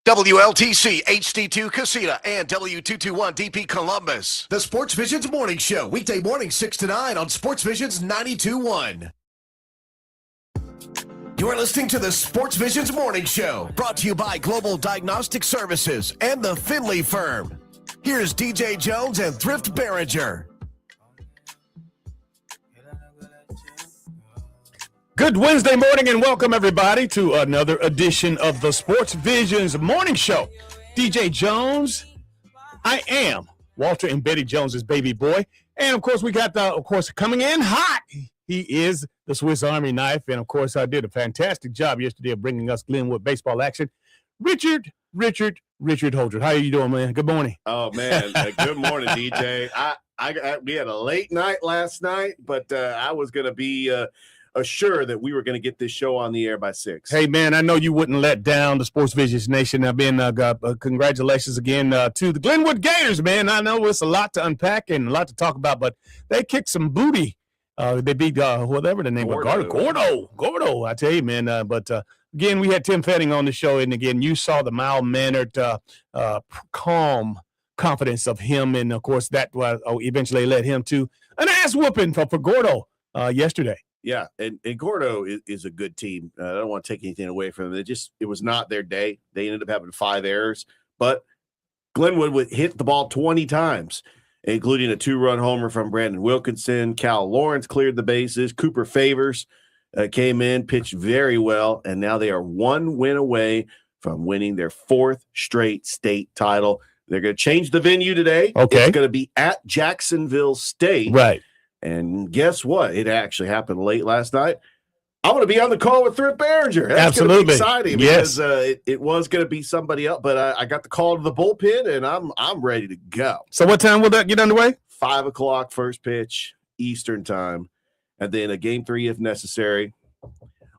WLTC HD2 Casita and W221DP Columbus. The Sportsvisions Morning Show, weekday morning 6 to 9 on Sportsvisions 92.1. You're listening to the Sportsvisions Morning Show, brought to you by Global Diagnostic Services and the Finley Firm. Here's DJ Jones and Thrift Behringer. Good Wednesday morning and welcome everybody to another edition of the Sportsvisions Morning Show. DJ Jones, I am Walter and Betty Jones's baby boy. And of course, we got coming in hot. He is the Swiss Army knife. And of course, I did a fantastic job yesterday of bringing us Glenwood baseball action. Richard Holdred. How are you doing, man? Good morning. Oh, man. Good morning, DJ. We had a late night last night, but I was going to be assured that we were going to get this show on the air by 6. Hey, man, I know you wouldn't let down the Sportsvisions Nation. I've been congratulations again to the Glenwood Gators, man. I know it's a lot to unpack and a lot to talk about, but they kicked some booty. They beat whatever the name was. Gordo. I tell you, man. But again, we had Tim Fetting on the show, and again, you saw the mild-mannered, calm confidence of him, and of course, that eventually led him to an ass whooping for Gordo yesterday. Yeah, and Gordo is a good team. I don't want to take anything away from them. It was not their day. They ended up having 5 errors, but Glenwood would hit the ball 20 times, including a 2-run homer from Brandon Wilkinson. Cal Lawrence cleared the bases. Cooper Favors came in, pitched very well, and now they are 1 win away from winning their 4th straight state title. They're going to change the venue today. Okay. It's going to be at Jacksonville State. Right. And guess what? It actually happened late last night. I'm going to be on the call with Thrift Behringer. That's absolutely going to be exciting yes. Because it was going to be somebody else, but I got the call to the bullpen, and I'm ready to go. So what time will that get underway? 5 o'clock first pitch, Eastern time, and then a game 3 if necessary.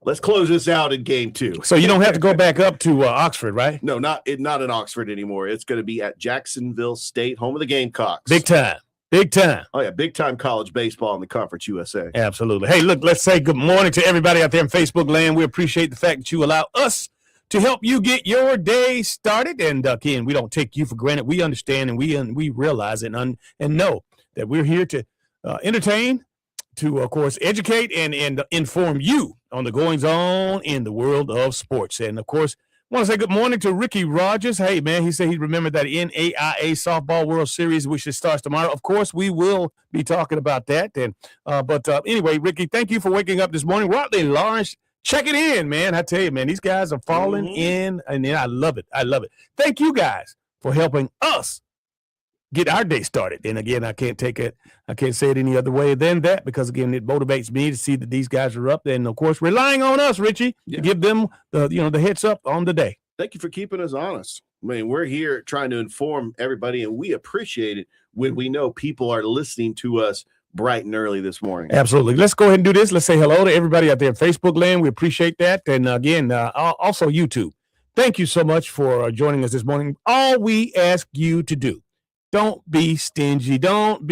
Let's close this out in game 2. So you don't have to go back up to Oxford, right? No, not in Oxford anymore. It's going to be at Jacksonville State, home of the Gamecocks. Big time. Oh, yeah, big-time college baseball in the Conference USA. Absolutely. Hey, look, let's say good morning to everybody out there in Facebook land. We appreciate the fact that you allow us to help you get your day started. And, again, we don't take you for granted. We understand and we realize and know that we're here to entertain, to, of course, educate and inform you on the goings-on in the world of sports. And, of course, I want to say good morning to Ricky Rogers. Hey, man, he said he remembered that NAIA Softball World Series, which starts tomorrow. Of course, we will be talking about that. And But anyway, Ricky, thank you for waking up this morning. Rodney Lawrence, check it in, man. I tell you, man, these guys are falling in, and I love it. Thank you guys for helping us get our day started. And, again, I can't say it any other way than that because, again, it motivates me to see that these guys are up. And, of course, relying on us, Richie, to give them the heads up on the day. Thank you for keeping us honest. I mean, we're here trying to inform everybody, and we appreciate it when we know people are listening to us bright and early this morning. Absolutely. Let's go ahead and do this. Let's say hello to everybody out there in Facebook land. We appreciate that. And, again, also YouTube. Thank you so much for joining us this morning. All we ask you to do, don't be stingy. Don't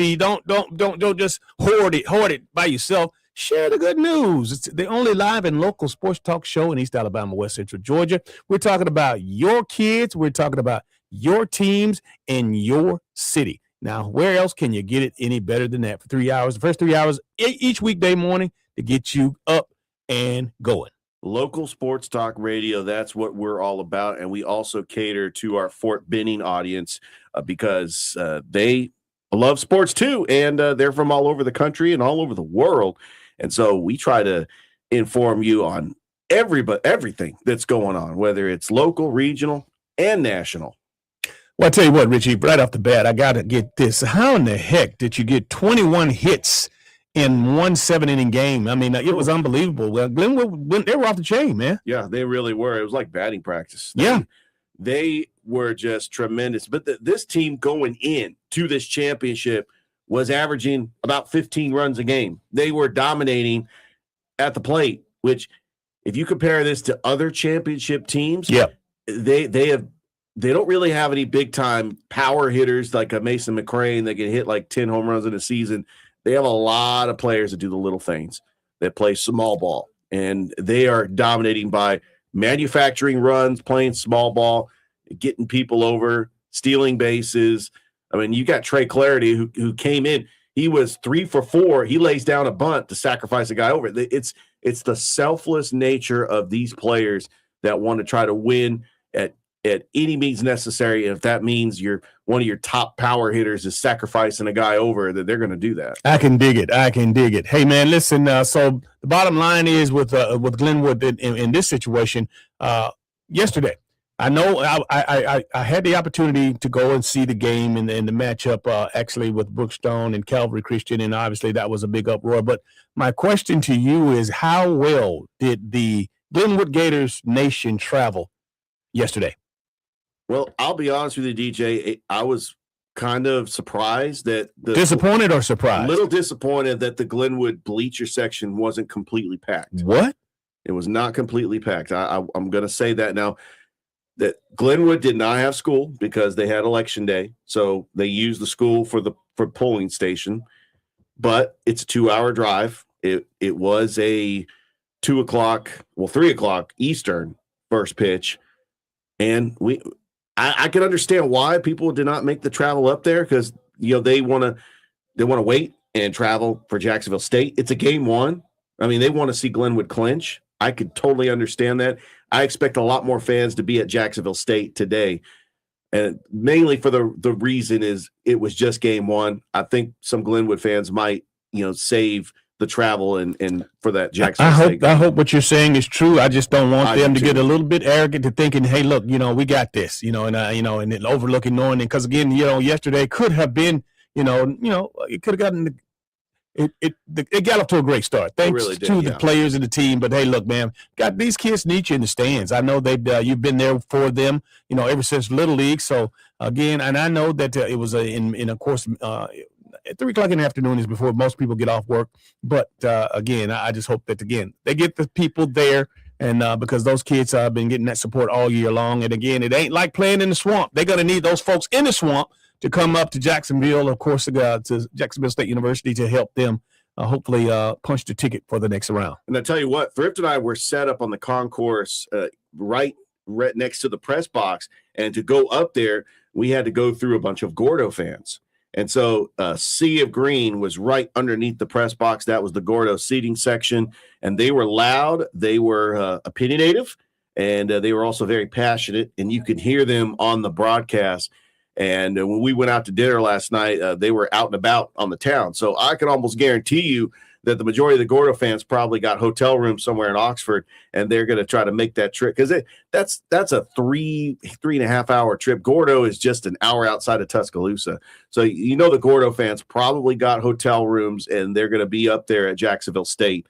just hoard it by yourself. Share the good news. It's the only live and local sports talk show in East Alabama, West Central Georgia. We're talking about your kids. We're talking about your teams in your city. Now, where else can you get it any better than that for 3 hours? The first 3 hours each weekday morning to get you up and going. Local sports talk radio, that's what we're all about. And we also cater to our Fort Benning audience because they love sports too. And they're from all over the country and all over the world. And so we try to inform you on everything that's going on, whether it's local, regional, and national. Well, I tell you what, Richie, right off the bat, I got to get this. How in the heck did you get 21 hits in one 7-inning game? I mean, it was unbelievable. Well, Glenwood, they were off the chain, man. Yeah, they really were. It was like batting practice. They were just tremendous. But this team going in to this championship was averaging about 15 runs a game. They were dominating at the plate, which if you compare this to other championship teams, they don't really have any big-time power hitters like a Mason McCrane that can hit like 10 home runs in a season. They have a lot of players that do the little things, that play small ball, and they are dominating by manufacturing runs, playing small ball. getting people over, stealing bases. I mean, you got Trey Clarity who came in. He was 3 for 4. He lays down a bunt to sacrifice a guy over. It's the selfless nature of these players that want to try to win at any means necessary. And if that means one of your top power hitters is sacrificing a guy over, that they're going to do that. I can dig it. Hey, man, listen. So the bottom line is with Glenwood in this situation. Yesterday, I know I had the opportunity to go and see the game and the matchup actually with Brookstone and Calvary Christian, and obviously that was a big uproar. But my question to you is, how well did the Glenwood Gators Nation travel yesterday? Well, I'll be honest with you, DJ. I was kind of surprised that disappointed or surprised? A little disappointed that the Glenwood bleacher section wasn't completely packed. What? It was not completely packed. I'm going to say that now. That Glenwood did not have school because they had election day, so they used the school for polling station. But it's a 2-hour drive. It was a 3 o'clock Eastern first pitch, and I can understand why people did not make the travel up there, because they want to wait and travel for Jacksonville State. It's a game one. I mean, they want to see Glenwood clinch. I could totally understand that. I expect a lot more fans to be at Jacksonville State today, and mainly for the reason is it was just game one. I think some Glenwood fans might save the travel and for that Jacksonville State game. I hope what you're saying is true. I just don't want them to get a little bit arrogant to thinking, hey, look, we got this, and then overlooking, knowing it, because again, yesterday could have been, it could have gotten. It got off to a great start. Thanks to the players and the team. But hey, look, man, got these kids need you in the stands. I know you've been there for them, ever since Little League. So again, and I know that it was of course at 3 o'clock in the afternoon is before most people get off work. But again, I just hope that again they get the people there, and because those kids have been getting that support all year long. And again, it ain't like playing in the swamp. They're gonna need those folks in the swamp to come up to Jacksonville, of course, to Jacksonville State University to help them hopefully punch the ticket for the next round. And I tell you what, Thrift and I were set up on the concourse right next to the press box. And to go up there, we had to go through a bunch of Gordo fans. And so Sea of Green was right underneath the press box. That was the Gordo seating section. And they were loud. They were opinionative. And they were also very passionate. And you could hear them on the broadcast. And when we went out to dinner last night, they were out and about on the town. So I can almost guarantee you that the majority of the Gordo fans probably got hotel rooms somewhere in Oxford, and they're going to try to make that trip, because that's a 3.5 hour trip. Gordo is just an hour outside of Tuscaloosa. So the Gordo fans probably got hotel rooms, and they're going to be up there at Jacksonville State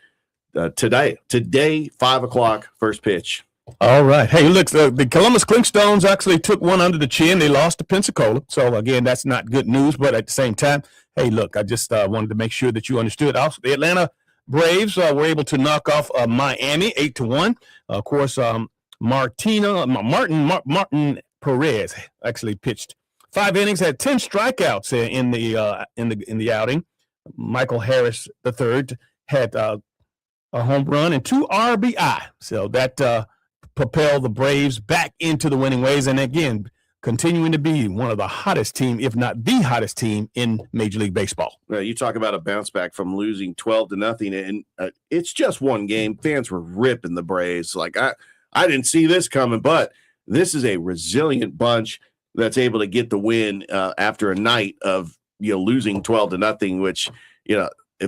today, 5 o'clock first pitch. All right. Hey, look, the Columbus Clinkstones actually took one under the chin. They lost to Pensacola. So, again, that's not good news. But at the same time, hey, look, I just wanted to make sure that you understood. Also, the Atlanta Braves were able to knock off Miami 8-1. Of course, Martin Perez actually pitched 5 innings, had 10 strikeouts in the outing. Michael Harris III had a home run and 2 RBI. So that propel the Braves back into the winning ways, and again, continuing to be one of the hottest team, if not the hottest team in Major League Baseball. You talk about a bounce back from losing 12-0, and it's just one game. Fans were ripping the Braves. Like I didn't see this coming, but this is a resilient bunch that's able to get the win after a night of losing 12-0, which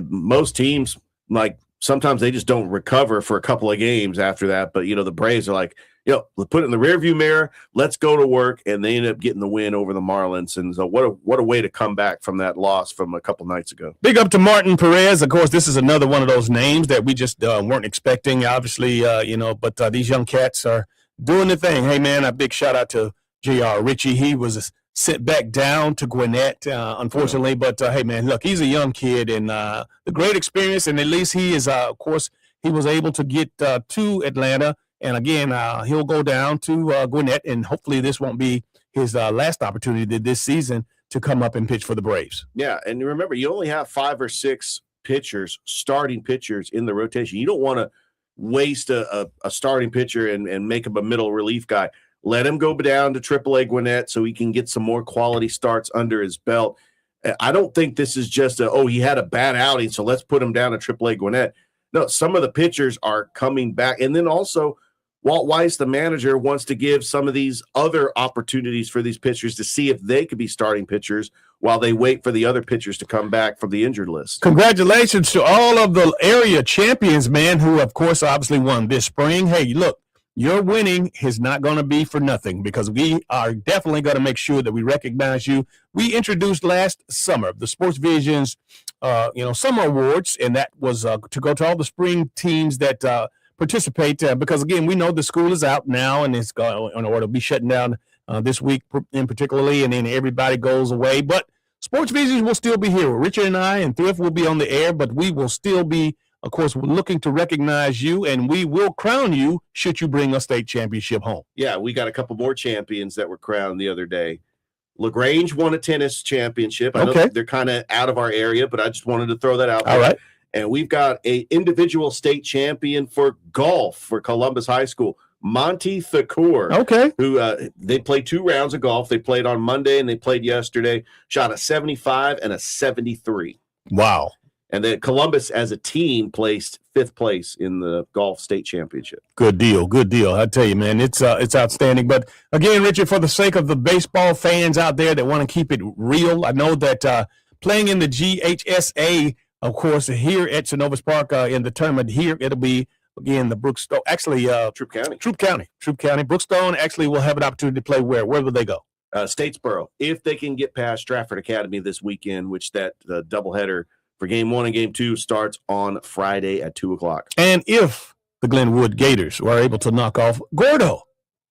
most teams, like, sometimes they just don't recover for a couple of games after that. But, the Braves are like, let's put it in the rearview mirror. Let's go to work. And they end up getting the win over the Marlins. And so what a way to come back from that loss from a couple nights ago. Big up to Martin Perez. Of course, this is another one of those names that we just weren't expecting, obviously, but these young cats are doing the thing. Hey, man, a big shout out to J.R. Ritchie. He was sent back down to Gwinnett, unfortunately. But, hey, man, look, he's a young kid, and the great experience, and at least he is, of course, he was able to get to Atlanta. And, again, he'll go down to Gwinnett, and hopefully this won't be his last opportunity this season to come up and pitch for the Braves. Yeah, and remember, you only have 5 or 6 starting pitchers in the rotation. You don't want to waste a starting pitcher and make him a middle relief guy. Let him go down to AAA Gwinnett so he can get some more quality starts under his belt. I don't think this is just he had a bad outing, so let's put him down to AAA Gwinnett. No, some of the pitchers are coming back. And then also, Walt Weiss, the manager, wants to give some of these other opportunities for these pitchers to see if they could be starting pitchers while they wait for the other pitchers to come back from the injured list. Congratulations to all of the area champions, man, who, of course, obviously won this spring. Hey, look, your winning is not going to be for nothing because we are definitely going to make sure that we recognize you. We introduced last summer the Sportsvisions, Summer Awards, and that was to go to all the spring teams that participate because, again, we know the school is out now and it's going to be shutting down this week in particularly, and then everybody goes away. But Sportsvisions will still be here. Richard and I and Thrift will be on the air, but we will still be, of course, we're looking to recognize you, and we will crown you should you bring a state championship home. Yeah, we got a couple more champions that were crowned the other day. LaGrange won a tennis championship. I know they're kind of out of our area, but I just wanted to throw that out there. All right. And we've got a individual state champion for golf for Columbus High School, Monty Thakur. Okay. Who they played 2 rounds of golf. They played on Monday and they played yesterday. Shot a 75 and a 73. Wow. And then Columbus, as a team, placed 5th place in the golf state championship. Good deal. Good deal. I tell you, man, it's outstanding. But again, Richard, for the sake of the baseball fans out there that want to keep it real, I know that playing in the GHSA, of course, here at Synovus Park in the tournament here, it'll be, again, the Brookstone, actually, Troop County. Brookstone actually will have an opportunity to play where? Where will they go? Statesboro, if they can get past Stratford Academy this weekend, which that doubleheader for Game 1 and Game 2 starts on Friday at 2 o'clock. And if the Glenwood Gators were able to knock off Gordo,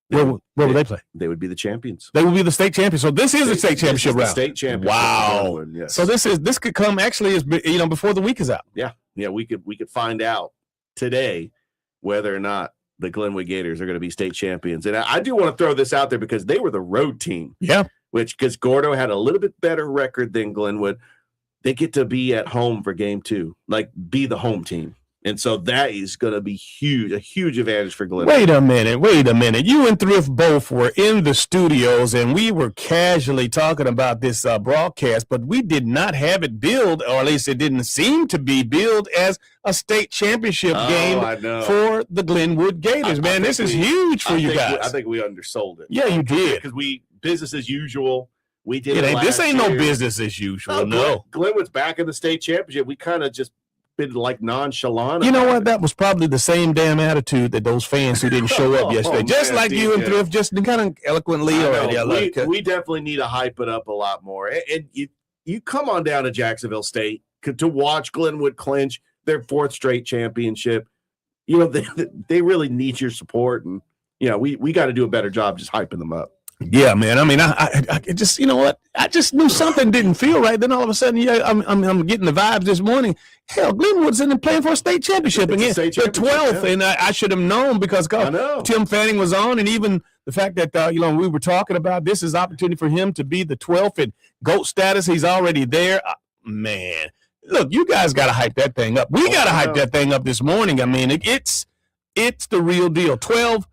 where would they play? They would be the champions. They would be the state champions. So this is the state championship round. State championship. Wow. Glenwood, yes. So this could come actually before the week is out. Yeah. We could find out today whether or not the Glenwood Gators are going to be state champions. And I do want to throw this out there because they were the road team. Yeah. Because Gordo had a little bit better record than Glenwood. They get to be at home for Game 2, like be the home team. And so that is going to be a huge advantage for Glenwood. Wait a minute. You and Thrift both were in the studios, and we were casually talking about this broadcast, but we did not have it billed, or at least it didn't seem to be billed as a state championship game for the Glenwood Gators. Man, this is huge for you guys. I think we undersold it. Yeah, you did. Because business as usual. We did this ain't no business as usual. No. Glenwood's back in the state championship. We kind of just been like nonchalant. You know what? That was probably the same damn attitude that those fans who didn't show up yesterday. Just like you and Thrift, just kind of eloquently already. We definitely need to hype it up a lot more. And you come on down to Jacksonville State to watch Glenwood clinch their 4th straight championship. You know, they really need your support. And, we got to do a better job just hyping them up. Yeah, man. I mean, I just, you know what? I just knew something didn't feel right. Then all of a sudden, I'm getting the vibes this morning. Hell, Glenwood's in and playing for a state championship again, the 12th, and I should have known because Tim Fanning was on, and even the fact that we were talking about this is opportunity for him to be the 12th and GOAT status. He's already there, man. Look, you guys got to hype that thing up. We got to hype that thing up this morning. I mean, it's the real deal. 12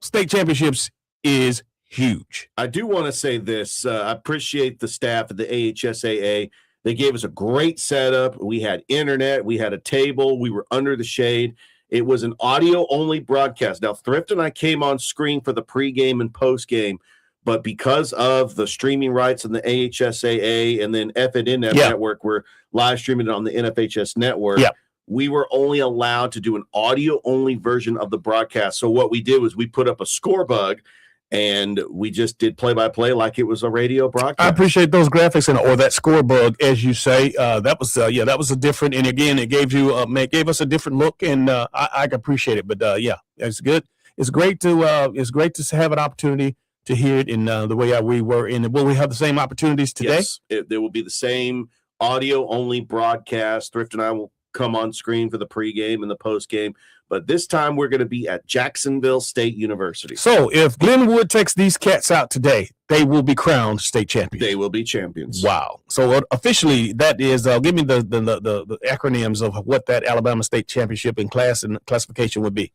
state championships is huge. I do want to say this. I appreciate the staff at the AHSAA. They gave us a great setup. We had internet. We had a table. We were under the shade. It was an audio-only broadcast. Now, Thrift and I came on screen for the pregame and postgame, but because of the streaming rights in the AHSAA and then FNN Network, we're live streaming it on the NFHS network. Yeah. We were only allowed to do an audio-only version of the broadcast. So what we did was we put up a score bug, and we just did play-by-play like it was a radio broadcast. I appreciate those graphics or that score bug, as you say. That was a different. And again, it gave us a different look, and I appreciate it. But it's good. It's great to have an opportunity to hear it in the way we were. And will we have the same opportunities today? Yes, there will be the same audio-only broadcast. Thrift and I will come on screen for the pregame and the postgame. But this time we're going to be at Jacksonville State University. So if Glenwood takes these cats out today, they will be crowned state champions. They will be champions. Wow. So officially that is, give me the acronyms of what that Alabama State Championship in classification would be.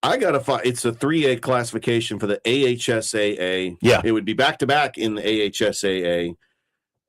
I gotta find. It's a 3A classification for the AHSAA. Yeah, it would be back to back in the AHSAA,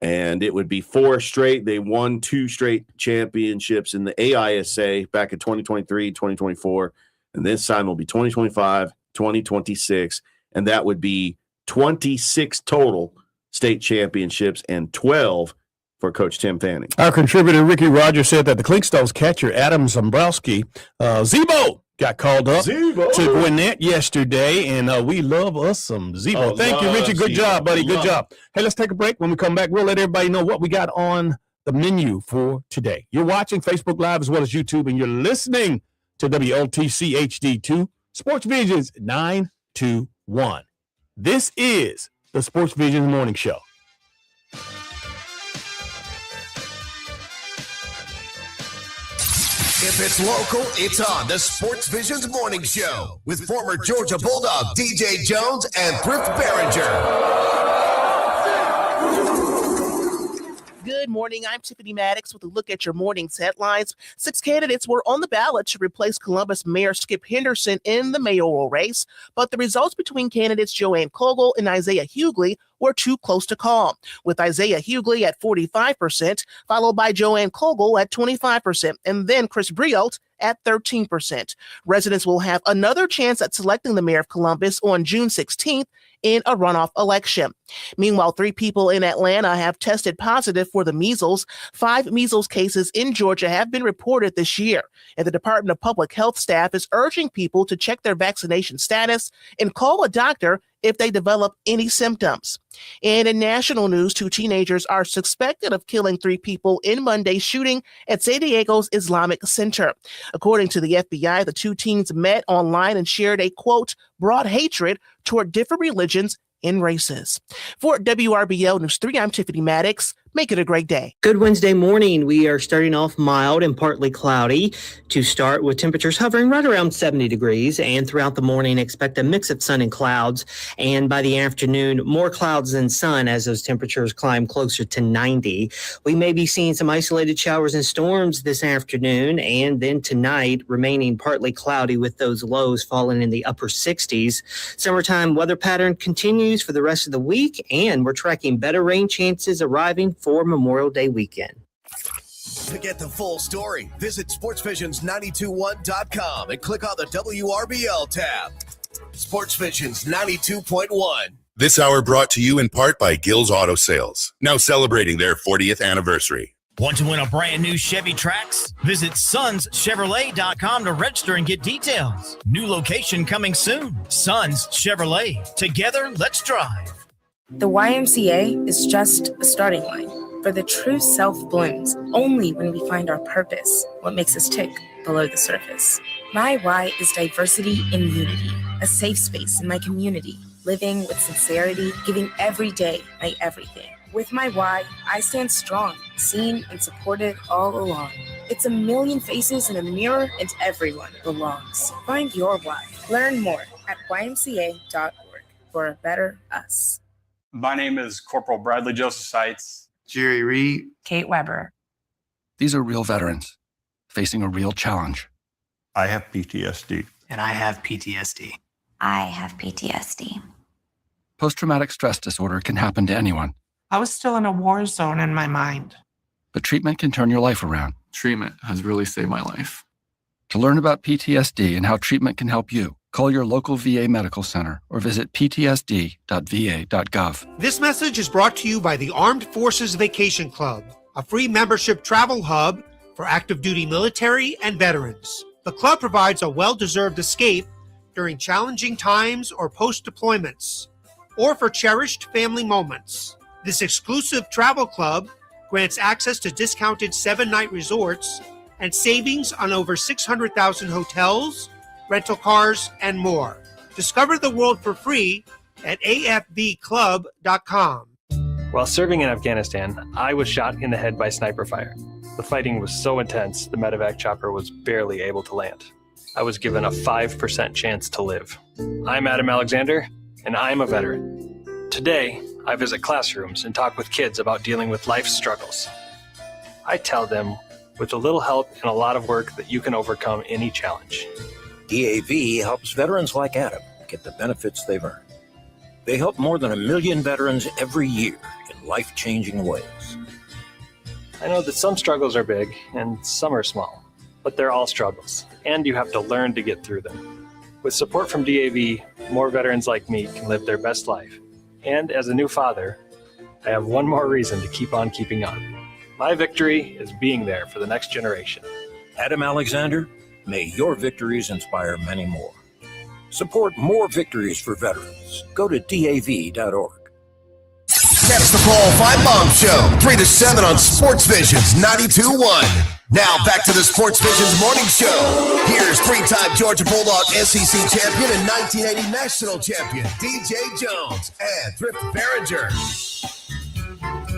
and it would be 4 straight. They won 2 straight championships in the AISA back in 2023, 2024, and this time will be 2025, 2026, and that would be 26 total state championships and 12 for Coach Tim Fanning. Our contributor Ricky Rogers said that the Clinkstones catcher Adam Zambrowski, Zebo, got called up to Gwinnett yesterday, and we love us some Zebo. Thank you, Richie. Good job, buddy. Good job. Hey, let's take a break. When we come back, we'll let everybody know what we got on the menu for today. You're watching Facebook Live as well as YouTube, and you're listening to WLTC HD2 Sports Visions 921. This is the Sports Visions Morning Show. If it's local, it's on the Sports Visions Morning Show with former Georgia Bulldog DJ Jones and Thrift Barringer. Good morning. I'm Tiffany Maddox with a look at your morning's headlines. 6 candidates were on the ballot to replace Columbus Mayor Skip Henderson in the mayoral race, but the results between candidates Joanne Kogel and Isaiah Hughley were too close to call, with Isaiah Hughley at 45%, followed by Joanne Kogel at 25%, and then Chris Briot at 13%. Residents will have another chance at selecting the mayor of Columbus on June 16th in a runoff election. Meanwhile, 3 people in Atlanta have tested positive for the measles. 5 measles cases in Georgia have been reported this year, and the Department of Public Health staff is urging people to check their vaccination status and call a doctor if they develop any symptoms. And in national news, 2 teenagers are suspected of killing 3 people in Monday's shooting at San Diego's Islamic Center. According to the FBI, the 2 teens met online and shared a, quote, broad hatred toward different religions and races. For WRBL News 3, I'm Tiffany Maddox. Make it a great day. Good Wednesday morning. We are starting off mild and partly cloudy to start, with temperatures hovering right around 70 degrees. And throughout the morning, expect a mix of sun and clouds. And by the afternoon, more clouds than sun as those temperatures climb closer to 90. We may be seeing some isolated showers and storms this afternoon, and then tonight remaining partly cloudy with those lows falling in the upper 60s. Summertime weather pattern continues for the rest of the week, and we're tracking better rain chances arriving for Memorial Day weekend. To get the full story, visit sportsvisions921.com and click on the WRBL tab. Sports Visions 92.1. This hour brought to you in part by Gill's Auto Sales, now celebrating their 40th anniversary. Want to win a brand new Chevy Trax? Visit SonsChevrolet.com to register and get details. New location coming soon. Sons Chevrolet. Together, let's drive. The YMCA is just a starting line, for the true self blooms only when we find our purpose, what makes us tick below the surface. My why is diversity and unity, a safe space in my community, living with sincerity, giving every day my everything. With my why, I stand strong, seen and supported all along. It's a million faces in a mirror, and everyone belongs. Find your why. Learn more at ymca.org for a better us. My name is Corporal Bradley Joseph Seitz. Jerry Reed. Kate Weber. These are real veterans facing a real challenge. I have PTSD. And I have PTSD. I have PTSD. Post-traumatic stress disorder can happen to anyone. I was still in a war zone in my mind. But treatment can turn your life around. Treatment has really saved my life. To learn about PTSD and how treatment can help you, call your local VA medical center or visit ptsd.va.gov. This message is brought to you by the Armed Forces Vacation Club, a free membership travel hub for active duty military and veterans. The club provides a well-deserved escape during challenging times or post-deployments, or for cherished family moments. This exclusive travel club grants access to discounted 7-night resorts and savings on over 600,000 hotels, rental cars, and more. Discover the world for free at afbclub.com. While serving in Afghanistan, I was shot in the head by sniper fire. The fighting was so intense, the medevac chopper was barely able to land. I was given a 5% chance to live. I'm Adam Alexander, and I'm a veteran. Today, I visit classrooms and talk with kids about dealing with life's struggles. I tell them, with a little help and a lot of work, that you can overcome any challenge. DAV helps veterans like Adam get the benefits they've earned. They help more than 1 million veterans every year in life-changing ways. I know that some struggles are big and some are small, but they're all struggles, and you have to learn to get through them. With support from DAV, more veterans like me can live their best life. And as a new father, I have one more reason to keep on keeping on. My victory is being there for the next generation. Adam Alexander, may your victories inspire many more. Support more victories for veterans. Go to DAV.org. Catch the Paul Feinbaum Show, 3 to 7 on Sportsvisions 92.1. Now back to the Sportsvisions Morning Show. Here's 3-time Georgia Bulldog SEC champion and 1980 national champion DJ Jones and Thrift Barringer.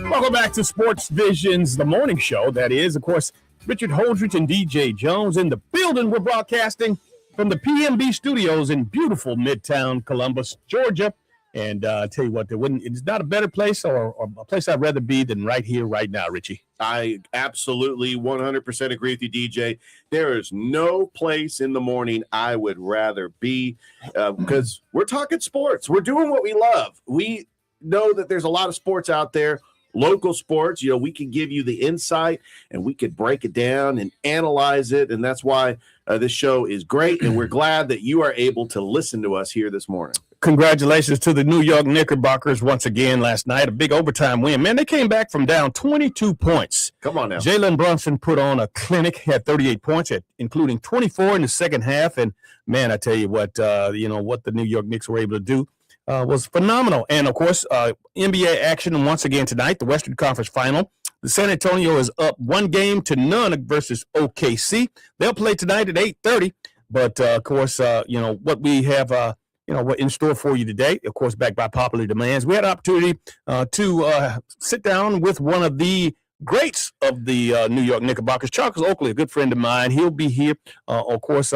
Welcome back to Sportsvisions, the morning show. That is, of course, Richard Holdridge and DJ Jones in the building. We're broadcasting from the PMB studios in beautiful Midtown Columbus, Georgia. And I tell you what, it's not a better place or a place I'd rather be than right here, right now, Richie. I absolutely 100% agree with you, DJ. There is no place in the morning I would rather be because we're talking sports. We're doing what we love. We know that there's a lot of sports out there, local sports. We can give you the insight and we could break it down and analyze it. And that's why this show is great. And we're glad that you are able to listen to us here this morning. Congratulations to the New York Knickerbockers once again last night. A big overtime win. Man, they came back from down 22 points. Come on now. Jalen Brunson put on a clinic, had 38 points, including 24 in the second half. And, man, I tell you what, what the New York Knicks were able to do was phenomenal. And, of course, NBA action once again tonight, the Western Conference Final. The San Antonio is up 1-0 versus OKC. They'll play tonight at 8:30. But, of course, what we have what in store for you today, of course, backed by popular demands. We had an opportunity to sit down with one of the greats of the New York Knickerbockers, Charles Oakley, a good friend of mine. He'll be here, of course,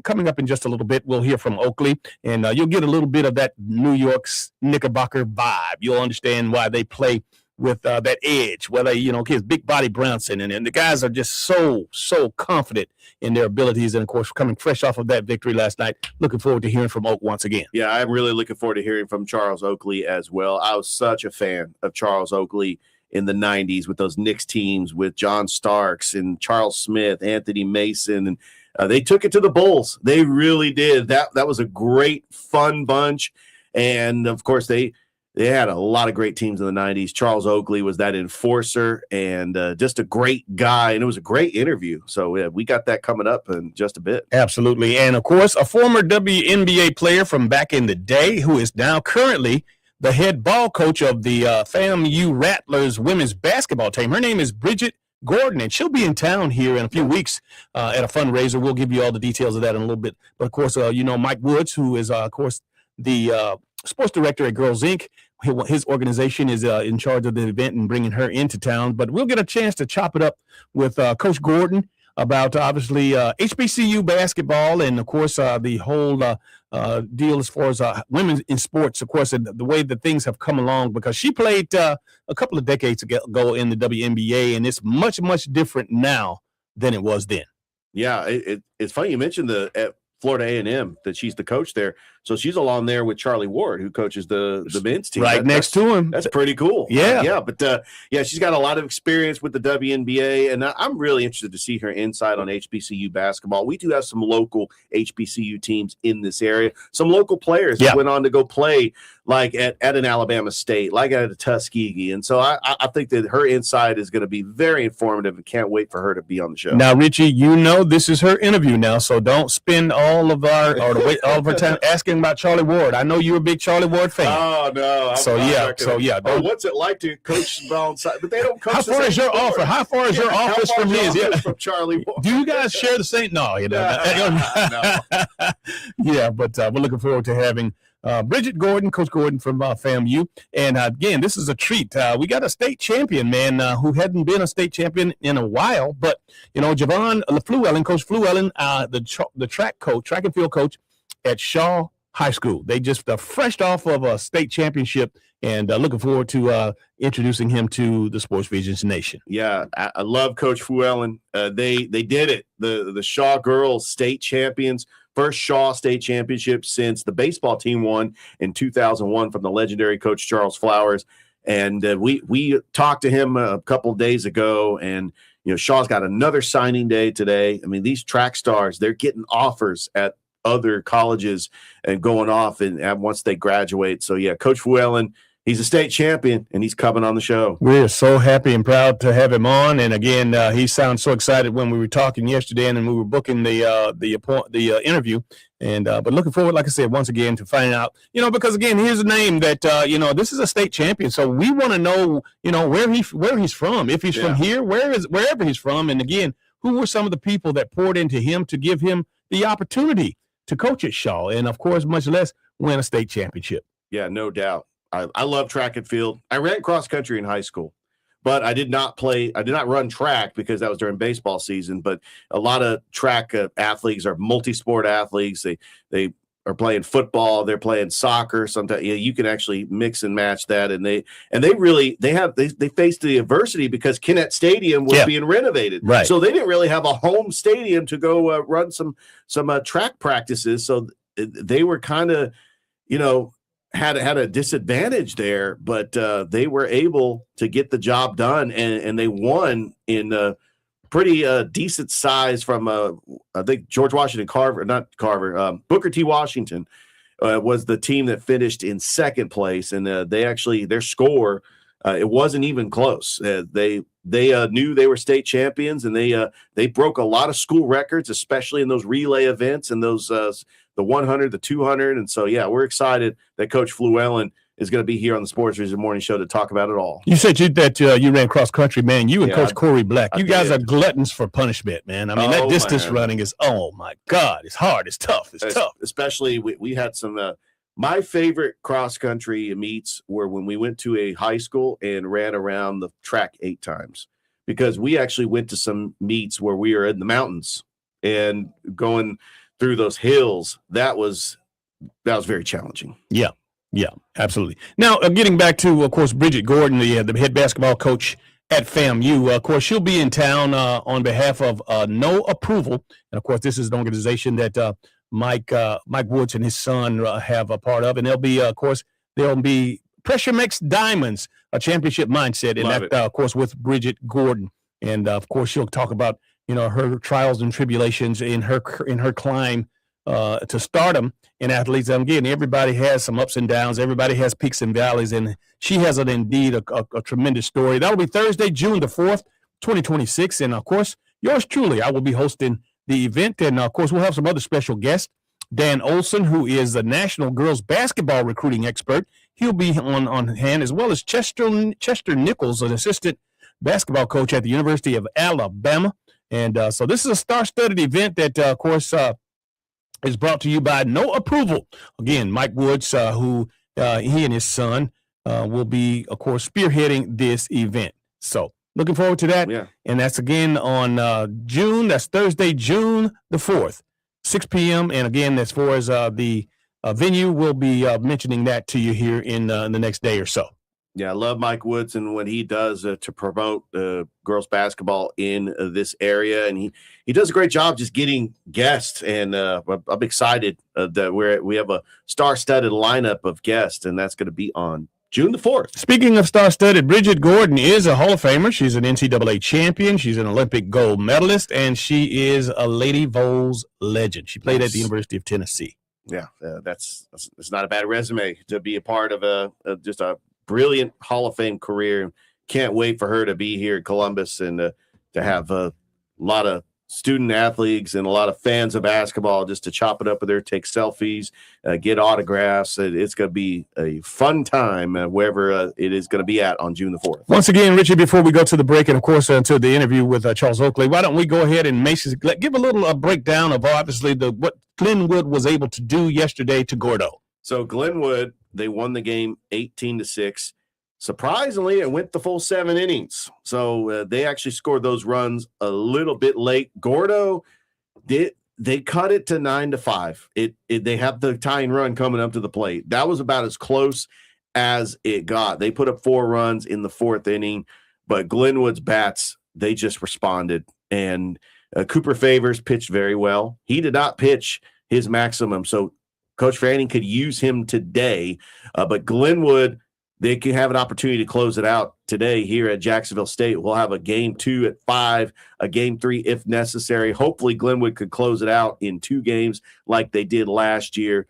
coming up in just a little bit. We'll hear from Oakley, and you'll get a little bit of that New York's Knickerbocker vibe. You'll understand why they play with that edge, where they, his big body Brownson, and the guys are just so confident in their abilities. And of course, coming fresh off of that victory last night, looking forward to hearing from Oak once again. Yeah, I'm really looking forward to hearing from Charles Oakley as well. I was such a fan of Charles Oakley in the 90s with those Knicks teams with John Starks and Charles Smith, Anthony Mason, and they took it to the Bulls. They really did. That was a great, fun bunch. And of course, they had a lot of great teams in the 90s. Charles Oakley was that enforcer and just a great guy. And it was a great interview. So we got that coming up in just a bit. Absolutely. And, of course, a former WNBA player from back in the day who is now currently the head ball coach of the FAMU Rattlers women's basketball team. Her name is Bridgette Gordon, and she'll be in town here in a few weeks at a fundraiser. We'll give you all the details of that in a little bit. But, of course, Mike Woods, who is, of course, the sports director at Girls Inc., his organization is in charge of the event and bringing her into town. But we'll get a chance to chop it up with Coach Gordon about, obviously, HBCU basketball and, of course, the whole deal as far as women in sports, of course, and the way that things have come along, because she played a couple of decades ago in the WNBA, and it's much, much different now than it was then. Yeah, it's funny you mentioned at Florida A&M that she's the coach there. So she's along there with Charlie Ward, who coaches the men's team. Right next to him. That's pretty cool. Yeah. But she's got a lot of experience with the WNBA, and I'm really interested to see her insight on HBCU basketball. We do have some local HBCU teams in this area. Some local players that went on to go play like at an Alabama State, like at a Tuskegee. And so I think that her insight is going to be very informative, and can't wait for her to be on the show. Now, Richie, this is her interview now, so don't spend all of our time asking about Charlie Ward. I know you're a big Charlie Ward fan. Oh no! What's it like to coach alongside? But they don't coach. How far is your offer? How far is your office from his? Yeah, from Charlie Ward. Do you guys share the same? No, you don't. No. Yeah, but we're looking forward to having Bridgette Gordon, Coach Gordon from FAMU. And again, this is a treat. We got a state champion, man, who hadn't been a state champion in a while. But Javion Fluelen, Coach Fluelen, the track and field coach at Shaw High School. They just fresh off of a state championship, and looking forward to introducing him to the Sportsvisions Nation. Yeah, I love Coach Fluelen. They did it. The Shaw girls state champions first Shaw State championship since the baseball team won in 2001 from the legendary coach Charles Flowers. And we talked to him a couple of days ago, and Shaw's got another signing day today. I mean, these track stars, they're getting offers at other colleges and going off and once they graduate. So yeah, Coach Fluelen, he's a state champion, and he's coming on the show. We're so happy and proud to have him on. And again, he sounds so excited when we were talking yesterday and we were booking the interview. And but looking forward, like I said, once again to finding out, because again, here's a name that this is a state champion, so we want to know, where he's from, if he's from here, wherever he's from, and again, who were some of the people that poured into him to give him the opportunity to coach at Shaw, and of course, much less win a state championship. Yeah, no doubt. I love track and field. I ran cross country in high school, but I did not run track because that was during baseball season. But a lot of track athletes are multi-sport athletes. They are playing football. They're playing soccer. Sometimes you can actually mix and match that. And they faced the adversity because Kinnett Stadium was being renovated. Right. So they didn't really have a home stadium to go run some track practices. So they were kind of, had a disadvantage there, but they were able to get the job done, and they won in a pretty decent size from I think George Washington Booker T. Washington was the team that finished in second place, and their score it wasn't even close. They knew they were state champions, and they broke a lot of school records, especially in those relay events and those the 100, the 200. And so, yeah, we're excited that Coach Fluelen is going to be here on the Sportsvisions Morning Show to talk about it all. You said that you ran cross country, man. You and Coach Corey Black, you guys are gluttons for punishment, man. I mean, that distance running is, oh my God, it's hard. It's tough. It's tough. Especially we had some, my favorite cross country meets were when we went to a high school and ran around the track 8 times, because we actually went to some meets where we were in the mountains and going through those hills. That was very challenging. Yeah, absolutely. Now, getting back to, of course, Bridgette Gordon, the head basketball coach at FAMU. Of course, she'll be in town on behalf of No Approval, and of course, this is an organization that Mike Woods and his son have a part of, and there'll be Pressure Makes Diamonds, a championship mindset, and that, of course, with Bridgette Gordon, and of course, she'll talk about her trials and tribulations in her climb to stardom in athletes. And again, everybody has some ups and downs. Everybody has peaks and valleys, and she has indeed a tremendous story. That will be Thursday, June the 4th, 2026. And of course, yours truly, I will be hosting the event. And of course, we'll have some other special guests. Dan Olson, who is the national girls basketball recruiting expert, he'll be on hand, as well as Chester Nichols, an assistant basketball coach at the University of Alabama. And so this is a star-studded event that, of course, is brought to you by No Approval. Again, Mike Woods, who he and his son will be, of course, spearheading this event. So looking forward to that. Yeah. And that's, again, on that's Thursday, June the 4th, 6 p.m. And, again, as far as the venue, we'll be mentioning that to you here in the next day or so. Yeah, I love Mike Woods and what he does to promote girls basketball in this area, and he does a great job just getting guests. And I'm excited that we have a star-studded lineup of guests, and that's going to be on June the 4th. Speaking of star-studded, Bridgette Gordon is a Hall of Famer. She's an NCAA champion. She's an Olympic gold medalist, and she is a Lady Vols legend. She played at the University of Tennessee. Yeah, it's not a bad resume to be a part of just a brilliant Hall of Fame career. Can't wait for her to be here in Columbus and to have a lot of student athletes and a lot of fans of basketball just to chop it up with her, take selfies, get autographs. It's going to be a fun time wherever it is going to be at on June the 4th. Once again, Richie, before we go to the break and, of course, to the interview with Charles Oakley, why don't we go ahead and give a little breakdown of obviously what Glenwood was able to do yesterday to Gordo. So Glenwood, they won the game 18-6. Surprisingly, it went the full 7 innings. So they actually scored those runs a little bit late. Gordo they cut it to 9-5. They have the tying run coming up to the plate. That was about as close as it got. They put up 4 runs in the 4th inning, but Glenwood's bats, they just responded. And Cooper Favors pitched very well. He did not pitch his maximum. So Coach Fanning could use him today, but Glenwood, they can have an opportunity to close it out today here at Jacksonville State. We'll have a game 2 at 5, a game 3 if necessary. Hopefully Glenwood could close it out in 2 games like they did last year.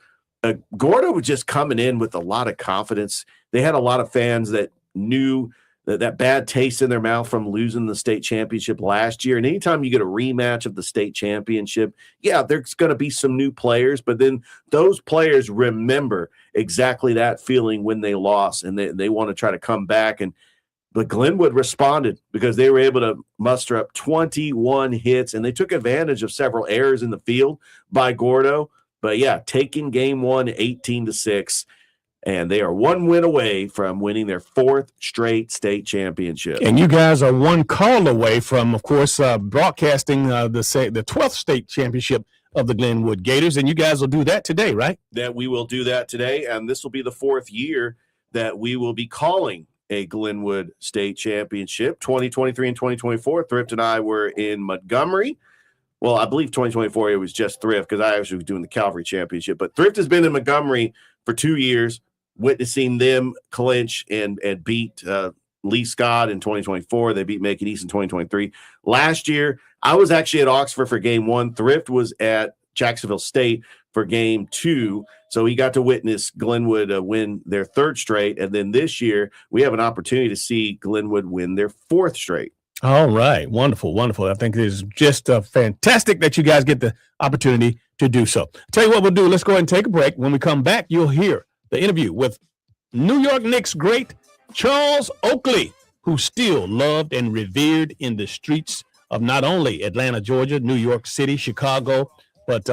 Gordo was just coming in with a lot of confidence. They had a lot of fans that knew that bad taste in their mouth from losing the state championship last year. And anytime you get a rematch of the state championship, yeah, there's going to be some new players, but then those players remember exactly that feeling when they lost, and they want to try to come back. But Glenwood responded because they were able to muster up 21 hits, and they took advantage of several errors in the field by Gordo. But yeah, taking game 1 18-6. And they are 1 win away from winning their 4th straight state championship. And you guys are 1 call away from, of course, broadcasting the 12th state championship of the Glenwood Gators. And you guys will do that today, right? That we will do that today. And this will be the 4th year that we will be calling a Glenwood state championship. 2023 and 2024, Thrift and I were in Montgomery. Well, I believe 2024 it was just Thrift because I actually was doing the Calvary championship. But Thrift has been in Montgomery for 2 years, witnessing them clinch and beat Lee Scott in 2024. They beat Macon East in 2023. Last year, I was actually at Oxford for game 1. Thrift was at Jacksonville State for game 2. So he got to witness Glenwood win their 3rd straight. And then this year, we have an opportunity to see Glenwood win their 4th straight. All right. Wonderful, wonderful. I think it is just fantastic that you guys get the opportunity to do so. Tell you what we'll do. Let's go ahead and take a break. When we come back, you'll hear the interview with New York Knicks great Charles Oakley, who's still loved and revered in the streets of not only Atlanta, Georgia, New York City, Chicago, but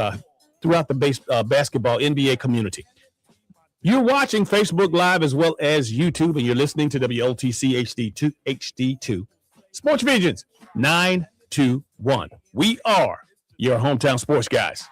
throughout the basketball NBA community. You're watching Facebook Live as well as YouTube, and you're listening to WOTC HD2 Sportsvisions 921. We are your hometown sports guys.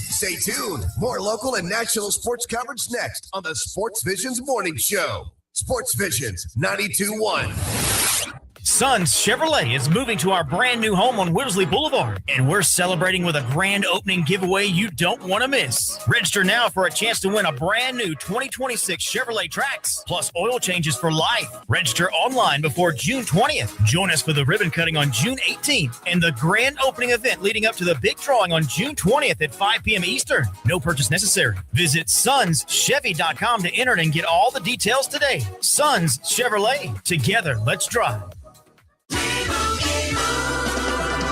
Stay tuned. More local and national sports coverage next on the Sportsvisions Morning Show. Sportsvisions 92.1. Sons Chevrolet is moving to our brand new home on Woodley Boulevard, and we're celebrating with a grand opening giveaway you don't want to miss. Register now for a chance to win a brand new 2026 Chevrolet Trax, plus oil changes for life. Register online before June 20th. Join us for the ribbon cutting on June 18th and the grand opening event leading up to the big drawing on June 20th at 5 p.m. Eastern. No purchase necessary. Visit SonsChevy.com to enter and get all the details today. Sons Chevrolet. Together, let's drive.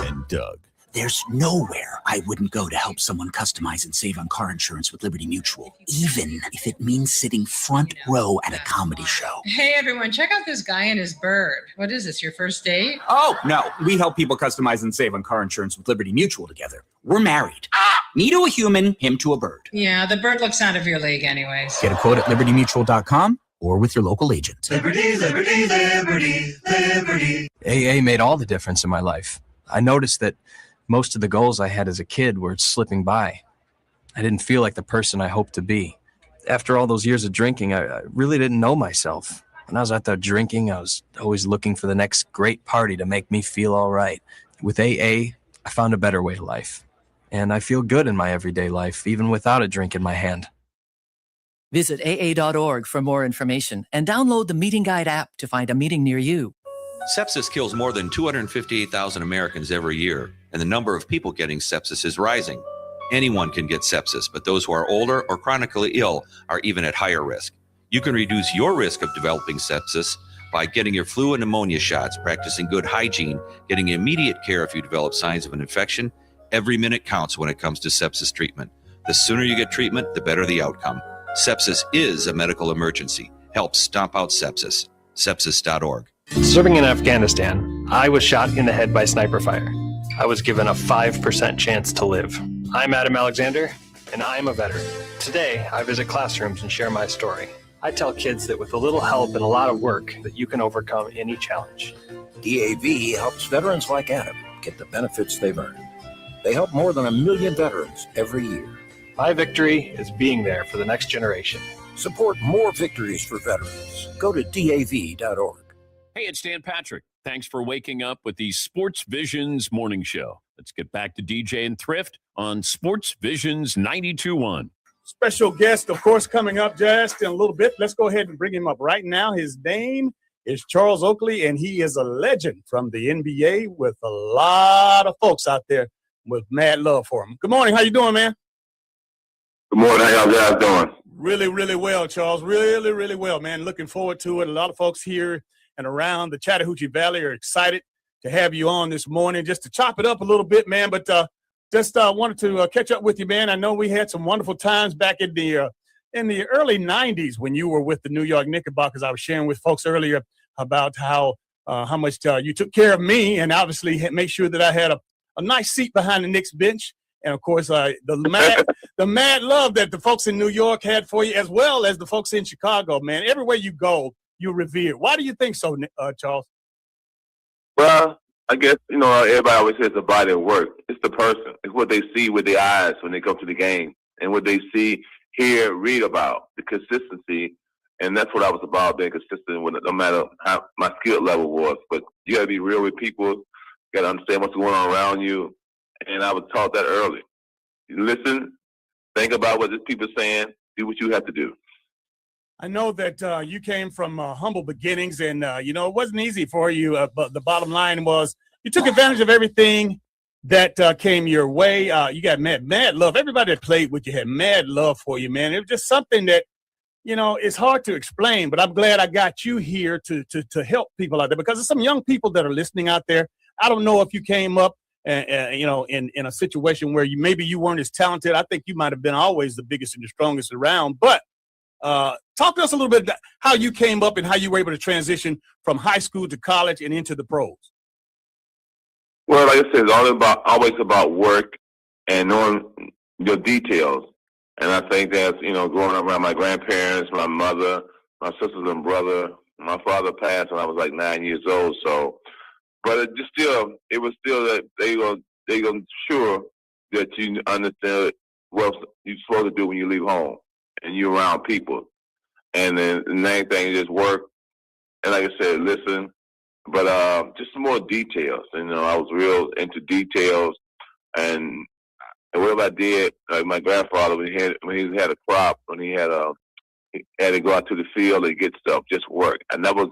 And Doug. There's nowhere I wouldn't go to help someone customize and save on car insurance with Liberty Mutual, even if it means sitting front row at a comedy show. Hey, everyone, check out this guy and his bird. What is this, your first date? Oh, no. We help people customize and save on car insurance with Liberty Mutual together. We're married. Me to a human, him to a bird. Yeah, the bird looks out of your league anyways. Get a quote at libertymutual.com or with your local agent. Liberty, liberty, liberty, liberty. AA made all the difference in my life. I noticed that most of the goals I had as a kid were slipping by. I didn't feel like the person I hoped to be. After all those years of drinking, I really didn't know myself. When I was out there drinking, I was always looking for the next great party to make me feel all right. With AA, I found a better way to life. And I feel good in my everyday life, even without a drink in my hand. Visit AA.org for more information and download the Meeting Guide app to find a meeting near you. Sepsis kills more than 258,000 Americans every year, and the number of people getting sepsis is rising. Anyone can get sepsis, but those who are older or chronically ill are even at higher risk. You can reduce your risk of developing sepsis by getting your flu and pneumonia shots, practicing good hygiene, getting immediate care if you develop signs of an infection. Every minute counts when it comes to sepsis treatment. The sooner you get treatment, the better the outcome. Sepsis is a medical emergency. Help stomp out sepsis. Sepsis.org. Serving in Afghanistan, I was shot in the head by sniper fire. I was given a 5% chance to live. I'm Adam Alexander, and I'm a veteran. Today, I visit classrooms and share my story. I tell kids that with a little help and a lot of work, that you can overcome any challenge. DAV helps veterans like Adam get the benefits they've earned. They help more than 1 million veterans every year. My victory is being there for the next generation. Support more victories for veterans. Go to DAV.org. Hey, it's Dan Patrick. Thanks for waking up with the Sportsvisions morning show. Let's get back to DJ and Thrift on Sportsvisions 92.1. Special guest, of course, coming up just in a little bit. Let's go ahead and bring him up right now. His name is Charles Oakley, and he is a legend from the NBA with a lot of folks out there with mad love for him. Good morning. How you doing, man? Good morning. How y'all guys doing? Really, really well, Charles. Really, really well, man. Looking forward to it. A lot of folks here and around the Chattahoochee Valley are excited to have you on this morning just to chop it up a little bit, man. But just wanted to catch up with you, man. I know we had some wonderful times back in the early 90s when you were with the New York Knickerbockers. I was sharing with folks earlier about how much you took care of me and obviously made sure that I had a nice seat behind the Knicks bench. And, of course, the mad love that the folks in New York had for you, as well as the folks in Chicago, man. Everywhere you go, you're revered. Why do you think so, Charles? Well, I guess, everybody always says the body of work. It's the person. It's what they see with their eyes when they come to the game and what they see, hear, read about, the consistency. And that's what I was about, being consistent with it, no matter how my skill level was. But you got to be real with people. You got to understand what's going on around you. And I was taught that early. Listen, think about what these people are saying, do what you have to do. I know that you came from humble beginnings, and, it wasn't easy for you, but the bottom line was you took advantage of everything that came your way. You got mad love. Everybody that played with you had mad love for you, man. It was just something that, it's hard to explain, but I'm glad I got you here to help people out there, because there's some young people that are listening out there. I don't know if you came up, in a situation where maybe you weren't as talented. I think you might have been always the biggest and the strongest around, but talk to us a little bit about how you came up and how you were able to transition from high school to college and into the pros. Well, like I said, it's always about work and knowing your details. And I think that's, growing up around my grandparents, my mother, my sisters and brother. My father passed when I was like 9 years old. So, but it was still that they gonna sure that you understand what you're supposed to do when you leave home and you're around people. And then the main thing is just work. And like I said, listen, but just some more details. I was real into details, and whatever I did, like my grandfather, when he had a crop, when he had to go out to the field and get stuff, just work. I never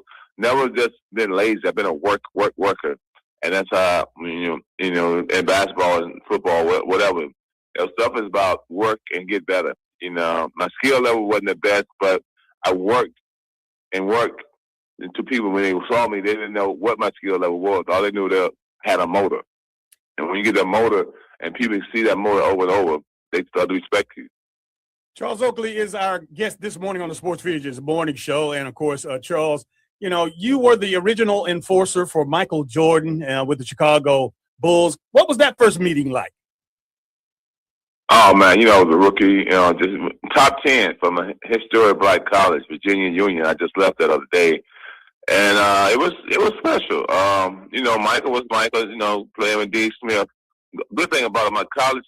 just been lazy. I've been a worker, and that's how in basketball and football, whatever. Stuff is about work and get better. My skill level wasn't the best, but I worked. To people, when they saw me, they didn't know what my skill level was. All they knew they had a motor, and when you get that motor, and people see that motor over and over, they start to respect you. Charles Oakley is our guest this morning on the Sportsvisions morning show, and of course, Charles, you were the original enforcer for Michael Jordan with the Chicago Bulls. What was that first meeting like? Oh, man, I was a rookie, just top 10 from a historic black college, Virginia Union. I just left that other day. And it was special. Michael was Michael, playing with D. Smith. Good thing about it, my college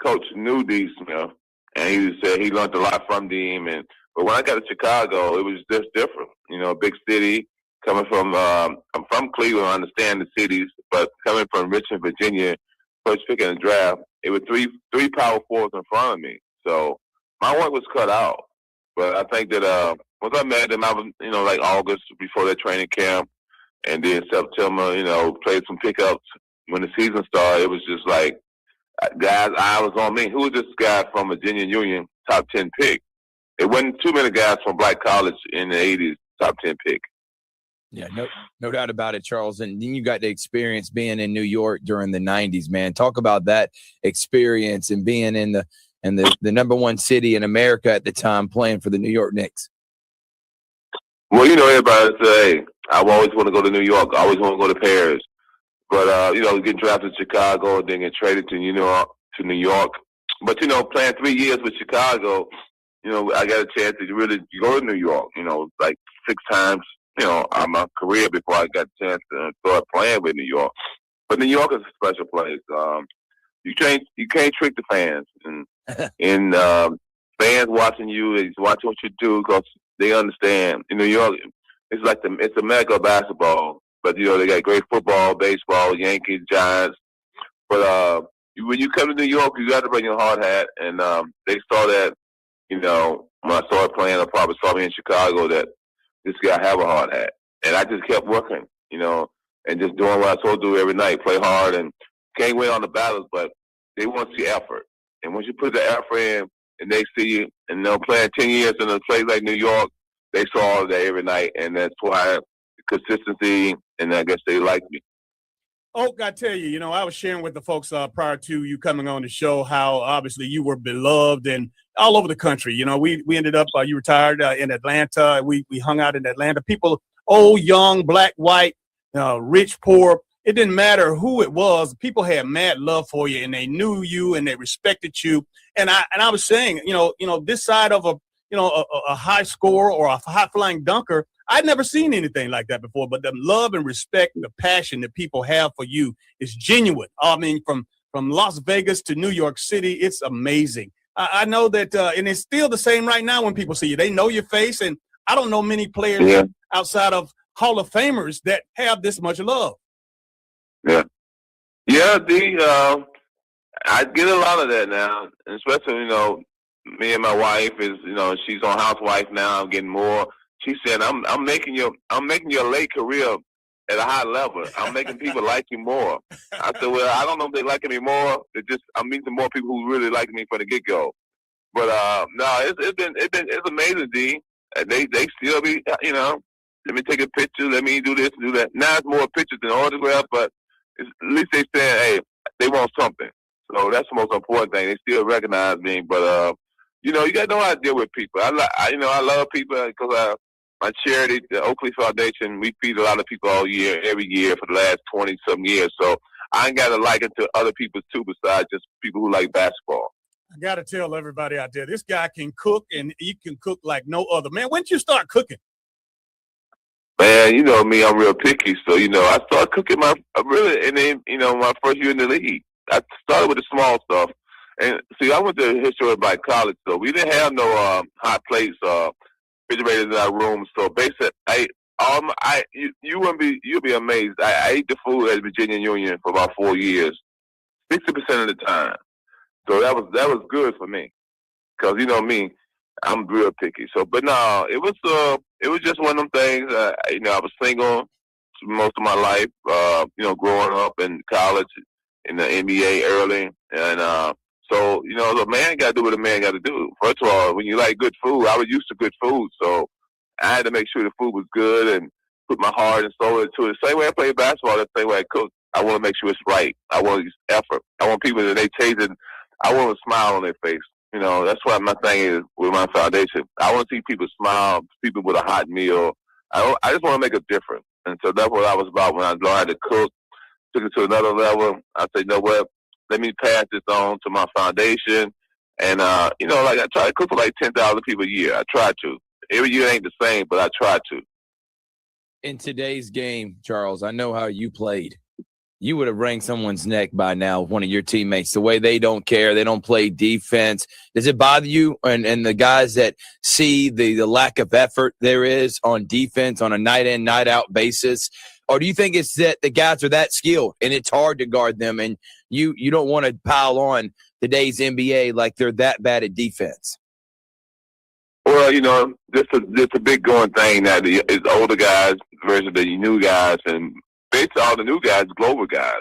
coach knew D. Smith, and he said he learned a lot from him. But when I got to Chicago, it was just different. Big city, coming from I'm from Cleveland, I understand the cities, but coming from Richmond, Virginia, first pick in the draft, it was three power forwards in front of me. So my work was cut out. But I think that once I met them, I was, like August before their training camp, and then September, played some pickups. When the season started, it was just like, guys, I was on me. Who was this guy from Virginia Union, top 10 pick? It wasn't too many guys from black college in the 80s, top 10 pick. Yeah, no doubt about it, Charles. And then you got the experience being in New York during the 90s, man. Talk about that experience and being in the number one city in America at the time, playing for the New York Knicks. Well, everybody say, hey, I always want to go to New York. I always want to go to Paris. But, getting drafted to Chicago and then get traded to New York. But, playing 3 years with Chicago, I got a chance to really go to New York, like 6 times, on my career before I got a chance to start playing with New York. But New York is a special place. You can't trick the fans. And fans watching you, watching what you do, because they understand. In New York, it's the mecca of basketball. But they got great football, baseball, Yankees, Giants. But when you come to New York, you got to bring your hard hat. And they saw that, when I started playing, they probably saw me in Chicago that this guy have a hard hat. And I just kept working, and just doing what I supposed to do every night, play hard, and can't win on the battles, but they want to see effort. And once you put the effort in, and they see you, and playing 10 years in a place like New York, they saw all that every night, and that's why consistency, and I guess they like me. Oak, I tell you, I was sharing with the folks prior to you coming on the show how obviously you were beloved and all over the country. We ended up, you retired in Atlanta. We hung out in Atlanta. People, old, young, black, white, rich, poor. It didn't matter who it was. People had mad love for you, and they knew you and they respected you. And I was saying, this side of a high scorer or a high flying dunker, I'd never seen anything like that before. But the love and respect, the passion that people have for you is genuine. I mean, from Las Vegas to New York City, it's amazing. I know that, and it's still the same right now when people see you. They know your face, and I don't know many players outside of Hall of Famers that have this much love. Yeah. Yeah, I get a lot of that now, especially, me and my wife is, she's on Housewife now. I'm getting more. She said, I'm making your late career at a high level. I'm making people like you more. I said, well, I don't know if they like me more. I'm meeting more people who really like me from the get go. But no, it's amazing, D. They still be, let me take a picture, let me do this, do that. Now it's more pictures than autographs, but at least they saying, hey, they want something. So that's the most important thing. They still recognize me, but you got to know how to deal with people. I love people because my charity, the Oakley Foundation, we feed a lot of people every year for the last 20-some years. So I ain't got to like it to other people too, besides just people who like basketball. I got to tell everybody out there, this guy can cook, and he can cook like no other. Man, when did you start cooking? Man, you know me, I'm real picky. So, I started cooking my first year in the league. I started with the small stuff. And see, I went to historic black college, so we didn't have no hot plates, refrigerators in our room. So basically, you'll be amazed. I ate the food at Virginia Union for about 4 years, 60% of the time. So that was good for me, because me, I'm real picky. So, but no, it was just one of them things. I was single most of my life. Growing up in college, in the NBA early, and so the man got to do what a man got to do. First of all, when you like good food, I was used to good food, so I had to make sure the food was good and put my heart and soul into it. The same way I play basketball, the same way I cook. I want to make sure it's right. I want to use effort. I want people that they taste it. I want a smile on their face. That's what my thing is with my foundation. I want to see people smile, people with a hot meal. I just want to make a difference. And so that's what I was about when I learned how to cook, took it to another level. I said, you know what? Let me pass this on to my foundation. And, I try to cook for like 10,000 people a year. I try to. Every year ain't the same, but I try to. In today's game, Charles, I know how you played. You would have wrung someone's neck by now, one of your teammates, the way they don't care. They don't play defense. Does it bother you and the guys that see the lack of effort there is on defense on a night in, night out basis? Or do you think it's that the guys are that skilled and it's hard to guard them and you don't want to pile on today's NBA like they're that bad at defense? Well, this a big going thing that is older guys versus the new guys, and basically all the new guys, global guys.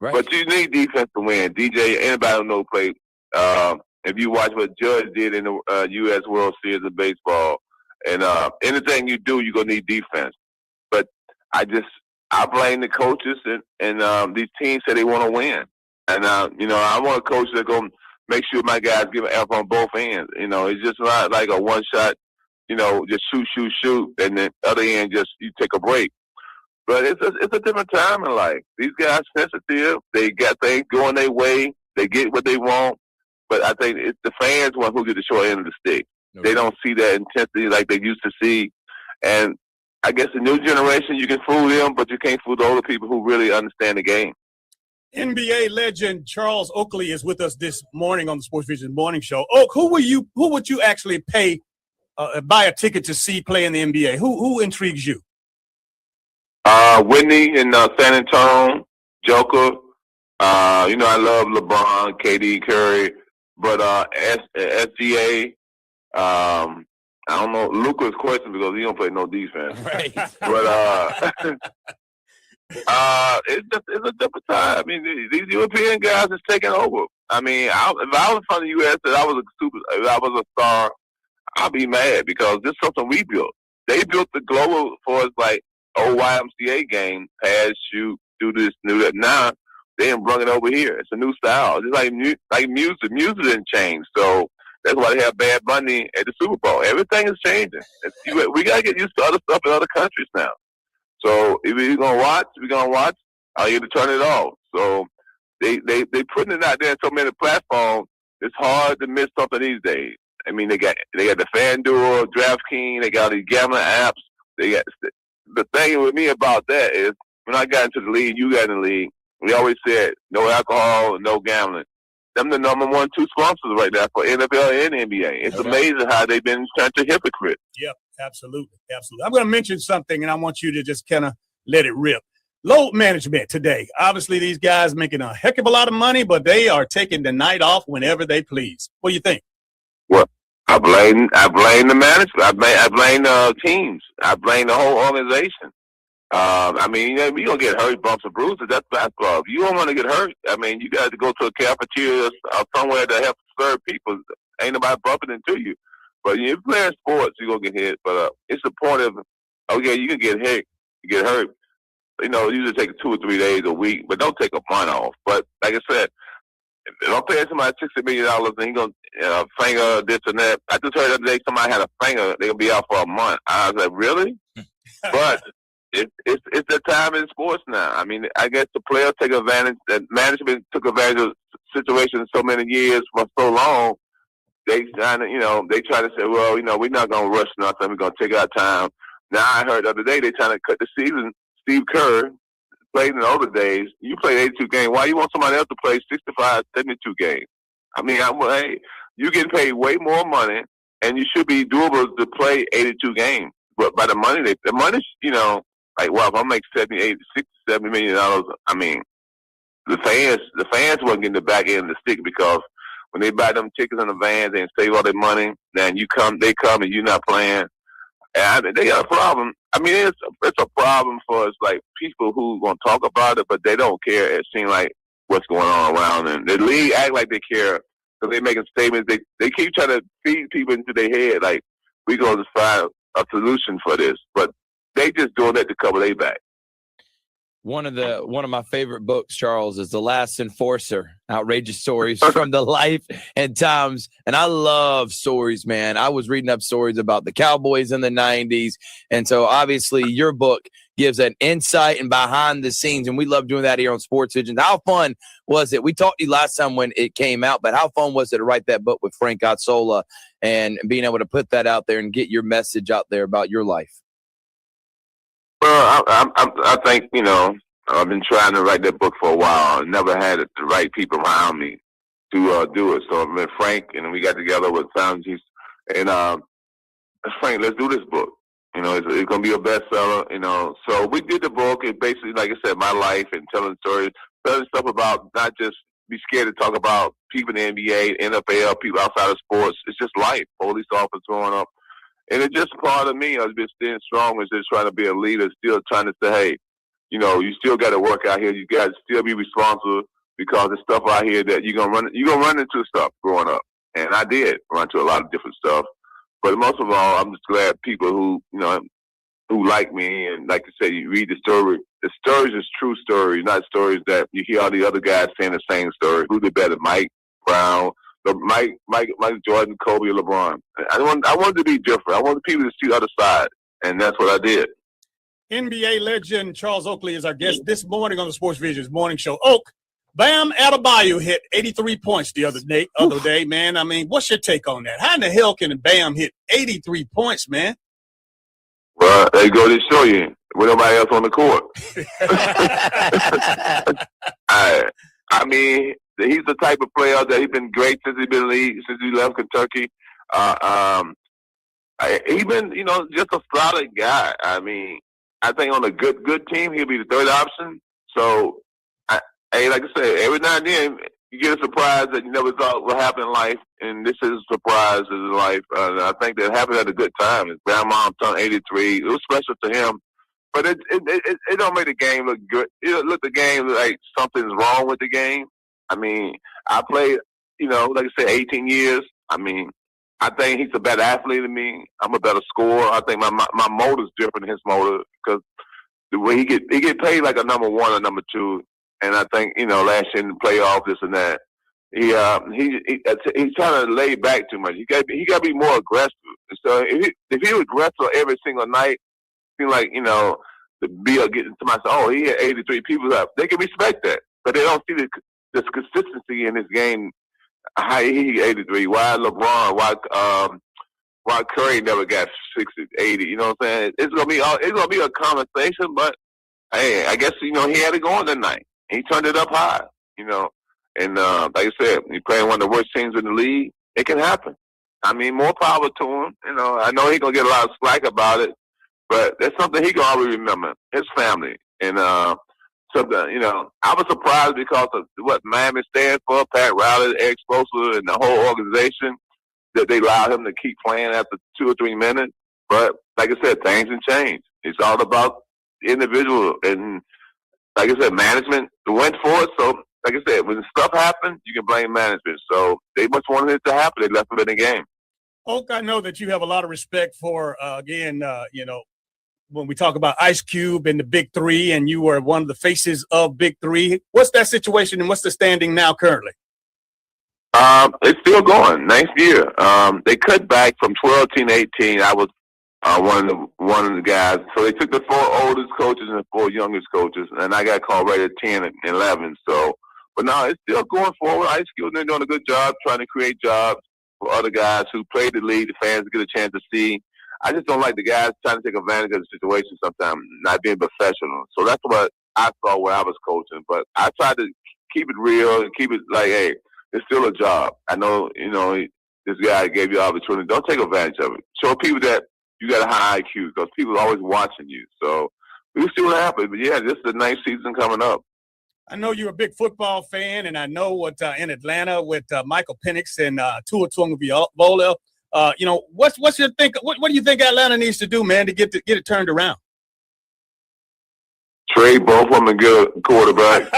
Right. But you need defense to win. DJ, anybody who knows play. If you watch what Judge did in the U.S. World Series of baseball, and anything you do, you're gonna need defense. But I blame the coaches, and these teams say they want to win, and I want a coach that's gonna make sure my guys give an effort on both ends. It's just not like a one shot, just shoot, and then other end just you take a break. But it's a different time in life. These guys sensitive. They got things going their way. They get what they want. But I think it's the fans who get the short end of the stick. Okay. They don't see that intensity like they used to see. And I guess the new generation, you can fool them, but you can't fool the older people who really understand the game. NBA legend Charles Oakley is with us this morning on the Sportsvisions Morning Show. Oak, who would you actually pay buy a ticket to see play in the NBA? Who intrigues you? Whitney in San Antonio, Joker. I love LeBron, KD, Curry, but SGA. I don't know Luka's question because he don't play no defense. Right. But it's a different time. I mean, these European guys is taking over. I mean, if I was from the U.S. and I was a star, I'd be mad because this is something we built. They built the global for us like old YMCA game, pass, shoot, do this, do that. Now they didn't bring it over here. It's a new style. Just like music. Music didn't change. So that's why they have Bad Bunny at the Super Bowl. Everything is changing. We got to get used to other stuff in other countries now. So if we're going to watch, I'll either turn it off. So they putting it out there on so many platforms, it's hard to miss something these days. I mean, they got the FanDuel, DraftKings, they got these gambling apps. The thing with me about that is when I got into the league, you got in the league, we always said no alcohol, no gambling. Them the number 1, 2 sponsors right now for NFL and NBA. It's amazing how they've been such a hypocrite. Yep, absolutely. I'm going to mention something, and I want you to just kind of let it rip. Load management today. Obviously, these guys making a heck of a lot of money, but they are taking the night off whenever they please. What do you think? Well, I blame the management. I blame the teams. I blame the whole organization. I mean, you're going to get hurt, bumps and bruises. That's basketball. If you don't want to get hurt, I mean, you got to go to a cafeteria or somewhere to help serve people. Ain't nobody bumping into you. But if you're playing sports, you're going to get hit. But it's the point of, you can get hit, you get hurt. Usually take 2 or 3 days a week, but don't take a month off. But like I said, if I'm paying somebody $60 million and he's going to finger this and that. I just heard the other day somebody had a finger, they're going to be out for a month. I was like, really? But it's the time in sports now. I mean, I guess the players take advantage, that management took advantage of situations so many years for so long. They try to say, well, we're not going to rush nothing. We're going to take our time. Now I heard the other day they're trying to cut the season. Steve Kerr played in the older days. You played 82 games. Why you want somebody else to play 65, 72 games? I mean, hey, you're getting paid way more money, and you should be doable to play 82 games. But by the money, if I make $70 million, I mean, the fans weren't getting the back end of the stick because when they buy them tickets in the vans and save all their money, then they come and you're not playing. And I mean, they got a problem. I mean, it's a problem for us, like people who gonna talk about it, but they don't care. It seems like what's going on around them. The league act like they care because they making statements. They keep trying to feed people into their head like we gonna find a solution for this, but they just doing that to cover their back. One of my favorite books, Charles, is The Last Enforcer, outrageous stories from the life and times. And I love stories, man. I was reading up stories about the Cowboys in the 90s. And so obviously your book gives an insight and behind the scenes. And we love doing that here on Sportsvisions. How fun was it? We talked to you last time when it came out, but how fun was it to write that book with Frank Gazzola and being able to put that out there and get your message out there about your life? Well, I think, I've been trying to write that book for a while. I never had the right people around me to do it. So I met Frank, and we got together with Fountains. And Frank, let's do this book. It's going to be a bestseller, So we did the book. It basically, like I said, my life and telling stories, telling stuff about not just be scared to talk about people in the NBA, NFL, people outside of sports. It's just life. Police officers growing up. And it's just part of me. I've been staying strong as just trying to be a leader, still trying to say, hey, you still got to work out here. You got to still be responsible because there's stuff out here that you're gonna run into stuff growing up. And I did run into a lot of different stuff. But most of all, I'm just glad people who like me and like I said, you read the story. The stories is true stories, not stories that you hear all the other guys saying the same story. Who did better, Mike Brown? Mike Jordan, Kobe, or LeBron. I wanted to be different. I wanted people to see the other side, and that's what I did. NBA legend Charles Oakley is our guest this morning on the Sportsvisions morning show. Oak, Bam Adebayo hit 83 points the other day, man. I mean, what's your take on that? How in the hell can Bam hit 83 points, man? Well, they go to show you with nobody else on the court. I mean, he's the type of player that he's been great since he's been in the league, since he left Kentucky. Even, just a solid guy. I mean, I think on a good team, he'll be the third option. So, like I said, every now and then you get a surprise that you never thought would happen in life, and this is a surprise in life. I think that happened at a good time. His grandma turned 83. It was special to him, but it don't make the game look good. It look the game like something's wrong with the game. I mean, I played, like I said, 18 years. I mean, I think he's a better athlete than me. I'm a better scorer. I think my motor's different than his motor because the way he get paid like a number one or number two. And I think, last year in the playoffs, this and that, he's trying to lay back too much. He got to be more aggressive. So if he was aggressive every single night, seem like, the Bill getting to myself, oh, he had 83 people up. They can respect that, but they don't see this consistency in his game. How he 83? Why LeBron? Why Curry never got 60, 80? You know what I'm saying? It's gonna be a conversation, but hey, I guess he had it going that night. He turned it up high, and like I said, he playing one of the worst teams in the league. It can happen. I mean, more power to him. I know he's gonna get a lot of slack about it, but that's something he can always remember. His family and something. I was surprised because of what Miami stands for, Pat Riley, Eric Spoelstra, and the whole organization, that they allowed him to keep playing after 2 or 3 minutes. But like I said, things can change. It's all about the individual, and like I said, management went for it. So, like I said, when stuff happens, you can blame management. So they must wanted it to happen. They left him in the game. Oak, I know that you have a lot of respect for, when we talk about Ice Cube and the Big Three, and you were one of the faces of Big Three. What's that situation, and what's the standing now currently? It's still going. Next year, they cut back from 12 to 18. I was one of the guys. So they took the 4 oldest coaches and the 4 youngest coaches, and I got called right at 10 and 11. So, but now it's still going forward. Ice Cube, they're doing a good job trying to create jobs for other guys who play the league. The fans get a chance to see. I just don't like the guys trying to take advantage of the situation sometimes, not being professional. So that's what I saw where I was coaching. But I tried to keep it real and keep it like, hey, it's still a job. I know, this guy gave you opportunity. Don't take advantage of it. Show people that you got a high IQ because people are always watching you. So we'll see what happens. But, yeah, this is the ninth season coming up. I know you're a big football fan, and I know what in Atlanta with Michael Penix and Tua Tagovailoa. What's your think? What do you think Atlanta needs to do, man, to get it turned around? Trade both of them and get a quarterback.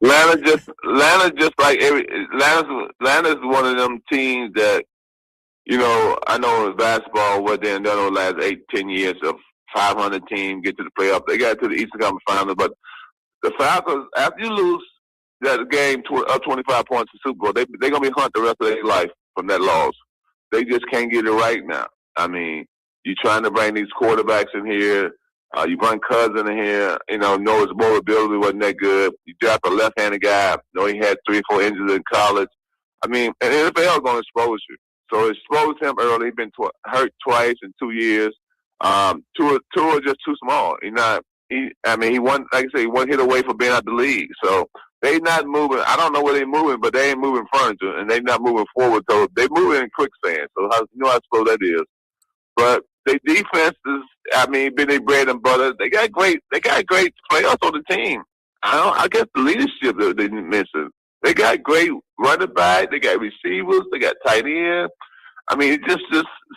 Atlanta just like Atlanta's one of them teams that, I know in basketball what they've done over the last 8-10 years of 500 team get to the playoff. They got to the Eastern Conference Finals, but the Falcons, after you lose that game up 25 points in Super Bowl, they're gonna be hunting the rest of their life from that loss. They just can't get it right now. I mean, you're trying to bring these quarterbacks in here. You bring Cousins in here. Know his mobility wasn't that good. You draft a left-handed guy. He had 3 or 4 injuries in college. I mean, and the NFL is going to expose you. So expose him early. He's been hurt twice in 2 years. Tua is just too small. He won, like I say, he 1 hit away from being out the league. So they not moving. I don't know where they're moving, but they ain't moving furniture, and they not moving forward. So they moving in quicksand. So I suppose that is. But their defense is, been their bread and butter. They got great players on the team. I guess the leadership that they missing. They got great running back. They got receivers. They got tight end. It just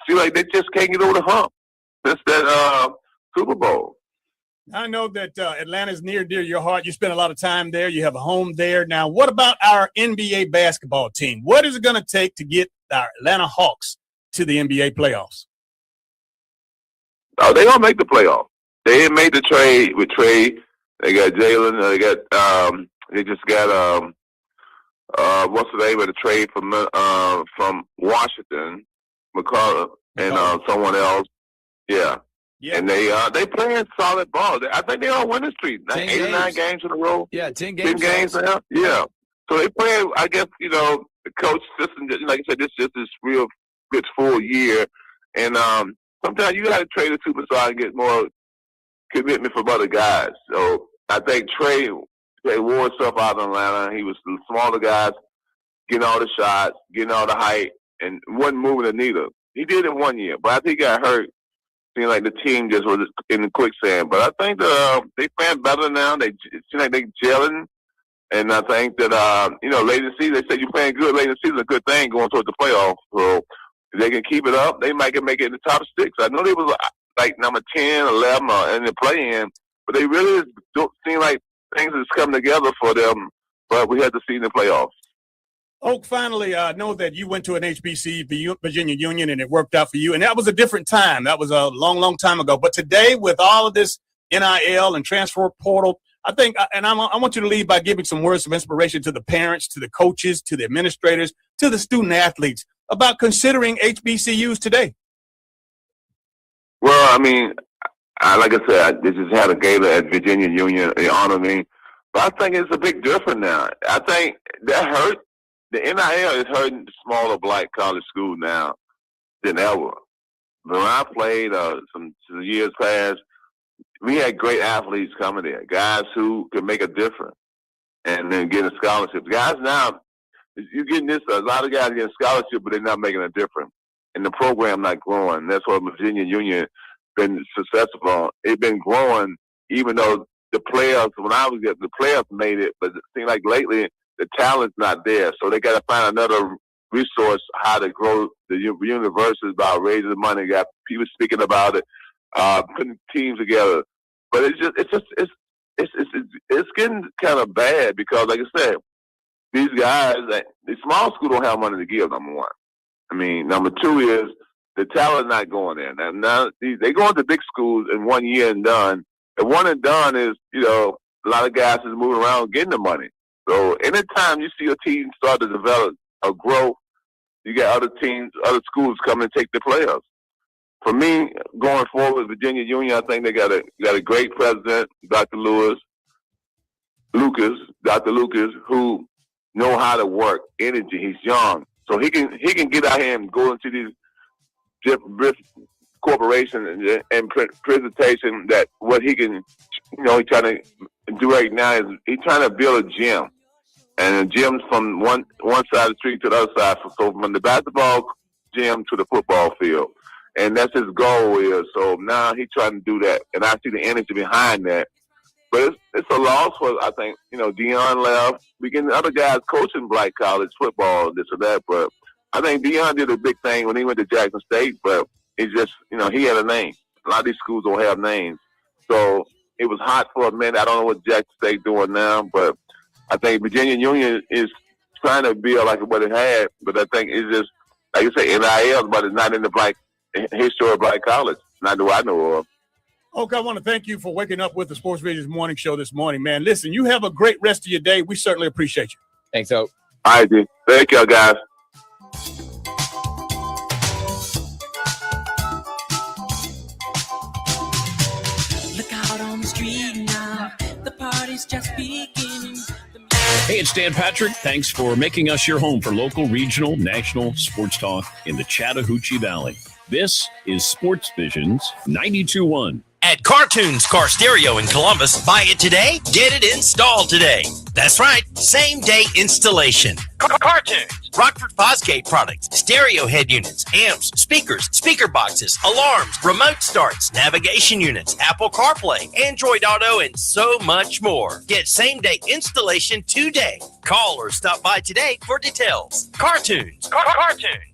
seems like they just can't get over the hump since that Super Bowl. I know that Atlanta's near dear to your heart. You spend a lot of time there. You have a home there. Now, what about our NBA basketball team? What is it going to take to get our Atlanta Hawks to the NBA playoffs? Oh, they don't make the playoff. They didn't make the trade with Trey. They got Jalen. They just got what's the name of the trade from Washington, McCullough, and someone else. Yeah. And they playing solid ball. I think they're on winning streak. 8 or 9 games in a row. Yeah, 10 games. 10 games now. Yeah. So they playing. I guess the coach system. Like I said, this is this real good full year, and sometimes you got to trade a superstar and get more commitment from other guys. So I think Trey wore himself out in Atlanta. He was the smaller guys, getting all the shots, getting all the height, and wasn't moving the needle. He did it 1 year, but after he got hurt, seemed like the team just was in the quicksand. But I think that they playing better now. It seems like they gelling. And I think that, late in the season, they say you're playing good late in the season, a good thing going towards the playoffs. So if they can keep it up, they might make it in the top 6. I know they was like number 10, 11 in the play-in, but they really don't seem like things is coming together for them. But we had to see in the playoffs. Oak, finally, I know that you went to an HBC, Virginia Union, and it worked out for you. And that was a different time. That was a long, long time ago. But today, with all of this NIL and transfer portal, I think, and I want you to lead by giving some words of inspiration to the parents, to the coaches, to the administrators, to the student athletes about considering HBCUs today. Well, I mean, like I said, I just had a gala at Virginia Union. They honored me. But I think it's a big difference now. I think that hurt. The NIL is hurting the smaller black college schools now than ever. When I played some years past, we had great athletes coming there, guys who could make a difference and then getting scholarships. Guys now, you're getting this, a lot of guys getting scholarships, but they're not making a difference. And the program not growing. That's why Virginia Union been successful. It's been growing, even though the players, when I was there, the players made it, but it seems like lately the talent's not there. So they got to find another resource how to grow the universities by raising money. Got people speaking about it, putting teams together. But it's getting kind of bad because, like I said, these guys, the small school don't have money to give, number one. I mean, number two is the talent not going there. Now they go into big schools in 1 year and done. And one and done is, a lot of guys is moving around getting the money. So anytime you see a team start to develop or grow, you got other teams, other schools come and take the players. For me, going forward, Virginia Union, I think they got a great president, Dr. Lucas, who know how to work, energy. He's young, so he can get out here and go into these different corporations and presentation that what he can, he's trying to do right now is he's trying to build a gym. And the gym's from one side of the street to the other side, so from the basketball gym to the football field. And that's his goal is. So now he's trying to do that. And I see the energy behind that. But it's a loss for, I think, Deion left. We get other guys coaching black college football, this or that. But I think Deion did a big thing when he went to Jackson State. But it's just, he had a name. A lot of these schools don't have names. So it was hot for a minute. I don't know what Jackson State doing now. But I think Virginia Union is trying to build like what it had. But I think it's just, like you say, NIL, but it's not in the black history of black college. Not that I know of. Okay, I want to thank you for waking up with the Sports Visions morning show this morning, man. Listen, you have a great rest of your day. We certainly appreciate you. Thanks, Oak. All right, dude. Thank y'all, guys. Look out on the street now. The party's just beginning. Hey, it's Dan Patrick. Thanks for making us your home for local, regional, national sports talk in the Chattahoochee Valley. This is Sports Visions 92.1. At Cartoons Car Stereo in Columbus, buy it today, get it installed today. That's right, same day installation. Cartoons, Rockford Fosgate products, stereo head units, amps, speakers, speaker boxes, alarms, remote starts, navigation units, Apple CarPlay, Android Auto, and so much more. Get same day installation today. Call or stop by today for details. Cartoons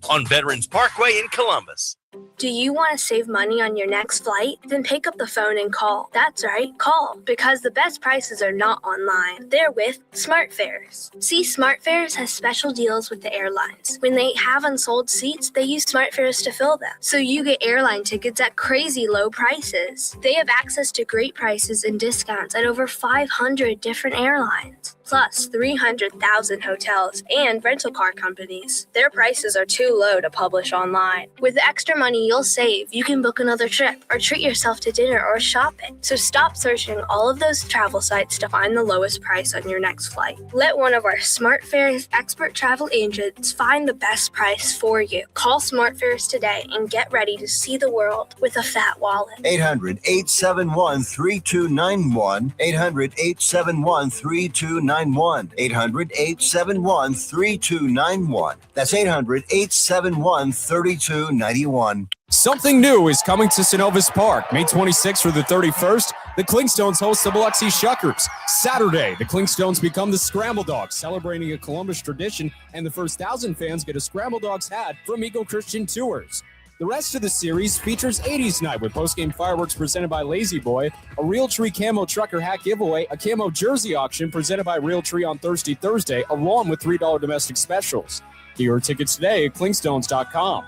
on Veterans Parkway in Columbus. Do you want to save money on your next flight? Then pick up the phone and call. That's right, call. Because the best prices are not online. They're with SmartFares. See, SmartFares has special deals with the airlines. When they have unsold seats, they use SmartFares to fill them. So you get airline tickets at crazy low prices. They have access to great prices and discounts at over 500 different airlines. Plus 300,000 hotels and rental car companies. Their prices are too low to publish online. With the extra money you'll save, you can book another trip or treat yourself to dinner or shopping. So stop searching all of those travel sites to find the lowest price on your next flight. Let one of our SmartFares expert travel agents find the best price for you. Call SmartFares today and get ready to see the world with a fat wallet. 800-871-3291. 800-871-3291. 3291. 800-871-3291. That's 800-871-3291. Something new is coming to Synovus Park. May 26th through the 31st, the Clinkstones host the Biloxi Shuckers. Saturday, the Clinkstones become the Scramble Dogs, celebrating a Columbus tradition, and the first 1,000 fans get a Scramble Dogs hat from Eagle Christian Tours. The rest of the series features 80s night with post-game fireworks presented by Lazy Boy, a Realtree camo trucker hat giveaway, a camo jersey auction presented by Realtree on Thursday, along with $3 domestic specials. Get your tickets today at clinkstones.com.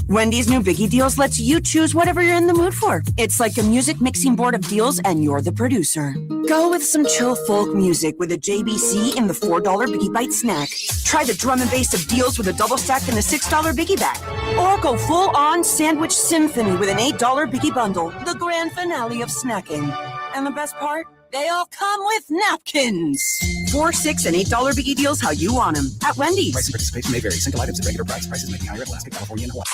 Wendy's new Biggie Deals lets you choose whatever you're in the mood for. It's like a music mixing board of deals, and you're the producer. Go with some chill folk music with a JBC in the $4 Biggie Bite snack. Try the drum and bass of deals with a double stack and a $6 Biggie bag. Or go full-on sandwich symphony with an $8 Biggie bundle, the grand finale of snacking. And the best part? They all come with napkins. $4, $6, and $8 Biggie Deals how you want them at Wendy's. Price and participation may vary. Single items at regular price. Prices may be higher in Alaska, California, and Hawaii.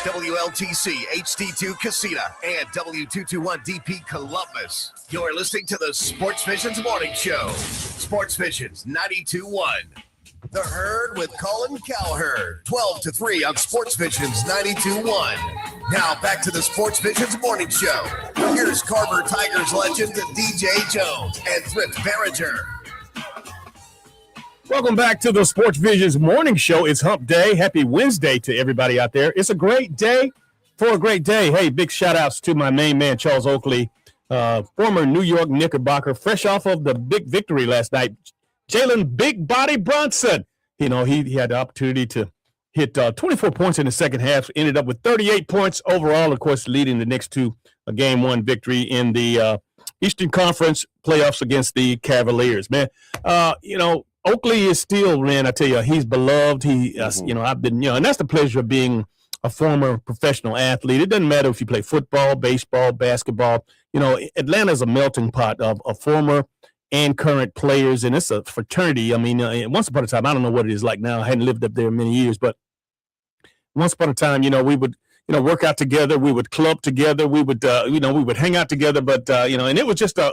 WLTC HD2 Casita and W221DP Columbus. You're listening to the Sports Visions Morning Show. Sports Visions 92.1. The Herd with Colin Cowherd. 12 to 3 on Sports Visions 92.1. Now back to the Sports Visions Morning Show. Here's Carver Tigers legend DJ Jones and Thrift Behringer. Welcome back to the Sports Visions Morning Show. It's Hump Day. Happy Wednesday to everybody out there. It's a great day for a great day. Hey, big shout outs to my main man, Charles Oakley, former New York Knickerbocker, fresh off of the big victory last night. Jalen Big Body Brunson. You know, he had the opportunity to hit 24 points in the second half, ended up with 38 points overall, of course, leading the Knicks to a game one victory in the Eastern Conference playoffs against the Cavaliers. Man, you know, Oakley is still, man, I tell you, he's beloved. You know, I've been, you know, and that's the pleasure of being a former professional athlete. It doesn't matter if you play football, baseball, basketball. You know, Atlanta's a melting pot of former and current players, and it's a fraternity. I mean, once upon a time, I don't know what it is like now. I hadn't lived up there many years, but once upon a time, you know, we would, you know, work out together. We would club together. We would, you know, we would hang out together. But you know, and it was just a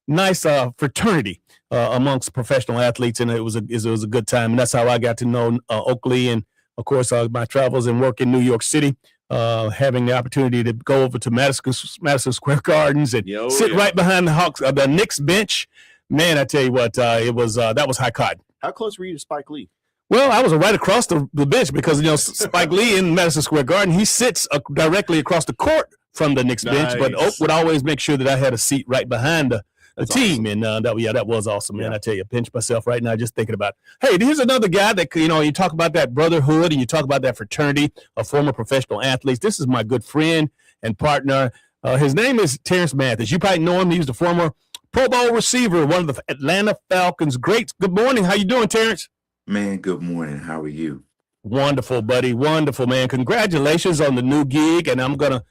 nice fraternity amongst professional athletes, and it was a good time. And that's how I got to know Oakley, and of course, my travels and work in New York City. Having the opportunity to go over to Madison Square Gardens and sit right behind the Knicks bench, man, I tell you what, it was that was high cotton. How close were you to Spike Lee? Well, I was right across the bench because, you know, Spike Lee in Madison Square Garden, he sits directly across the court from the Knicks bench, but Oak would always make sure that I had a seat right behind the team, awesome. And that was awesome, man. I tell you, I pinch myself right now just thinking about, hey, here's another guy that, you know, you talk about that brotherhood and you talk about that fraternity of former professional athletes. This is my good friend and partner. His name is Terrance Mathis. You probably know him. He was the former Pro Bowl receiver, one of the Atlanta Falcons greats. Good morning. How you doing, Terrance? Man, good morning. How are you? Wonderful, buddy. Wonderful, man. Congratulations on the new gig, and I'm gonna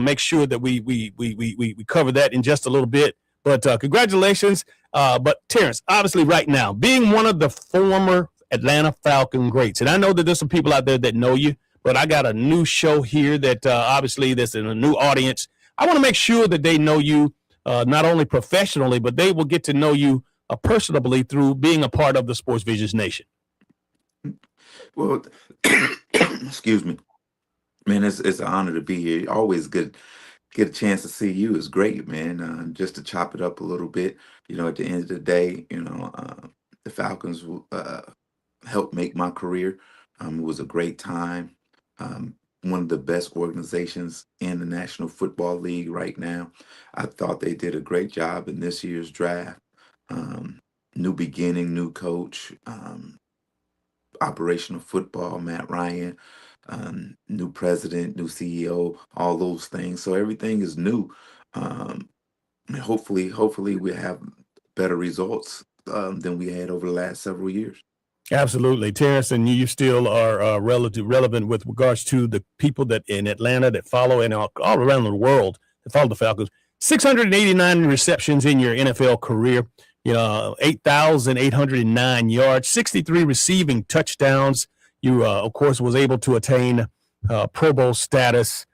make sure that we cover that in just a little bit. But congratulations. But Terrance, obviously right now, being one of the former Atlanta Falcon greats, and I know that there's some people out there that know you, but I got a new show here that obviously that's in a new audience. I want to make sure that they know you not only professionally, but they will get to know you personally through being a part of the Sports Visions Nation. Well, excuse me, man. It's an honor to be here. Always good. Get a chance to see you is great, man. Just to chop it up a little bit, you know, at the end of the day, you know, the Falcons helped make my career. It was a great time. One of the best organizations in the National Football League right now. I thought they did a great job in this year's draft. New beginning, new coach, operational football, Matt Ryan. New president, new CEO, all those things. So everything is new. And hopefully we have better results than we had over the last several years. Absolutely. Terrance, and you still are relevant with regards to the people that in Atlanta that follow and all around the world that follow the Falcons. 689 receptions in your NFL career, 8,809 yards, 63 receiving touchdowns. You, of course, was able to attain Pro Bowl status.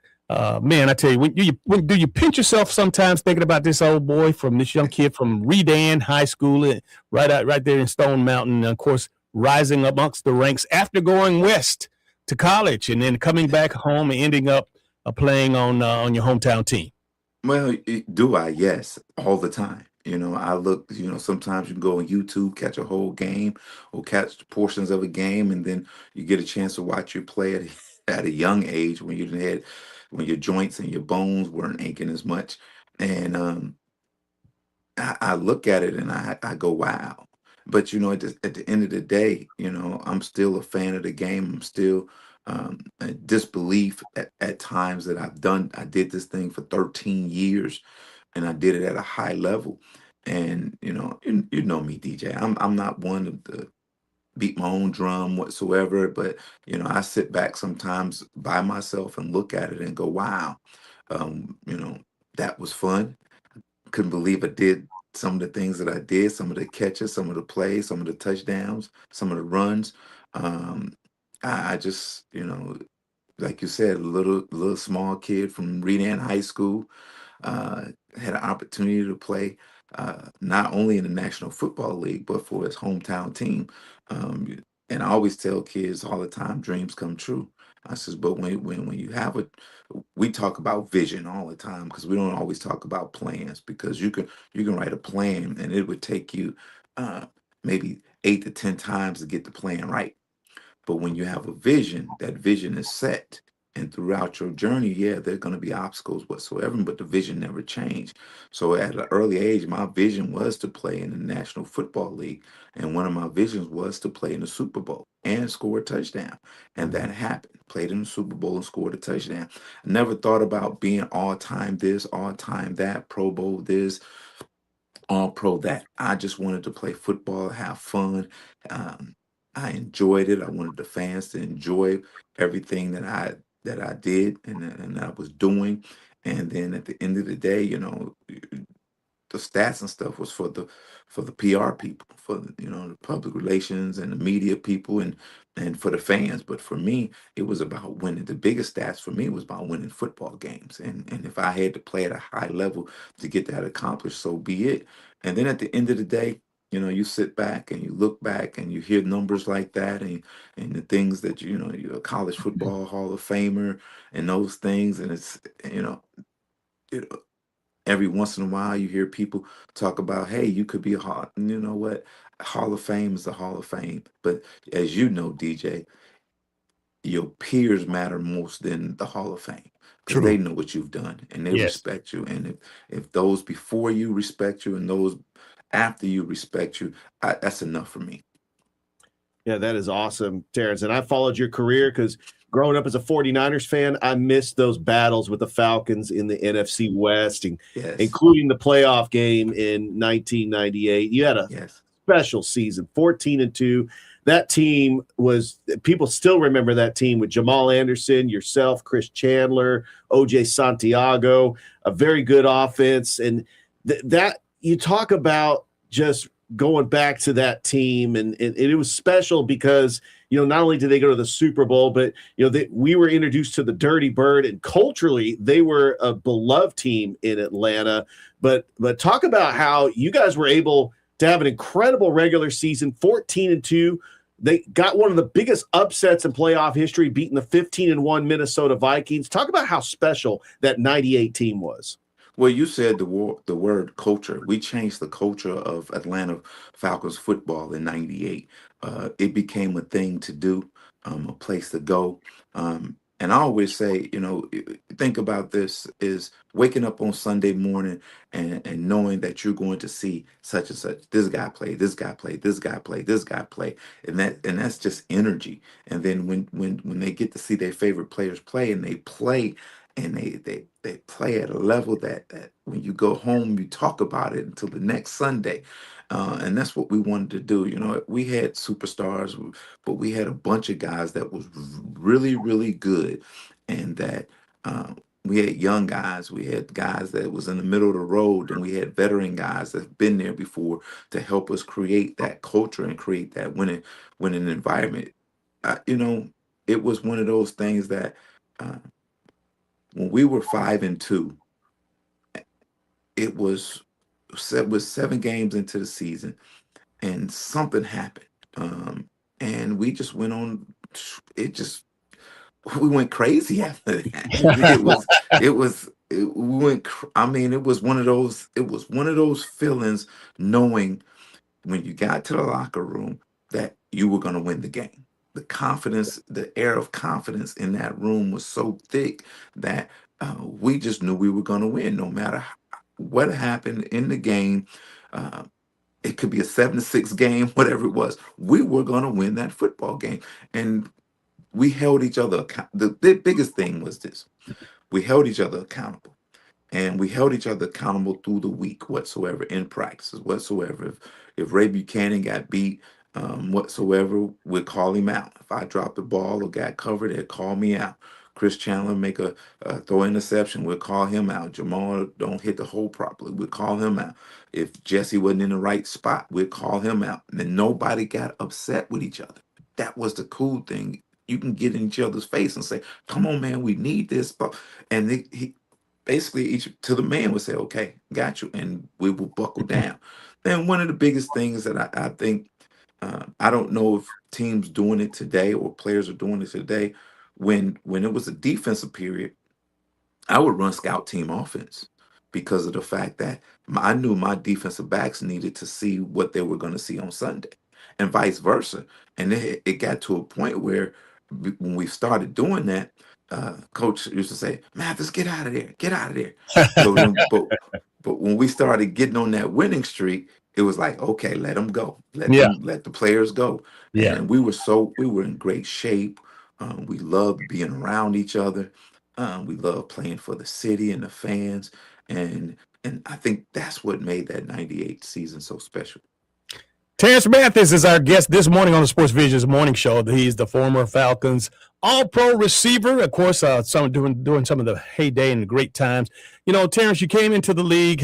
Man, I tell you, when do you pinch yourself sometimes thinking about this old boy from this young kid from Redan High School, right there in Stone Mountain, and of course, rising amongst the ranks after going west to college and then coming back home and ending up playing on your hometown team. Well, do I? Yes, all the time. I look, sometimes you can go on YouTube, catch a whole game or catch portions of a game, and then you get a chance to watch you play at a young age when your joints and your bones weren't aching as much. And I look at it and I go, wow. But at the end of the day, I'm still a fan of the game. I'm still a disbelief at times that I did this thing for 13 years and I did it at a high level. And you know me, DJ. I'm not one to beat my own drum whatsoever, but I sit back sometimes by myself and look at it and go, wow, that was fun. Couldn't believe I did some of the things that I did, some of the catches, some of the plays, some of the touchdowns, some of the runs. Um, I just, like you said, a little small kid from Redan High School, uh, had an opportunity to play not only in the National Football League, but for his hometown team. And I always tell kids all the time, dreams come true. I says, but when you have we talk about vision all the time because we don't always talk about plans because you can write a plan and it would take you maybe 8 to 10 times to get the plan right. But when you have a vision, that vision is set. And throughout your journey, yeah, there are going to be obstacles whatsoever, but the vision never changed. So at an early age, my vision was to play in the National Football League. And one of my visions was to play in the Super Bowl and score a touchdown. And that happened. Played in the Super Bowl and scored a touchdown. I never thought about being all-time this, all-time that, Pro Bowl this, all pro that. I just wanted to play football, have fun. Um, I enjoyed it. I wanted the fans to enjoy everything that I did and I was doing. And then at the end of the day, the stats and stuff was for the PR people, for the public relations and the media people and for the fans. But for me, it was about winning. The biggest stats for me was about winning football games. And if I had to play at a high level to get that accomplished, so be it. And then at the end of the day, you sit back and you look back and you hear numbers like that and the things that you're a college football Hall of Famer and those things. And it's, it, every once in a while you hear people talk about, hey, you could be a Hall. You know what? Hall of Fame is the Hall of Fame. But as you know, DJ, your peers matter most than the Hall of Fame because they know what you've done and they Yes. respect you. And if those before you respect you and those after you respect you, that's enough for me. Yeah, that is awesome, Terrance. And I followed your career because growing up as a 49ers fan, I missed those battles with the Falcons in the NFC West, including the playoff game in 1998. You had a special season, 14-2. That team people still remember that team with Jamal Anderson, yourself, Chris Chandler, OJ Santiago, a very good offense. And that you talk about just going back to that team, and it was special because not only did they go to the Super Bowl, but we were introduced to the Dirty Bird, and culturally they were a beloved team in Atlanta. But talk about how you guys were able to have an incredible regular season, 14-2. They got one of the biggest upsets in playoff history, beating the 15-1 Minnesota Vikings. Talk about how special that 98 team was. Well, you said the word culture. We changed the culture of Atlanta Falcons football in '98. It became a thing to do, a place to go. And I always say, think about this is waking up on Sunday morning and knowing that you're going to see such and such. This guy play, this guy play, this guy play, this guy play. And that's just energy. And then when they get to see their favorite players play and they play and they play at a level that when you go home you talk about it until the next Sunday, and that's what we wanted to do. We had superstars, but we had a bunch of guys that was really really good, and that we had young guys, we had guys that was in the middle of the road, and we had veteran guys that have been there before to help us create that culture and create that winning environment. It was one of those things that when we were 5-2, it was 7 games into the season, and something happened. And we just went on. It just we went crazy after that. We went. I mean, it was one of those. It was one of those feelings, knowing when you got to the locker room that you were going to win the game. The confidence, the air of confidence in that room was so thick that we just knew we were going to win, no matter what happened in the game. It could be a 7-6 game, whatever it was. We were going to win that football game, and we held each other accountable. The biggest thing was this: we held each other accountable. And we held each other accountable through the week, whatsoever, in practices, whatsoever. If Ray Buchanan got beat, whatsoever, we'd call him out. If I dropped the ball or got covered, they'd call me out. Chris Chandler make a throw interception, we'd call him out. Jamal don't hit the hole properly, we'd call him out. If Jesse wasn't in the right spot, we'd call him out. And then nobody got upset with each other. That was the cool thing. You can get in each other's face and say, "Come on, man, we need this." And he basically each to the man would say, "Okay, got you," and we will buckle down. And one of the biggest things that I think, I don't know if teams doing it today or players are doing it today, when it was a defensive period, I would run scout team offense because of the fact that I knew my defensive backs needed to see what they were going to see on Sunday, and vice versa. And it got to a point where when we started doing that, coach used to say, "Mathis, get out of there, get out of there." So then, but when we started getting on that winning streak, it was like, okay, let them go, let the players go. Yeah. And we were in great shape. We loved being around each other. We loved playing for the city and the fans, and I think that's what made that '98 season so special. Terrance Mathis is our guest this morning on the Sports Visions morning show. He's the former Falcons All-Pro receiver, of course, during some of the heyday and the great times. You know, Terrance, you came into the league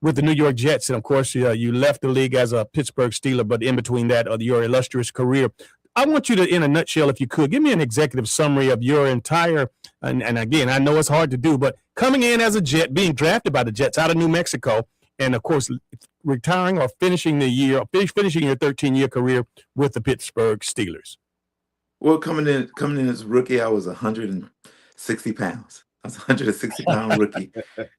with the New York Jets, and of course, you left the league as a Pittsburgh Steeler. But in between that, your illustrious career, I want you to, in a nutshell, if you could, give me an executive summary of your entire. And again, I know it's hard to do, but coming in as a Jet, being drafted by the Jets out of New Mexico, and of course, retiring or finishing your 13-year career with the Pittsburgh Steelers. Well, coming in as a rookie, I was 160 pounds. I was a 160-pound rookie,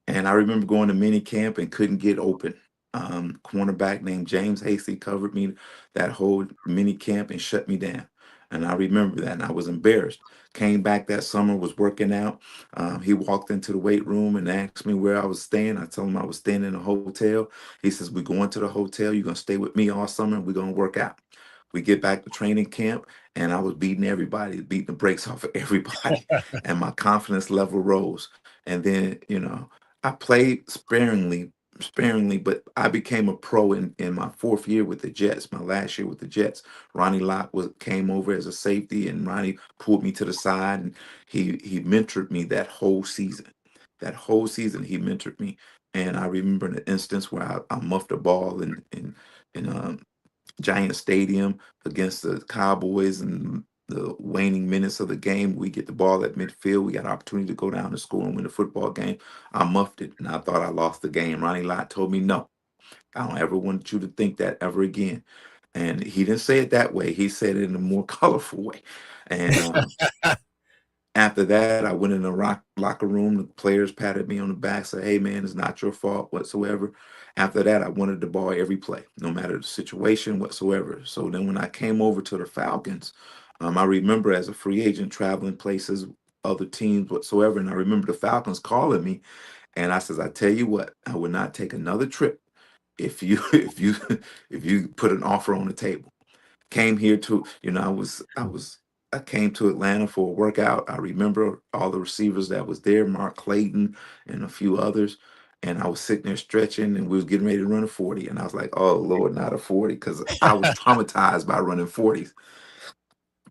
and I remember going to mini camp and couldn't get open. Cornerback named James Hasty covered me that whole mini camp and shut me down. And I remember that, and I was embarrassed. Came back that summer, was working out. He walked into the weight room and asked me where I was staying. I told him I was staying in a hotel. He says, "We're going to the hotel. You're going to stay with me all summer, and we're going to work out." We get back to training camp, and I was beating everybody, beating the brakes off of everybody, and my confidence level rose. And then, I played sparingly, but I became a pro in my 4th year with the Jets, my last year with the Jets. Ronnie Lott came over as a safety, and Ronnie pulled me to the side, and he mentored me that whole season. That whole season, he mentored me. And I remember an instance where I muffed a ball in Giant Stadium against the Cowboys, and the waning minutes of the game, we get the ball at midfield. We got an opportunity to go down and score and win the football game. I muffed it, and I thought I lost the game. Ronnie Lott told me, "No, I don't ever want you to think that ever again." And he didn't say it that way. He said it in a more colorful way. And after that, I went in the locker room. The players patted me on the back, said, "Hey, man, it's not your fault whatsoever." After that, I wanted the ball every play, no matter the situation whatsoever. So then when I came over to the Falcons, I remember as a free agent traveling places, other teams whatsoever, and I remember the Falcons calling me, and I says, "I tell you what, I would not take another trip if you if you put an offer on the table." Came here to, I came to Atlanta for a workout. I remember all the receivers that was there, Mark Clayton and a few others. And I was sitting there stretching, and we was getting ready to run a 40. And I was like, "Oh, Lord, not a 40," because I was traumatized by running 40s.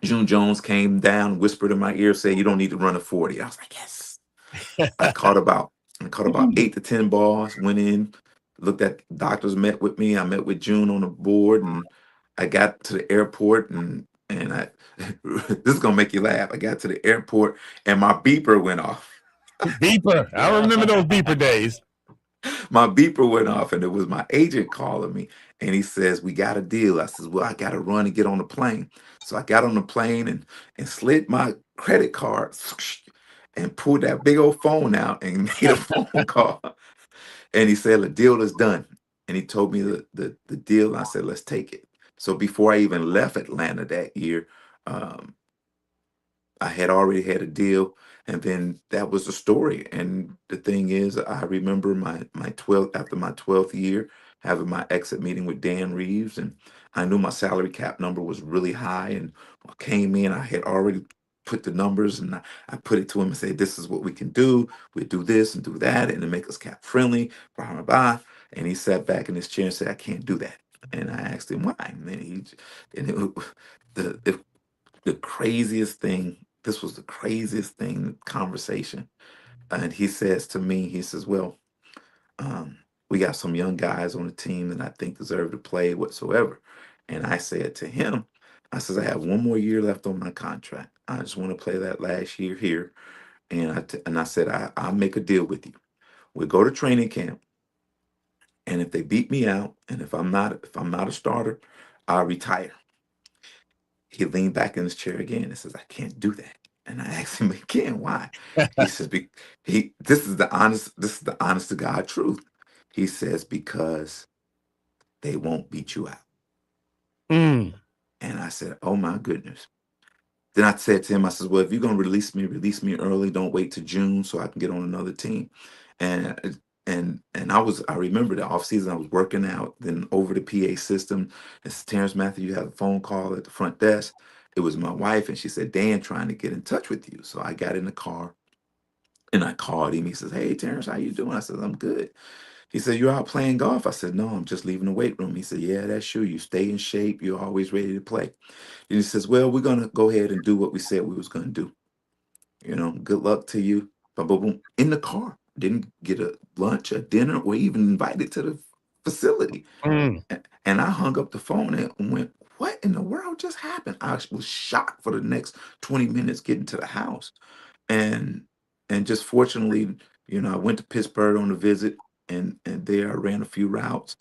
June Jones came down, whispered in my ear, said, "You don't need to run a 40." I was like, "Yes." I caught about 8 to 10 balls, went in, looked at doctors, met with me. I met with June on the board, and I got to the airport, and I this is gonna make you laugh. I got to the airport, and my beeper went off. Beeper. I remember those beeper days. My beeper went off, and it was my agent calling me, and he says, "We got a deal." I says, "Well, I got to run and get on the plane." So I got on the plane and slid my credit card and pulled that big old phone out and made a phone call. And he said, "The deal is done." And he told me the deal. And I said, "Let's take it." So before I even left Atlanta that year, um, I had already had a deal, and then that was the story. And the thing is, I remember my 12th after my 12th year having my exit meeting with Dan Reeves, and I knew my salary cap number was really high, and I came in. I had already put the numbers, and I put it to him and said, "This is what we can do. We do this and do that, and to make us cap friendly." Blah blah blah. And he sat back in his chair and said, "I can't do that." And I asked him why, and then the craziest thing. This was the craziest thing conversation. And he says to me, he says, "Well, we got some young guys on the team that I think deserve to play whatsoever." And I said to him, I says, "I have one more year left on my contract. I just want to play that last year here." And I said, I'll make a deal with you. We'll go to training camp. And if they beat me out, and if I'm not a starter, I'll retire. He leaned back in his chair again and says, "I can't do that." And I asked him again, why? He says, this is the honest to God truth. He says, "Because they won't beat you out." Mm. And I said, "Oh my goodness." Then I said to him, I said, "Well, if you're gonna release me early. Don't wait till June so I can get on another team." And I remember the offseason I was working out, then over the PA system. It's Terrance, Mathis, you have a phone call at the front desk. It was my wife, and she said, "Dan trying to get in touch with you." So I got in the car and I called him. He says, "Hey Terrance, how you doing?" I said, "I'm good." He said, "You're out playing golf?" I said, "No, I'm just leaving the weight room." He said, "Yeah, that's true. You stay in shape. You're always ready to play." And he says, "Well, we're gonna go ahead and do what we said we was gonna do. Good luck to you." But boom, in the car. Didn't get a lunch, a dinner, or even invited to the facility. Mm. And I hung up the phone and went, "What in the world just happened?" I was shocked for the next 20 minutes getting to the house. And just fortunately, I went to Pittsburgh on a visit, and there I ran a few routes.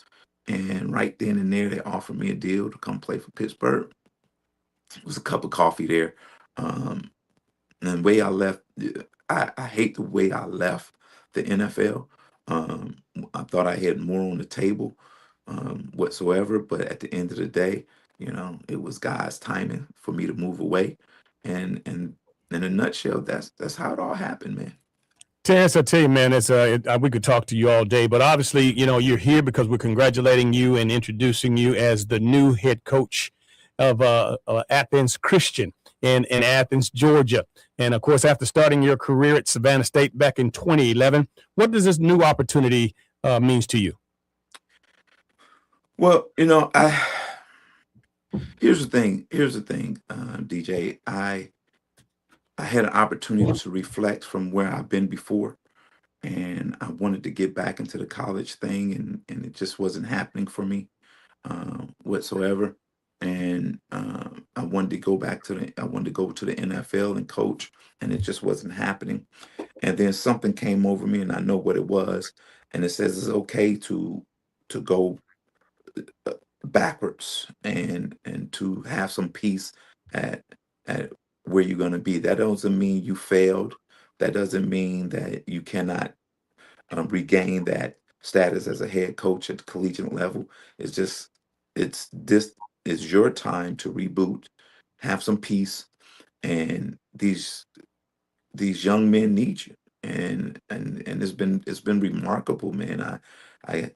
And right then and there, they offered me a deal to come play for Pittsburgh. It was a cup of coffee there. And the way I left, I hate the way I left the NFL. I thought I had more on the table whatsoever, but at the end of the day, it was God's timing for me to move away. And in a nutshell, that's how it all happened, man. Terrance, I tell you, man, we could talk to you all day, but obviously, you're here because we're congratulating you and introducing you as the new head coach of Athens Christian in Athens, Georgia. And of course, after starting your career at Savannah State back in 2011, what does this new opportunity means to you? Well, here's the thing, DJ. I had an opportunity to reflect from where I've been before, and I wanted to get back into the college thing, and it just wasn't happening for me whatsoever. And I wanted to go to the NFL and coach, and it just wasn't happening. And then something came over me, and I know what it was, and it says it's okay to go backwards and to have some peace at where you're going to be. That doesn't mean you failed. That doesn't mean that you cannot regain that status as a head coach at the collegiate level. This is your time to reboot, have some peace, and these young men need you. And it's been remarkable, man. I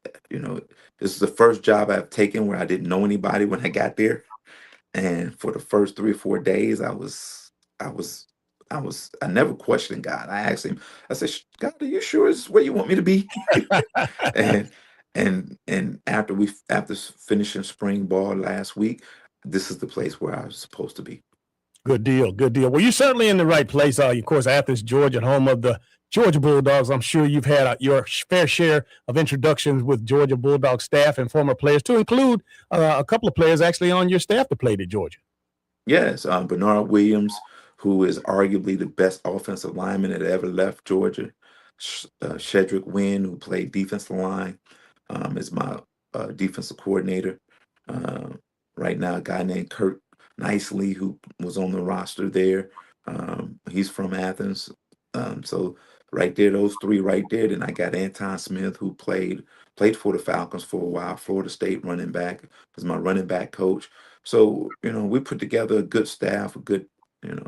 this is the first job I've taken where I didn't know anybody when I got there. And for the first 3 or 4 days, I never questioned God. I asked him, I said, "God, are you sure this is where you want me to be?" and after finishing spring ball last week, this is the place where I was supposed to be. Good deal. Good deal. Well, you're certainly in the right place. Of course, Athens, Georgia, home of the Georgia Bulldogs. I'm sure you've had your fair share of introductions with Georgia Bulldog staff and former players, to include a couple of players actually on your staff that played at Georgia. Yes, Bernard Williams, who is arguably the best offensive lineman that ever left Georgia. Shedrick Wynn, who played defensive line, is my defensive coordinator. Right now, a guy named Kurt Nicely, who was on the roster there. He's from Athens. So right there, those three right there. Then I got Anton Smith, who played for the Falcons for a while, Florida State running back, was my running back coach. So, we put together a good staff, a good,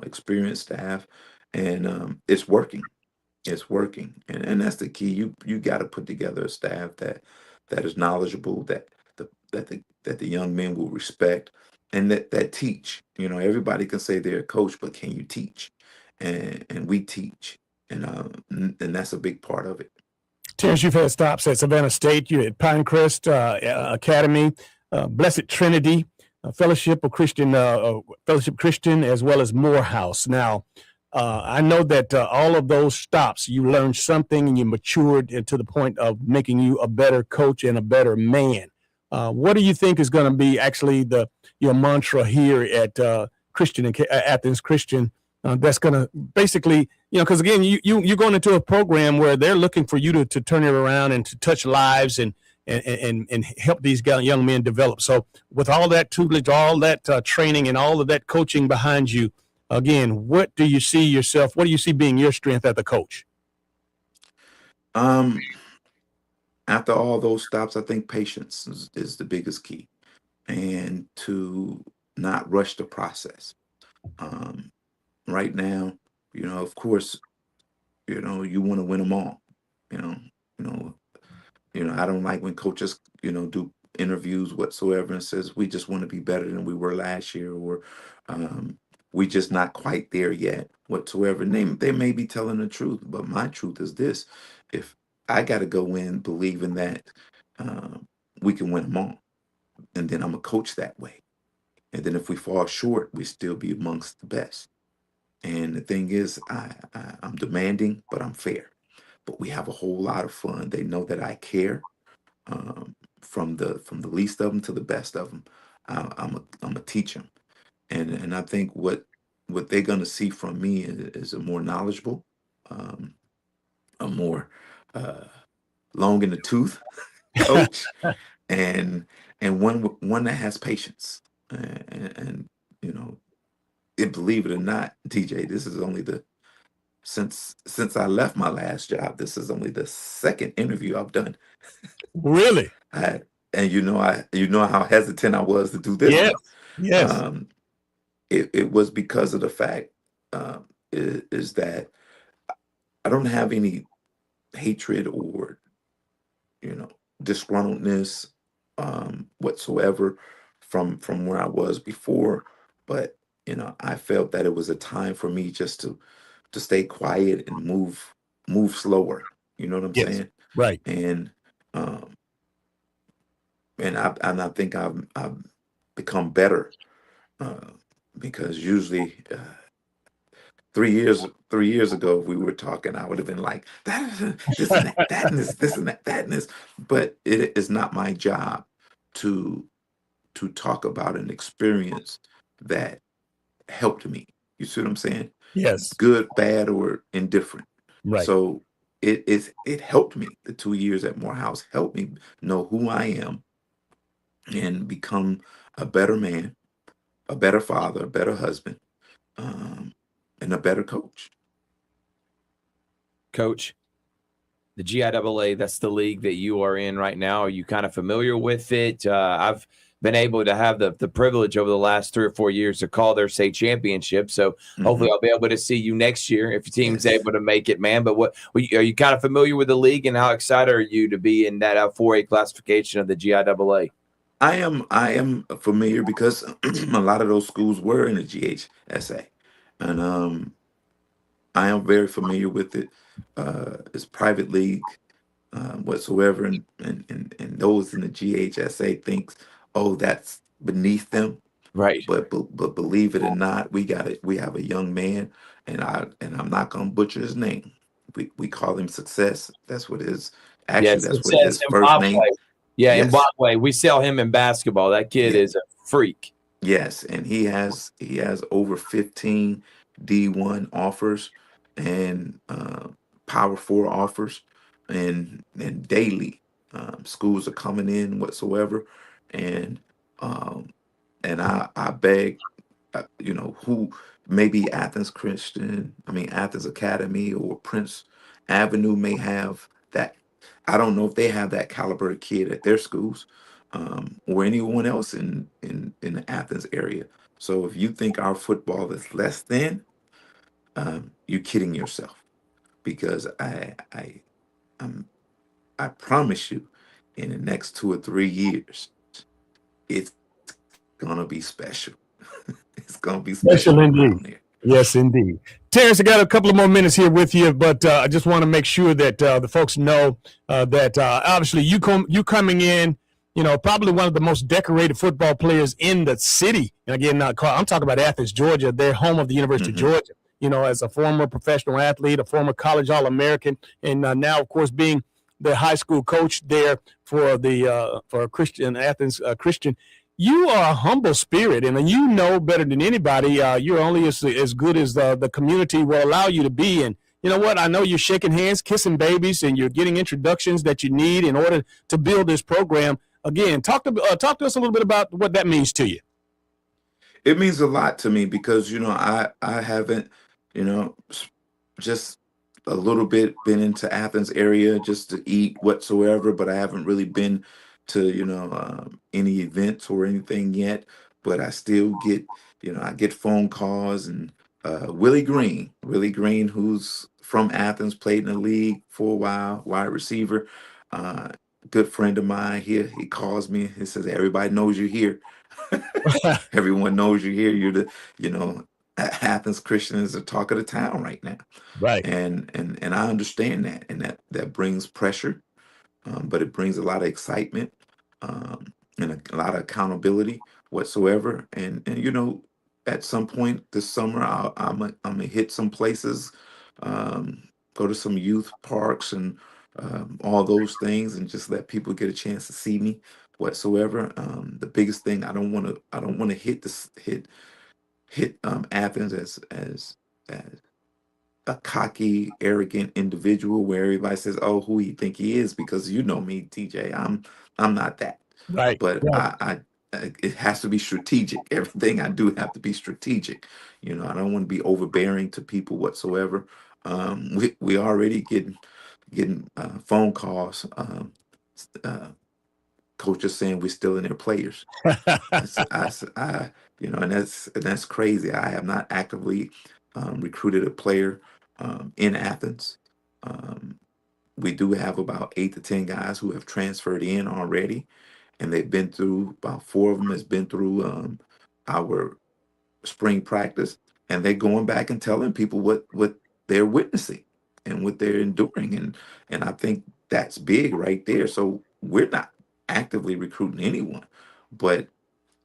experienced staff, and it's working. It's working. And that's the key. You got to put together a staff that is knowledgeable, that the young men will respect, and that teach. Everybody can say they're a coach, but can you teach? And we teach. And that's a big part of it. Terrance, you've had stops at Savannah State, you at Pinecrest Academy, Blessed Trinity, Fellowship Christian, as well as Morehouse. Now, I know that all of those stops, you learned something and you matured to the point of making you a better coach and a better man. What do you think is going to be actually your mantra here at Athens Christian? That's going to basically, because again, you're going into a program where they're looking for you to turn it around and to touch lives and help these young men develop. So with all that tutelage, all that training, and all of that coaching behind you, again, what do you see yourself? What do you see being your strength as a coach? After all those stops, I think patience is the biggest key, and to not rush the process. Right now, of course, you want to win them all. I don't like when coaches, do interviews whatsoever and says we just want to be better than we were last year, or we just not quite there yet whatsoever. And they may be telling the truth, but my truth is this: if I got to go in believing that we can win them all, and then I'm a coach that way. And then if we fall short, we still be amongst the best. And the thing is, I'm demanding, but I'm fair. But we have a whole lot of fun. They know that I care, from the least of them to the best of them. I'm a teach them, and I think what they're gonna see from me is a more knowledgeable, a more long in the tooth coach, and one that has patience, and believe it or not, TJ, this is only since I left my last job, this is only the second interview I've done. Really? And you know how hesitant I was to do this. Yes. One. Yes. It was because of the fact is that I don't have any hatred or disgruntledness whatsoever from where I was before, but I felt that it was a time for me just to stay quiet and move slower. You know what I'm saying? Right. And I think I've become better, because usually 3 years ago, if we were talking, I would have been like, this and that, that and this and that and this. But it is not my job to talk about an experience that helped me. You see what I'm saying? Yes. Good, bad, or indifferent. Right. So it helped me. The 2 years at Morehouse helped me know who I am and become a better man, a better father, a better husband, and a better coach. Coach, the GIAA, that's the league that you are in right now. Are you kind of familiar with it? I've been able to have the privilege over the last 3 or 4 years to call their state championship. So hopefully I'll be able to see you next year if your team's able to make it, man. But are you kind of familiar with the league, and how excited are you to be in that 4A classification of the GIAA? I am familiar because a lot of those schools were in the GHSA, and I am very familiar with it. It's private league whatsoever, and those in the GHSA thinks, oh, that's beneath them. Right. But believe it or not, we have a young man, and I'm not gonna butcher his name. We call him Success. That's what his that's what his first name. Yeah, Yes. Zimbabwe. We sell him in basketball. That kid is a freak. Yes, and he has over 15 D1 offers and Power Four offers, and daily schools are coming in whatsoever, and um, I beg, who maybe Athens Academy or Prince Avenue may have that. I don't know if they have that caliber of kid at their schools, or anyone else in the Athens area. So if you think our football is less than, you're kidding yourself, because I promise you, in the next 2 or 3 years, it's gonna be special. It's gonna be Special special indeed. around there. Yes, indeed. Terrance, I got a couple of more minutes here with you, but I just want to make sure that the folks know that obviously you coming in, probably one of the most decorated football players in the city. And again, I'm talking about Athens, Georgia. They're home of the University of Georgia. As a former professional athlete, a former college All-American, and now, of course, being the high school coach there for Christian Athens Christian. You are a humble spirit, and you know better than anybody. You're only as good as the community will allow you to be. And you know what? I know you're shaking hands, kissing babies, and you're getting introductions that you need in order to build this program. Again, talk to us a little bit about what that means to you. It means a lot to me because I haven't just a little bit been into Athens area just to eat whatsoever, but I haven't really been to any events or anything yet. But I still get I get phone calls, and Willie Green, who's from Athens, played in the league for a while, wide receiver, good friend of mine. He calls me. He says, everybody knows you're here. Everyone knows you're here. You're the Athens Christian is the talk of the town right now. Right. And I understand that, and that brings pressure, but it brings a lot of excitement, and a lot of accountability whatsoever. And at some point this summer, I'm gonna hit some places, go to some youth parks and all those things, and just let people get a chance to see me whatsoever. The biggest thing, I don't want to hit Athens as a cocky, arrogant individual where everybody says, "Oh, who you think he is?" Because you know me, TJ, I'm not that. Right. But right. it has to be strategic. Everything I do have to be strategic. I don't want to be overbearing to people whatsoever. We already getting phone calls. Coaches saying we're still in their players. And that's crazy. I have not actively recruited a player in Athens. We do have about 8 to 10 guys who have transferred in already, and they've been through, about 4 of them has been through our spring practice, and they're going back and telling people what they're witnessing and what they're enduring, and I think that's big right there. So we're not actively recruiting anyone, but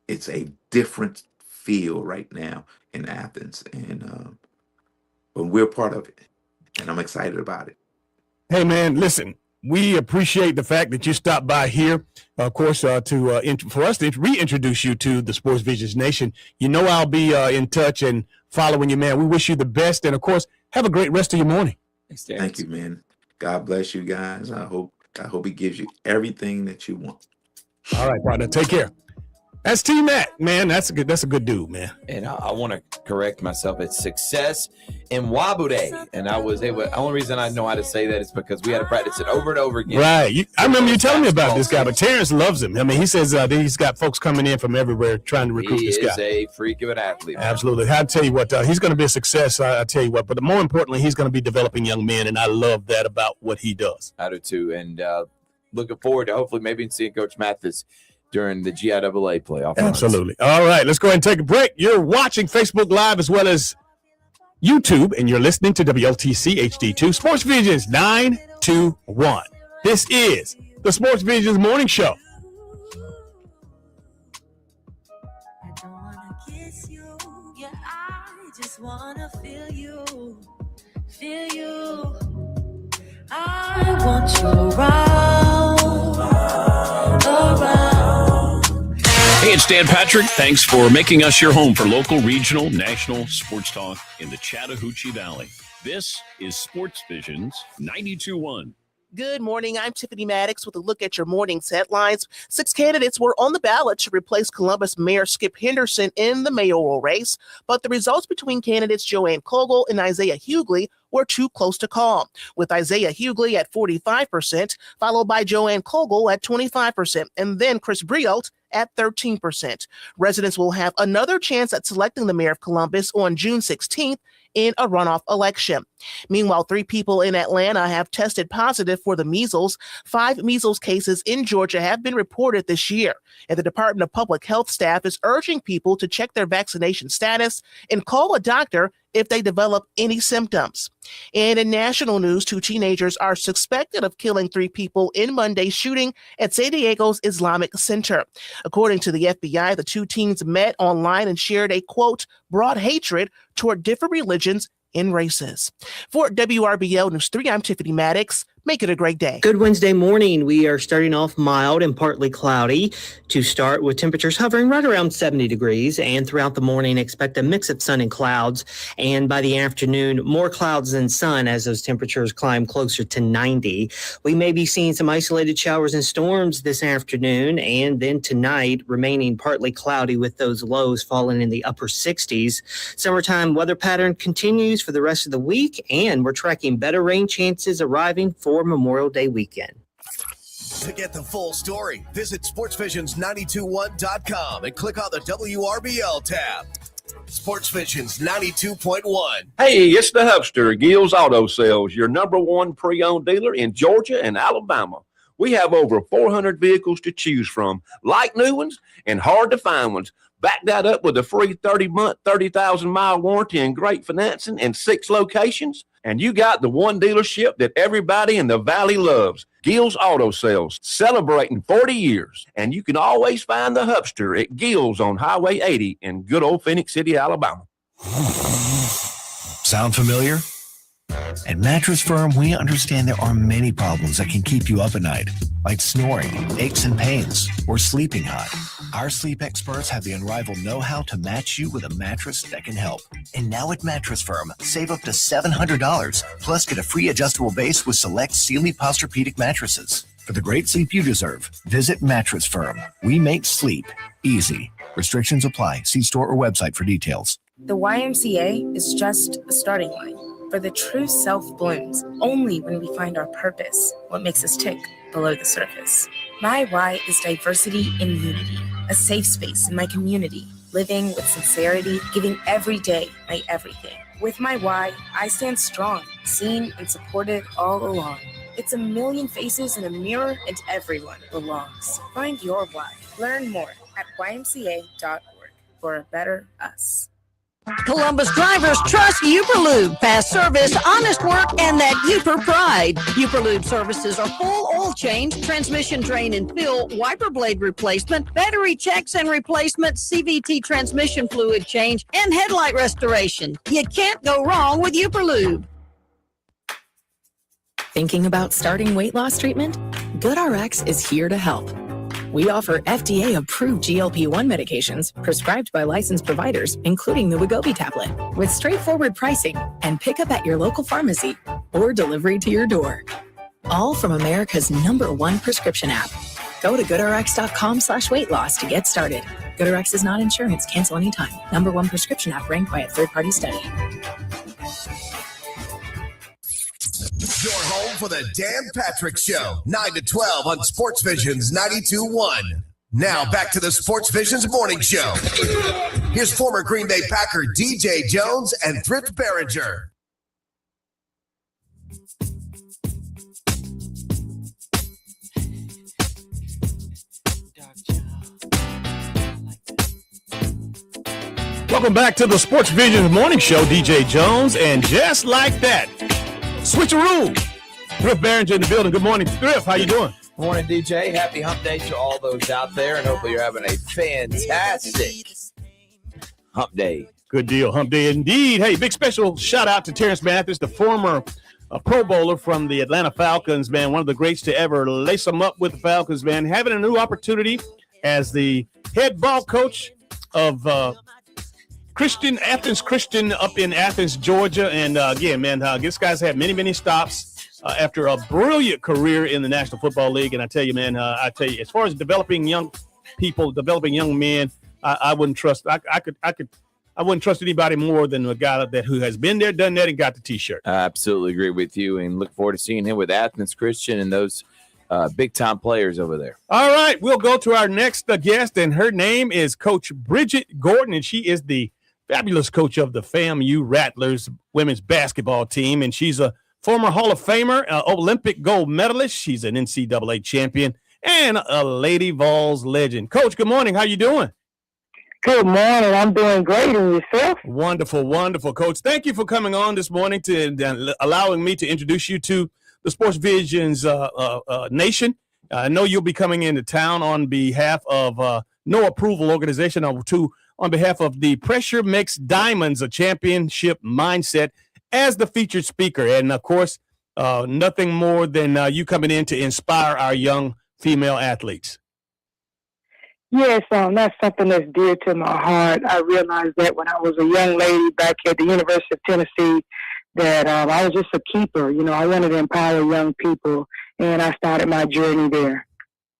it's a different feel right now in Athens, and but we're part of it, and I'm excited about it. Hey, man, listen, we appreciate the fact that you stopped by here, of course, for us to reintroduce you to the Sports Visions Nation. I'll be in touch and following you, man. We wish you the best, and, of course, have a great rest of your morning. Thank you, man. God bless you guys. I hope he gives you everything that you want. All right, partner. Take care. That's T-Mac, man. That's a good dude, man. And I want to correct myself. It's Success in Wabude. And I was able, the only reason I know how to say that is because we had to practice it over and over again. Right. I remember you telling me about this guy, but Terrance loves him. I mean, he says he's got folks coming in from everywhere trying to recruit this guy. He is a freak of an athlete. Man. Absolutely. I'll tell you what, he's going to be a success. I'll tell you what. But more importantly, he's going to be developing young men, and I love that about what he does. I do too. And looking forward to hopefully maybe seeing Coach Mathis during the GIAA playoff. Absolutely. All right, let's go ahead and take a break. You're watching Facebook Live as well as YouTube, and you're listening to WLTC HD2 Sports Visions 921. This is the Sports Visions Morning Show. I don't want to kiss you. Yeah, I just want to feel you. Feel you. I want you around. Hey, it's Dan Patrick. Thanks for making us your home for local, regional, national sports talk in the Chattahoochee Valley. This is Sportsvisions 92.1. Good morning. I'm Tiffany Maddox with a look at your morning's headlines. 6 candidates were on the ballot to replace Columbus Mayor Skip Henderson in the mayoral race, but the results between candidates Joanne Kogel and Isaiah Hughley were too close to call, with Isaiah Hughley at 45%, followed by Joanne Kogel at 25%, and then Chris Briot at 13%. Residents will have another chance at selecting the mayor of Columbus on June 16th in a runoff election. Meanwhile, 3 people in Atlanta have tested positive for the measles. 5 measles cases in Georgia have been reported this year, and the Department of Public Health staff is urging people to check their vaccination status and call a doctor if they develop any symptoms. And in national news, 2 teenagers are suspected of killing 3 people in Monday's shooting at San Diego's Islamic Center. According to the FBI, the 2 teens met online and shared a, quote, broad hatred toward different religions and races. For WRBL News 3, I'm Tiffany Maddox. Make it a great day. Good Wednesday morning. We are starting off mild and partly cloudy to start, with temperatures hovering right around 70 degrees. And throughout the morning, expect a mix of sun and clouds. And by the afternoon, more clouds than sun as those temperatures climb closer to 90. We may be seeing some isolated showers and storms this afternoon, and then tonight remaining partly cloudy with those lows falling in the upper 60s. Summertime weather pattern continues for the rest of the week, and we're tracking better rain chances arriving for Memorial Day weekend. To get the full story, visit sportsvisions921.com and click on the WRBL tab. Sportsvisions 92.1. Hey, it's the Hubster, Gill's Auto Sales, your #1 pre-owned dealer in Georgia and Alabama. We have over 400 vehicles to choose from, like new ones and hard to find ones. Back that up with a free 30-month, 30,000-mile warranty and great financing in 6 locations. And you got the one dealership that everybody in the Valley loves, Gill's Auto Sales, celebrating 40 years. And you can always find the Hubster at Gill's on Highway 80 in good old Phoenix City, Alabama. Sound familiar? At Mattress Firm, we understand there are many problems that can keep you up at night, like snoring, aches and pains, or sleeping hot. Our sleep experts have the unrivaled know-how to match you with a mattress that can help. And now at Mattress Firm, save up to $700, plus get a free adjustable base with select Sealy Posturepedic mattresses. For the great sleep you deserve, visit Mattress Firm. We make sleep easy. Restrictions apply. See store or website for details. The YMCA is just a starting line. For the true self blooms only when we find our purpose, what makes us tick below the surface. My why is diversity and unity, a safe space in my community, living with sincerity, giving every day my everything. With my why, I stand strong, seen and supported all along. It's a million faces in a mirror and everyone belongs. Find your why. Learn more at ymca.org for a better us. Columbus drivers trust Uperlube. Fast service, honest work, and that Uper pride. Uperlube services are full oil change, transmission drain and fill, wiper blade replacement, battery checks and replacement, CVT transmission fluid change, and headlight restoration. You can't go wrong with Uperlube. Thinking about starting weight loss treatment? GoodRx is here to help. We offer FDA-approved GLP-1 medications prescribed by licensed providers, including the Wegovy tablet, with straightforward pricing and pickup at your local pharmacy or delivery to your door. All from America's #1 prescription app. Go to GoodRx.com/weight loss to get started. GoodRx is not insurance. Cancel anytime. #1 prescription app ranked by a third-party study. Your home for the Dan Patrick Show, 9 to 12 on Sportsvisions 92.1. Now back to the Sportsvisions Morning Show. Here's former Green Bay Packer DJ Jones and Thrift Behringer. Welcome back to the Sportsvisions Morning Show, DJ Jones, and just like that, switcheroo. Thrift Behringer in the building. Good morning, Thrift. How you doing? Morning, DJ. Happy hump day to all those out there, and hopefully you're having a fantastic hump day. Good deal. Hump day indeed. Hey, big special shout out to Terrance Mathis, the former Pro Bowler from the Atlanta Falcons, man. One of the greats to ever lace them up with the Falcons, man. Having a new opportunity as the head ball coach of Athens Christian up in Athens, Georgia. And again, man, this guy's had many stops after a brilliant career in the National Football League. And I tell you, man, as far as developing young people, developing young men, I wouldn't trust. I wouldn't trust anybody more than a guy who has been there, done that, and got the T-shirt. I absolutely agree with you, and look forward to seeing him with Athens Christian and those big-time players over there. All right, we'll go to our next guest, and her name is Coach Bridgette Gordon, and she is the fabulous coach of the FAMU Rattlers women's basketball team, and she's a former Hall of Famer, Olympic gold medalist. She's an NCAA champion and a Lady Vols legend. Coach, good morning. How you doing? Good morning. I'm doing great. And yourself? Wonderful, Coach. Thank you for coming on this morning to allowing me to introduce you to the Sportsvisions Nation. I know you'll be coming into town on behalf of No Approval Organization, on behalf of the Pressure Makes Diamonds, a championship mindset, as the featured speaker. And, of course, nothing more than you coming in to inspire our young female athletes. Yes, that's something that's dear to my heart. I realized that when I was a young lady back at the University of Tennessee, that I was just a keeper. You know, I wanted to empower young people, and I started my journey there.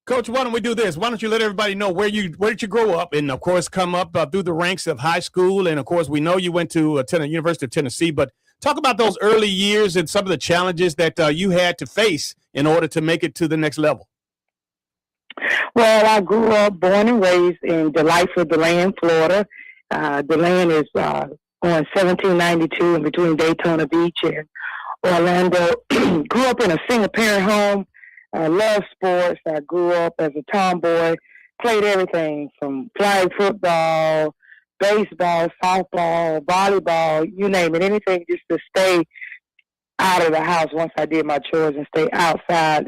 Coach, why don't we do this? Why don't you let everybody know where did you grow up, and of course come up through the ranks of high school, and of course we know you went to University of Tennessee, but talk about those early years and some of the challenges that you had to face in order to make it to the next level. Well, I grew up, born and raised in delightful DeLand, Florida. DeLand is on 1792 in between Daytona Beach and Orlando. Grew up in a single-parent home. I love sports. I grew up as a tomboy, played everything from flag football, baseball, softball, volleyball, you name it, anything just to stay out of the house once I did my chores and stay outside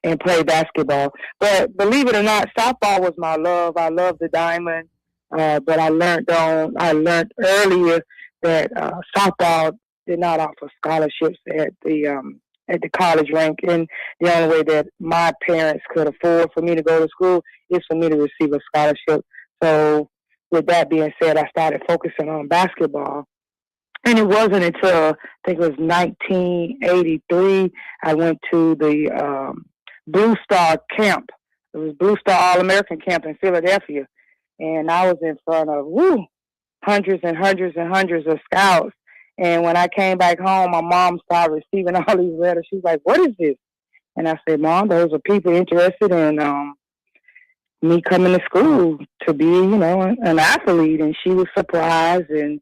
and play basketball. But believe it or not, softball was my love. I love the diamond, but I learned earlier that softball did not offer scholarships at the college rank, and the only way that my parents could afford for me to go to school is for me to receive a scholarship. So with that being said, I started focusing on basketball. And it wasn't until, I think it was 1983, I went to the Blue Star camp. It was Blue Star All-American camp in Philadelphia. And I was in front of hundreds and hundreds and hundreds of scouts. And when I came back home, my mom started receiving all these letters. She was like, "What is this?" And I said, "Mom, those are people interested in me coming to school to be, an athlete." And she was surprised, and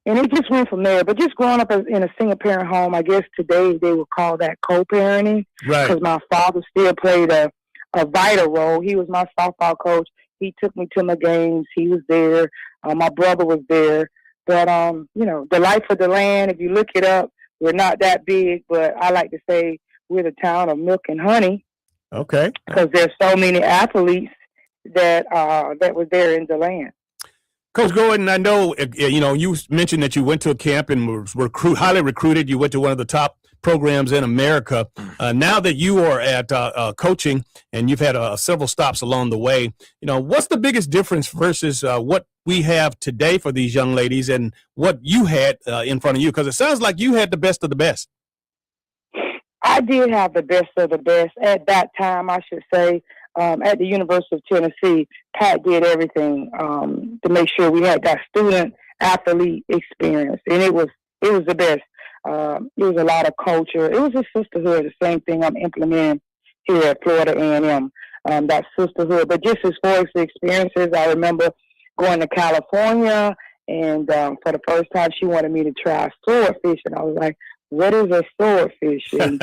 it just went from there. But just growing up in a single-parent home, I guess today they would call that co-parenting. Right. Because my father still played a vital role. He was my softball coach. He took me to my games. He was there. My brother was there. But, the life of the land, if you look it up, we're not that big. But I like to say we're the town of milk and honey. Okay. Because there's so many athletes that was there in the land. Coach Gordon, I know, you mentioned that you went to a camp and were highly recruited. You went to one of the top programs in America. Now that you are at coaching and you've had several stops along the way, what's the biggest difference versus what we have today for these young ladies and what you had in front of you? Because it sounds like you had the best of the best. I did have the best of the best at that time, I should say. At the University of Tennessee, Pat did everything to make sure we had that student-athlete experience, and it was the best. It was a lot of culture. It was a sisterhood, the same thing I'm implementing here at Florida A&M, that sisterhood. But just as far as the experiences, I remember going to California, and for the first time, she wanted me to try swordfish, and I was like, "What is a swordfish?" And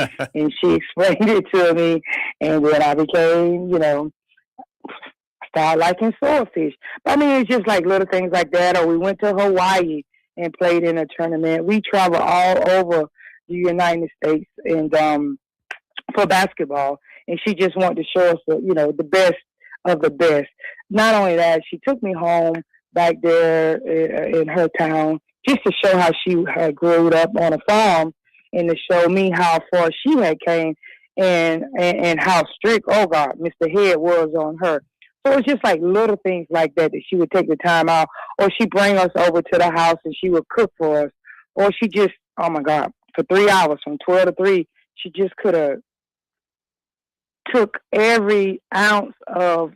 she explained it to me, and then I became, started liking swordfish. But I mean, it's just like little things like that. Or we went to Hawaii and played in a tournament. We travel all over the United States and for basketball. And she just wanted to show us, the best of the best. Not only that, she took me home back there in her town, just to show how she had grew up on a farm and to show me how far she had came and how strict, Mr. Head was on her. So it's just like little things like that she would take the time out, or she bring us over to the house and she would cook for us, or she just, oh my God, for 3 hours from 12 to 3, she just could have took every ounce of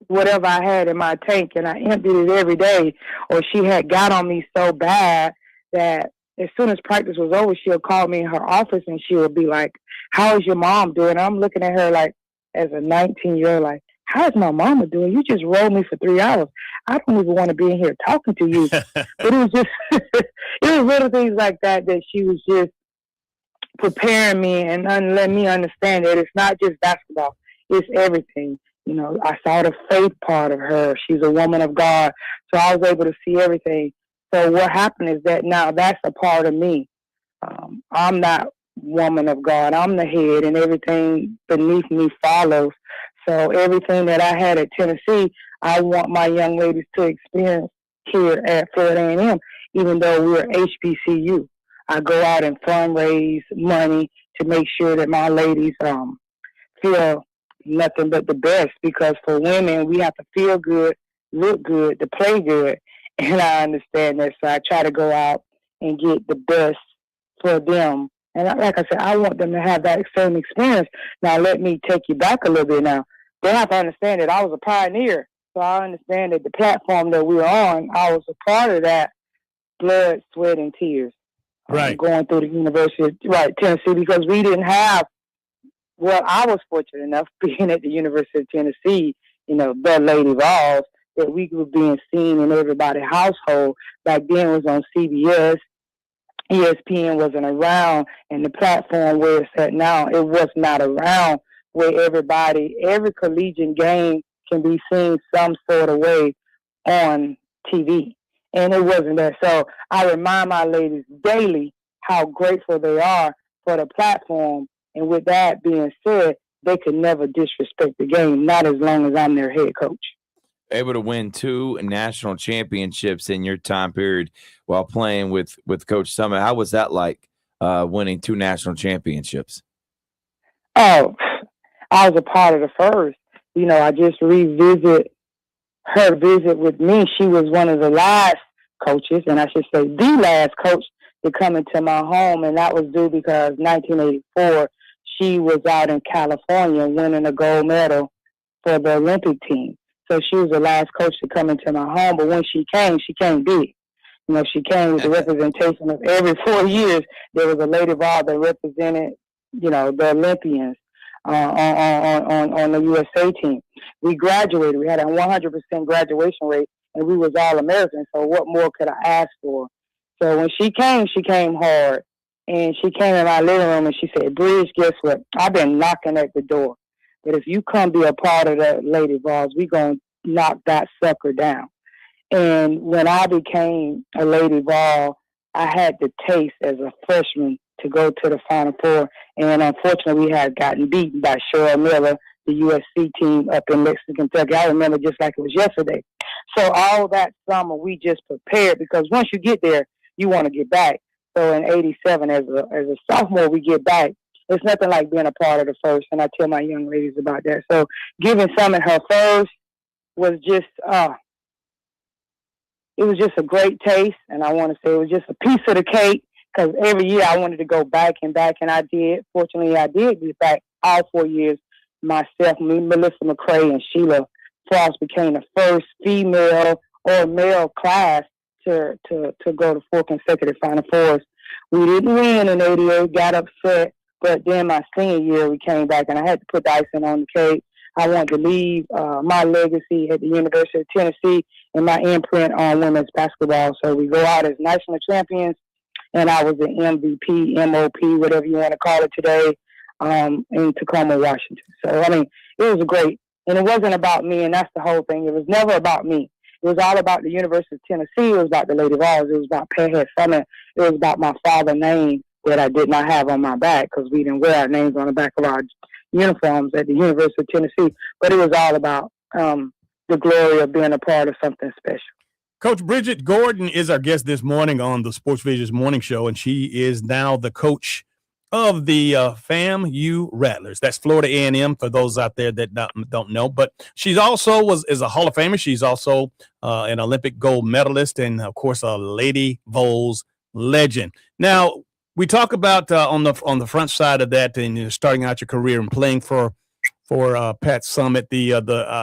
whatever I had in my tank and I emptied it every day. Or she had got on me so bad that as soon as practice was over, she'll call me in her office and she'll be like, how is your mom doing? I'm looking at her like, as a 19-year-old, like, how's my mama doing? You just rolled me for 3 hours. I don't even want to be in here talking to you. But it was just, it was little things like that she was just preparing me and letting me understand that it's not just basketball, it's everything. You know, I saw the faith part of her. She's a woman of God. So I was able to see everything. So what happened is that now that's a part of me. I'm not woman of God. I'm the head, and everything beneath me follows. So everything that I had at Tennessee, I want my young ladies to experience here at Florida A&M, even though we're HBCU. I go out and fundraise money to make sure that my ladies feel nothing but the best, because for women, we have to feel good, look good, to play good. And I understand that, so I try to go out and get the best for them. And like I said, I want them to have that same experience. Now, let me take you back a little bit now. They have to understand that I was a pioneer. So I understand that the platform that we were on, I was a part of that blood, sweat, and tears. Right. Going through the University of Tennessee, because we didn't have, well, I was fortunate enough being at the University of Tennessee, you know, the Lady Vols, that we were being seen in everybody's household. Back then it was on CBS. ESPN wasn't around, and the platform where it's at now, it was not around, where every collegiate game can be seen some sort of way on TV. And it wasn't that. So I remind my ladies daily how grateful they are for the platform. And with that being said, they could never disrespect the game, not as long as I'm their head coach. Able to win 2 national championships in your time period while playing with Coach Summit. How was that like, winning 2 national championships? Oh, I was a part of the first. You know, I just revisit her visit with me. She was one of the last coaches, and I should say the last coach to come into my home, and that was due because 1984, she was out in California winning a gold medal for the Olympic team. So she was the last coach to come into my home, but when she came big. You know, she came with the representation of every 4 years. There was a Lady Vol that represented, you know, the Olympians on the USA team. We graduated. We had a 100% graduation rate, and we was all American. So what more could I ask for? So when she came hard, and she came in my living room and she said, "Bridge, guess what? I've been knocking at the door. But if you come be a part of that Lady Vols, we going to knock that sucker down." And when I became a Lady Vol, I had the taste as a freshman to go to the Final Four. And unfortunately, we had gotten beaten by Cheryl Miller, the USC team up in Lexington, Kentucky. I remember just like it was yesterday. So all that summer, we just prepared, because once you get there, you want to get back. So in 87, as a sophomore, we get back. It's nothing like being a part of the first, and I tell my young ladies about that. So giving Summit her first was just, it was just a great taste, and I want to say it was just a piece of the cake, because every year I wanted to go back, and I did. Fortunately, I did get back all 4 years. Myself, Melissa McCray, and Sheila Frost became the first female or male class to go to 4 consecutive Final Fours. We didn't win in 88, got upset. But then my senior year, we came back, and I had to put the icing on the cake. I wanted to leave my legacy at the University of Tennessee and my imprint on women's basketball. So we go out as national champions, and I was the MVP, MOP, whatever you want to call it today, in Tacoma, Washington. So, I mean, it was great. And it wasn't about me, and that's the whole thing. It was never about me. It was all about the University of Tennessee. It was about the Lady Vols. It was about Pat Summit. It was about my father's name that I did not have on my back, because we didn't wear our names on the back of our uniforms at the University of Tennessee. But it was all about the glory of being a part of something special. Coach Bridgette Gordon is our guest this morning on the Sportsvisions Morning Show, and she is now the coach of the FAMU Rattlers. That's Florida A&M for those out there that don't know. But she's also is a Hall of Famer. She's also an Olympic gold medalist and, of course, a Lady Vols legend. Now, we talk about on the front side of that, and you're starting out your career and playing for Pat Summitt, the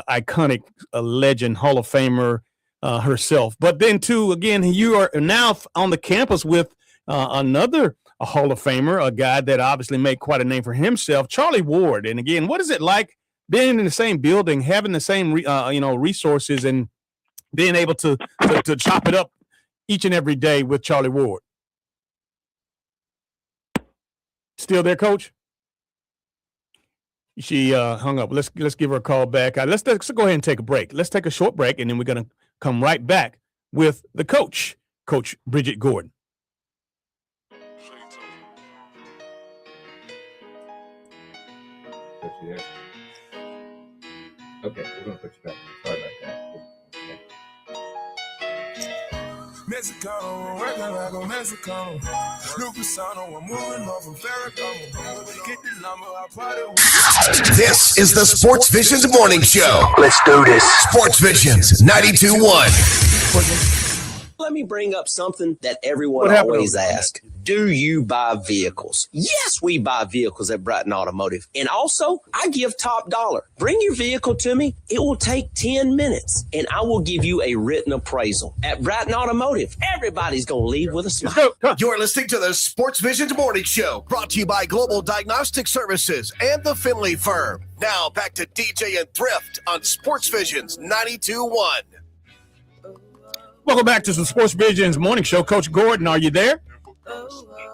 iconic legend, Hall of Famer herself. But then, too, again, you are now on the campus with another Hall of Famer, a guy that obviously made quite a name for himself, Charlie Ward. And again, what is it like being in the same building, having the same resources, and being able to chop it up each and every day with Charlie Ward? Still there, Coach? She hung up. Let's give her a call back. Let's go ahead and take a break. Let's take a short break, and then we're going to come right back with the coach, Coach Bridgette Gordon. Okay, we're going to put you back. Sorry about that. Mexico, working like a Mexicano. New persona, I'm moving off from Ferragamo. Get the number, I party with. This is the Sports Visions Morning Show. Let's do this. Sports Visions 92.1. Let me bring up something that everyone always asks. Do you buy vehicles? Yes, we buy vehicles at Bratton Automotive. And also, I give top dollar. Bring your vehicle to me. It will take 10 minutes, and I will give you a written appraisal. At Bratton Automotive, everybody's going to leave with a smile. You're listening to the Sports Visions Morning Show, brought to you by Global Diagnostic Services and the Finley Firm. Now, back to DJ and Thrift on Sports Visions 92.1. Welcome back to the Sports Visions Morning Show. Coach Gordon, are you there?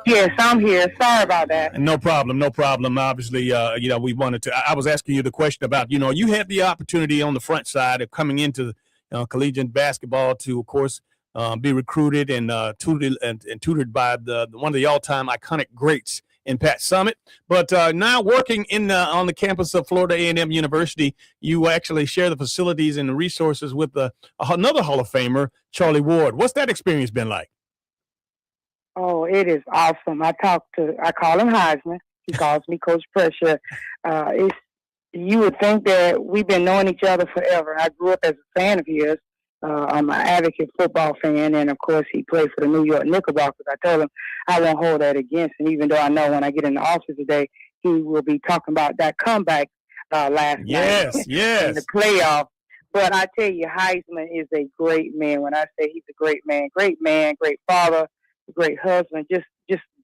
Yes, I'm here. Sorry about that. No problem. Obviously, we wanted to. I was asking you the question about, you had the opportunity on the front side of coming into collegiate basketball to, of course, be recruited and tutored by one of the all-time iconic greats in Pat Summitt. But now working on the campus of Florida A&M University, you actually share the facilities and the resources with another Hall of Famer, Charlie Ward. What's that experience been like? Oh, it is awesome. I call him Heisman. He calls me Coach Pressure. You would think that we've been knowing each other forever. I grew up as a fan of his. I'm an advocate football fan, and of course he played for the New York Knickerbockers. I told him I won't hold that against him, even though I know when I get in the office today, he will be talking about that comeback last night in the playoff. But I tell you, Heisman is a great man. When I say he's a great man, great father, great husband, just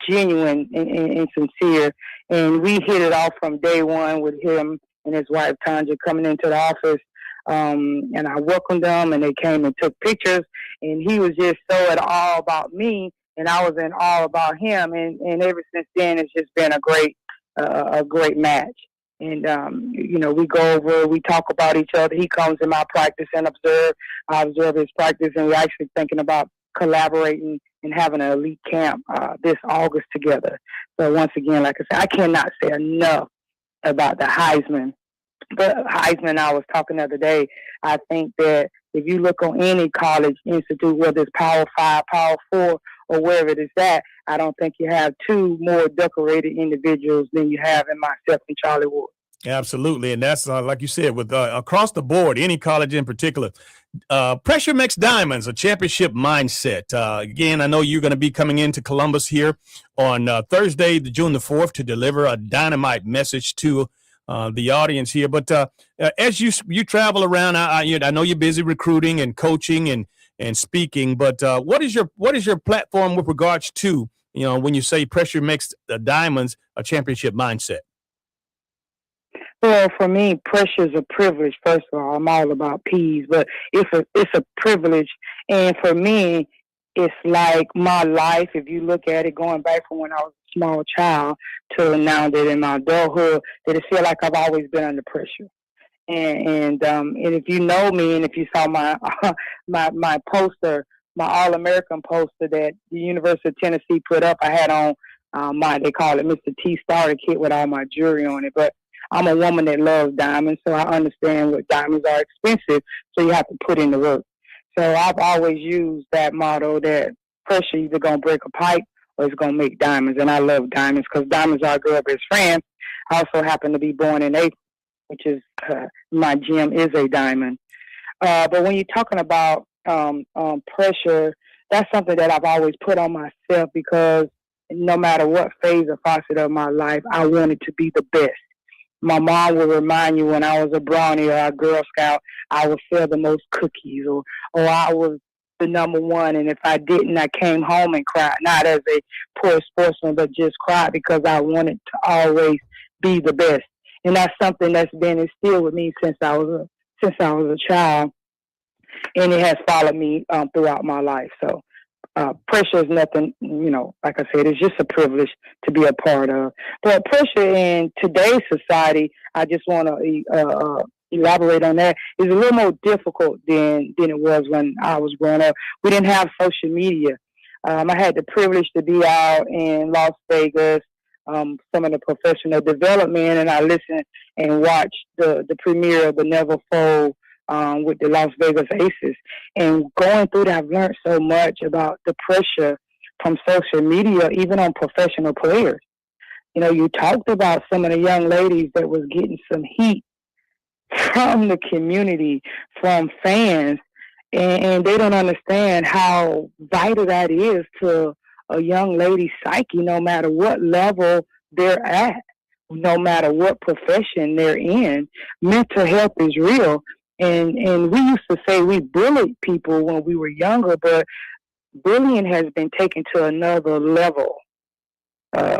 genuine and sincere. And we hit it off from day one with him and his wife Tanja coming into the office. And I welcomed them, and they came and took pictures. And he was just so at all about me, and I was in awe about him. And ever since then, it's just been a great match. And we go over, we talk about each other. He comes in my practice and I observe his practice, and we're actually thinking about collaborating and having an elite camp this August together. So once again, like I said, I cannot say enough about the Heisman. But Heisman, I was talking the other day, I think that if you look on any college institute, whether it's Power 5, Power 4, or wherever it is at, I don't think you have two more decorated individuals than you have in myself and Charlie Ward. Absolutely. And that's, like you said, with across the board, any college in particular, pressure makes diamonds, a championship mindset. Again, I know you're going to be coming into Columbus here on Thursday, June the 4th, to deliver a dynamite message to the audience here. But as you travel around, I know you're busy recruiting and coaching and speaking. But what is your platform with regards to, when you say pressure makes the diamonds, a championship mindset? Well, for me, pressure is a privilege. First of all, I'm all about peace, but it's a privilege. And for me, it's like my life. If you look at it, going back from when I was a small child to now that in my adulthood, that it feel like I've always been under pressure. And if you know me, and if you saw my my poster, my All-American poster that the University of Tennessee put up, I had on they call it Mr. T Starter kit with all my jewelry on it. But I'm a woman that loves diamonds, so I understand what diamonds are expensive, so you have to put in the work. So I've always used that motto that pressure either going to break a pipe or it's going to make diamonds. And I love diamonds because diamonds are our best friends. I also happen to be born in Athens, which is my gem is a diamond. But when you're talking about pressure, that's something that I've always put on myself because no matter what phase or facet of my life, I wanted to be the best. My mom would remind you when I was a brownie or a Girl Scout, I would sell the most cookies or I was the number one. And if I didn't, I came home and cried, not as a poor sportsman, but just cried because I wanted to always be the best. And that's something that's been instilled with me since I was a child. And it has followed me throughout my life. So pressure is nothing, like I said, it's just a privilege to be a part of. But pressure in today's society, I just want to elaborate on that, is a little more difficult than it was when I was growing up. We didn't have social media. I had the privilege to be out in Las Vegas, some of the professional development, and I listened and watched the premiere of the Never Fold with the Las Vegas Aces. And going through that, I've learned so much about the pressure from social media, even on professional players. You talked about some of the young ladies that was getting some heat from the community, from fans, and they don't understand how vital that is to a young lady's psyche, no matter what level they're at, no matter what profession they're in. Mental health is real. And we used to say we bullied people when we were younger, but bullying has been taken to another level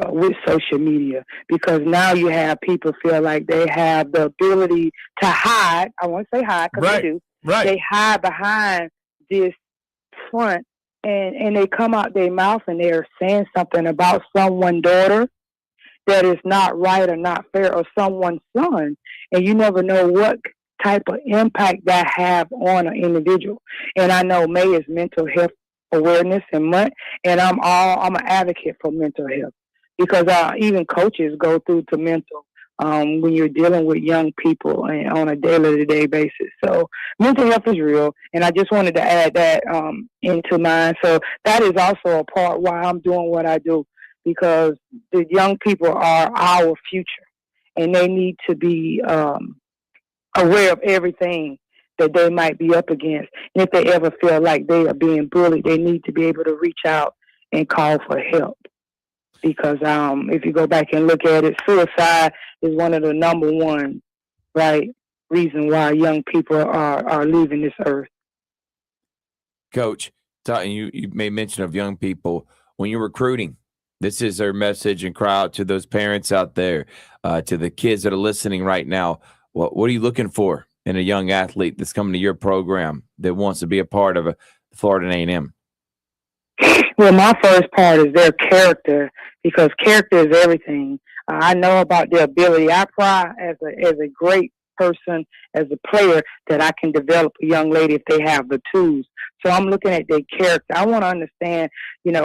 with social media, because now you have people feel like they have the ability to hide. I won't say hide because they do. Right. They hide behind this front and they come out their mouth and they're saying something about someone's daughter that is not right or not fair, or someone's son. And you never know what type of impact that have on an individual. And I know May is Mental Health Awareness and month, and I'm an advocate for mental health, because even coaches go through to mental when you're dealing with young people and on a day-to-day basis. So mental health is real, and I just wanted to add that into mine. So that is also a part why I'm doing what I do, because the young people are our future, and they need to be aware of everything that they might be up against. And if they ever feel like they are being bullied, they need to be able to reach out and call for help. Because if you go back and look at it, suicide is one of the number one, reason why young people are leaving this earth. Coach, you made mention of young people. When you're recruiting, this is our message and cry out to those parents out there, to the kids that are listening right now. What are you looking for in a young athlete that's coming to your program that wants to be a part of a Florida A&M? Well, my first part is their character, because character is everything. I know about their ability. I pride as a great person, as a player, that I can develop a young lady if they have the tools. So I'm looking at their character. I want to understand,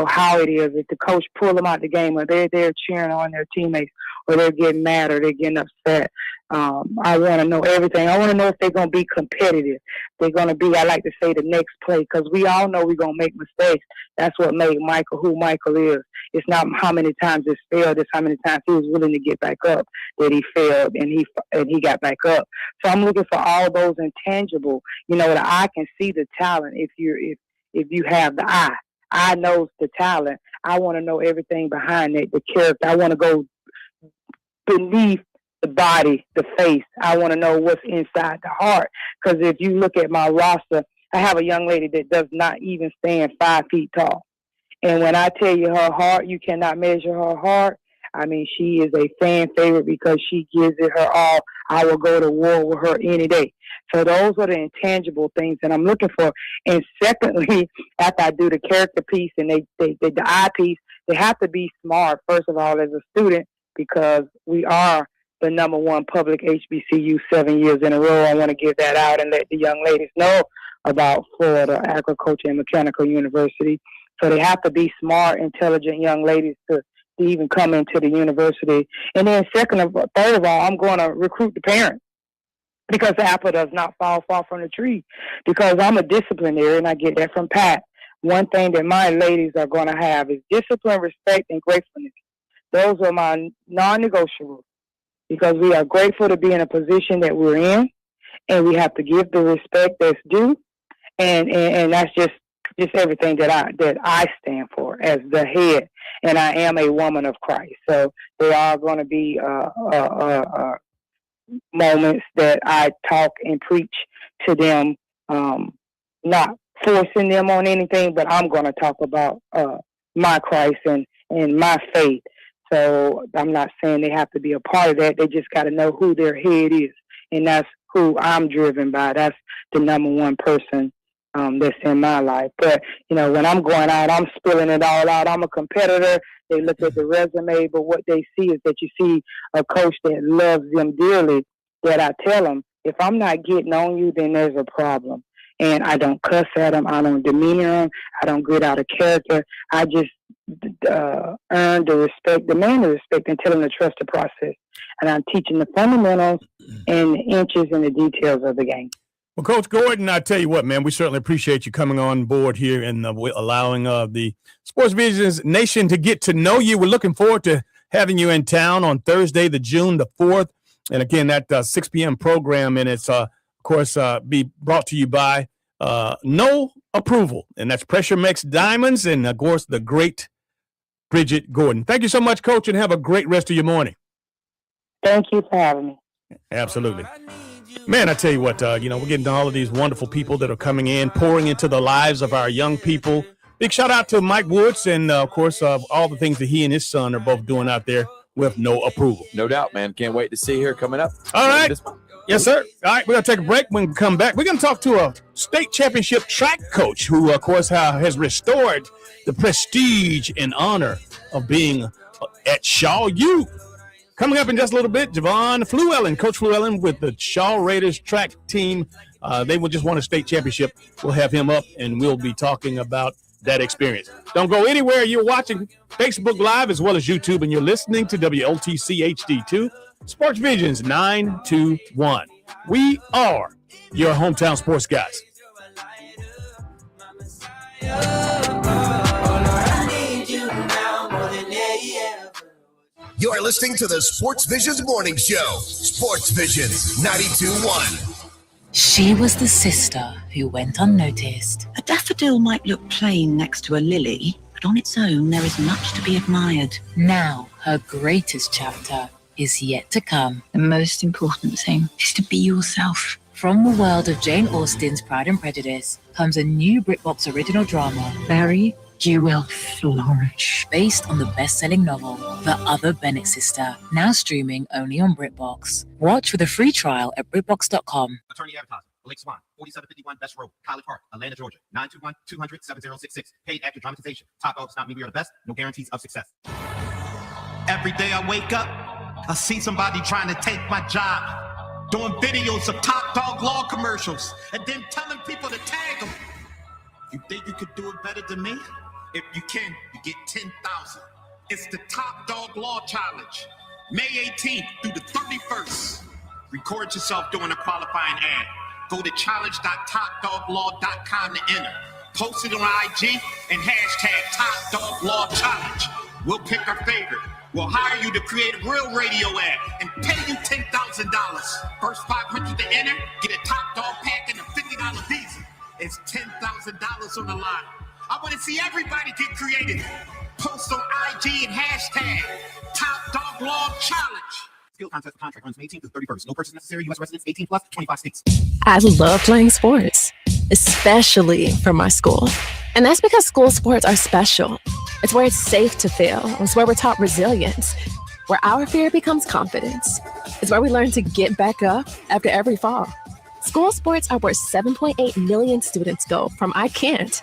how it is. If the coach pull them out the game, or they're there cheering on their teammates, or they're getting mad, or they're getting upset. I want to know everything. I want to know if they're going to be competitive. They're going to be, I like to say, the next play, because we all know we're going to make mistakes. That's what made Michael who Michael is. It's not how many times it's failed, it's how many times he was willing to get back up that he failed and he got back up. So I'm looking for all those intangible, the eye can see the talent if you have the eye. Eye knows the talent. I want to know everything behind it, the character. I want to go beneath the body, the face. I want to know what's inside the heart. Because if you look at my roster, I have a young lady that does not even stand 5 feet tall. And when I tell you her heart, you cannot measure her heart. I mean, she is a fan favorite because she gives it her all. I will go to war with her any day. So those are the intangible things that I'm looking for. And secondly, after I do the character piece and the eye piece, they have to be smart, first of all, as a student, because we are the number one public HBCU 7 years in a row. I want to give that out and let the young ladies know about Florida Agriculture and Mechanical University. So they have to be smart, intelligent young ladies to even come into the university. And then third of all, I'm going to recruit the parents, because the apple does not fall far from the tree, because I'm a disciplinarian, and I get that from Pat. one thing that my ladies are going to have is discipline, respect, and gratefulness. Those are my non-negotiables because we are grateful to be in a position that we're in, and we have to give the respect that's due, and that's just everything that I stand for as the head, and I am a woman of Christ. So there are going to be moments that I talk and preach to them, not forcing them on anything, but I'm going to talk about my Christ and my faith. So I'm not saying they have to be a part of that. They just got to know who their head is, and that's who I'm driven by. That's the number one person that's in my life. But, when I'm going out, I'm spilling it all out. I'm a competitor. They look at the resume, but what they see is that you see a coach that loves them dearly, that I tell them, if I'm not getting on you, then there's a problem. And I don't cuss at them. I don't demean them. I don't get out of character. I just earn the respect, demand the respect, and tell them to trust the process. And I'm teaching the fundamentals and the inches and the details of the game. Well, Coach Gordon, I tell you what, man, we certainly appreciate you coming on board here and allowing the Sportsvisions Nation to get to know you. We're looking forward to having you in town on Thursday, June the 4th. And again, that 6 p.m. program, and it's, of course, be brought to you by No Approval. And that's Pressure Mix Diamonds and, of course, the great Bridgette Gordon. Thank you so much, Coach, and have a great rest of your morning. Thank you for having me. Absolutely. Man, I tell you what, we're getting to all of these wonderful people that are coming in, pouring into the lives of our young people. Big shout out to Mike Woods and, of course, all the things that he and his son are both doing out there with No Approval. No doubt, man. Can't wait to see her coming up. All right. Yes, sir. All right, we're going to take a break. When we come back, we're going to talk to a state championship track coach who, of course, has restored the prestige and honor of being at Shaw U. Coming up in just a little bit, Fluelen, Coach Fluelen with the Shaw Raiders track team. They will just won a state championship. We'll have him up, and we'll be talking about that experience. Don't go anywhere. You're watching Facebook Live as well as YouTube, and you're listening to WLTC HD2, Sportsvisions 921. We are your hometown sports guys. You're listening to the Sportsvisions Morning Show. Sportsvisions 92.1. She was the sister who went unnoticed. A daffodil might look plain next to a lily, but on its own there is much to be admired. Now her greatest chapter is yet to come. The most important thing is to be yourself. From the world of Jane Austen's Pride and Prejudice comes a new BritBox original drama, Barry, you will flourish. Based on the best-selling novel, The Other Bennett Sister, now streaming only on BritBox. Watch with a free trial at BritBox.com. Attorney advertising. Blake Swan, 4751 Best Road, College Park, Atlanta, Georgia. 921-200-7066. Paid after dramatization. Top dogs not mean we are the best. No guarantees of success. Every day I wake up, I see somebody trying to take my job. Doing videos of Top Dog Law commercials and then telling people to tag them. You think you could do it better than me? If you can, you get 10,000. It's the Top Dog Law Challenge. May 18th through the 31st. Record yourself doing a qualifying ad. Go to challenge.topdoglaw.com to enter. Post it on IG and hashtag Top Dog Law Challenge. We'll pick our favorite. We'll hire you to create a real radio ad and pay you $10,000. First 500 to enter, get a Top Dog pack and a $50 visa. It's $10,000 on the line. I want to see everybody get creative. Post on IG and hashtag Top Dog Law Challenge. Skill contest contract runs May 18th to 31st. No purchase necessary. U.S. residents 18 plus, 25 states. I love playing sports, especially for my school. And that's because school sports are special. It's where it's safe to fail. It's where we're taught resilience, where our fear becomes confidence. It's where we learn to get back up after every fall. School sports are where 7.8 million students go from I can't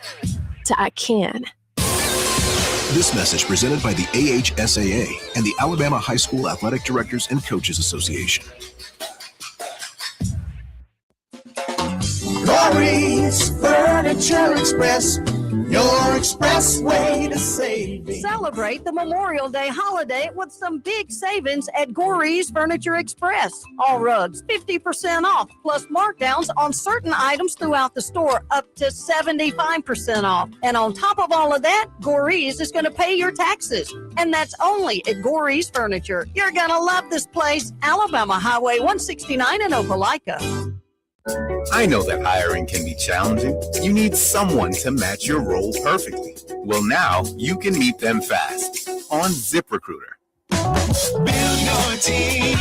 to I can. This message presented by the AHSAA and the Alabama High School Athletic Directors and Coaches Association. Lori's Furniture. Furniture Express, your expressway to saving. Celebrate the Memorial Day holiday with some big savings at Gorey's Furniture Express. All rugs 50% off, plus markdowns on certain items throughout the store up to 75% off. And on top of all of that, Gorey's is going to pay your taxes. And that's only at Gorey's Furniture. You're going to love this place. Alabama Highway 169 in Opelika. I know that hiring can be challenging. You need someone to match your role perfectly. Well, now you can meet them fast on ZipRecruiter. Build your team,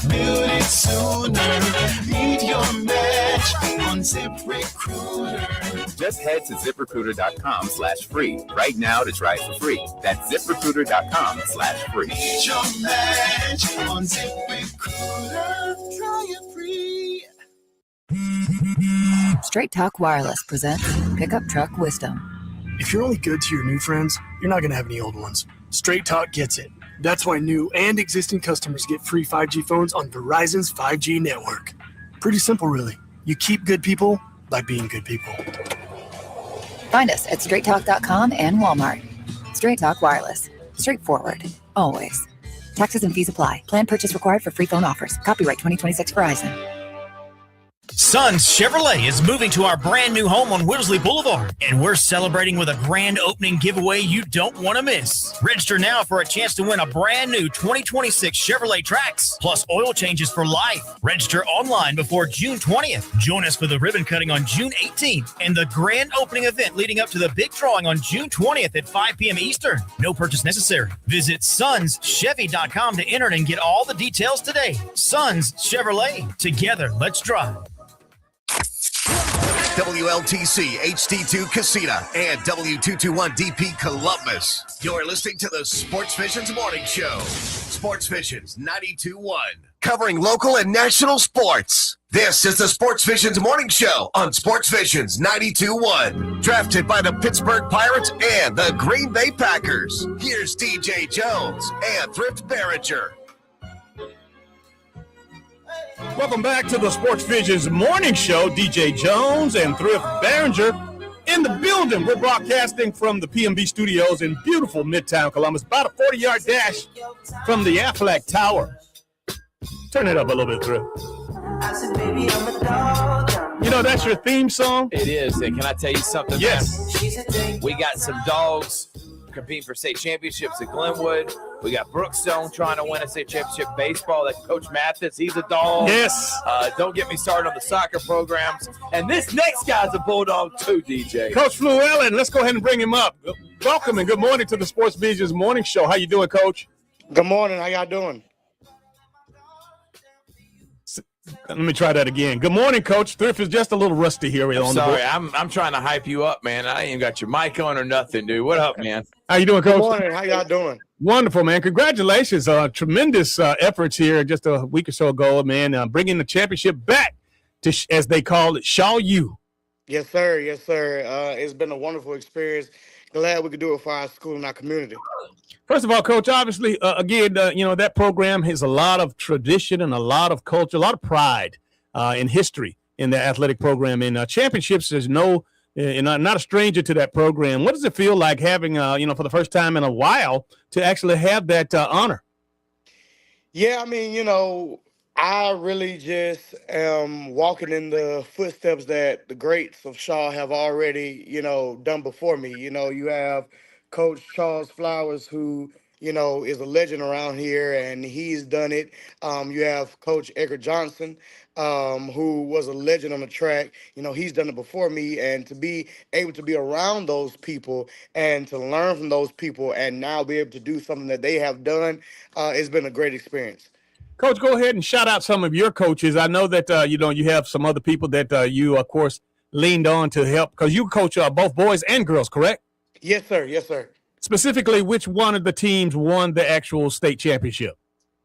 build it sooner. Meet your match on ZipRecruiter. Just head to ZipRecruiter.com/free right now to try it for free. That's ZipRecruiter.com/free. Meet your match on ZipRecruiter. Try it free. Straight Talk Wireless presents Pickup Truck Wisdom. If you're only good to your new friends, you're not going to have any old ones. Straight Talk gets it. That's why new and existing customers get free 5G phones on Verizon's 5G network. Pretty simple, really. You keep good people by being good people. Find us at straighttalk.com and Walmart. Straight Talk Wireless. Straightforward. Always. Taxes and fees apply. Plan purchase required for free phone offers. Copyright 2026 Verizon. Sons Chevrolet is moving to our brand new home on Woodley Boulevard, and we're celebrating with a grand opening giveaway you don't want to miss. Register now for a chance to win a brand new 2026 Chevrolet Trax, plus oil changes for life. Register online before June 20th. Join us for the ribbon cutting on June 18th and the grand opening event leading up to the big drawing on June 20th at 5 p.m. Eastern. No purchase necessary. Visit sonschevy.com to enter and get all the details today. Sons Chevrolet. Together, let's drive. WLTC HD2 Casita and W221DP Columbus. You're listening to the Sports Visions Morning Show. Sports Visions 92.1. Covering local and national sports. This is the Sports Visions Morning Show on Sports Visions 92.1. Drafted by the Pittsburgh Pirates and the Green Bay Packers. Here's DJ Jones and Thrift Behringer. Welcome back to the Sports Visions Morning Show. DJ Jones and Thrift Behringer in the building. We're broadcasting from the PMB studios in beautiful Midtown Columbus, about a 40-yard dash from the Aflac Tower. Turn it up a little bit, Thrift. You know, that's your theme song? It is. And can I tell you something? Yes. Man? We got some dogs competing for state championships at Glenwood. We got Brookstone trying to win a state championship baseball. That Coach Mathis, he's a dog. Yes. Don't get me started on the soccer programs. And this next guy's a bulldog too, DJ. Coach Fluelen, let's go ahead and bring him up. Welcome and good morning to the Sports Visions Morning Show. How you doing, Coach? Good morning. How y'all doing? Let me try that again. Good morning, Coach. Thrift is just a little rusty here. Sorry, I'm trying to hype you up, man. I ain't even got your mic on or nothing, dude. What up, man? How you doing, Coach? Good morning. How y'all doing? Wonderful, man. Congratulations. Tremendous efforts here just a week or so ago, man. Bringing the championship back to, as they call it, Shaw U. Yes, sir. Yes, sir. It's been a wonderful experience. Glad we could do it for our school and our community. First of all, Coach, obviously, again, that program has a lot of tradition and a lot of culture, a lot of pride in history in the athletic program. And championships, there's not a stranger to that program. What does it feel like having, for the first time in a while to actually have that honor? Yeah, I mean, I really just am walking in the footsteps that the greats of Shaw have already, done before me. You have Coach Charles Flowers, who, is a legend around here, and he's done it. You have Coach Edgar Johnson, who was a legend on the track. He's done it before me, and to be able to be around those people and to learn from those people and now be able to do something that they have done, it's been a great experience. Coach, go ahead and shout out some of your coaches. I know that, you have some other people that you, of course, leaned on to help, because you coach both boys and girls, correct? Yes, sir. Yes, sir. Specifically, which one of the teams won the actual state championship?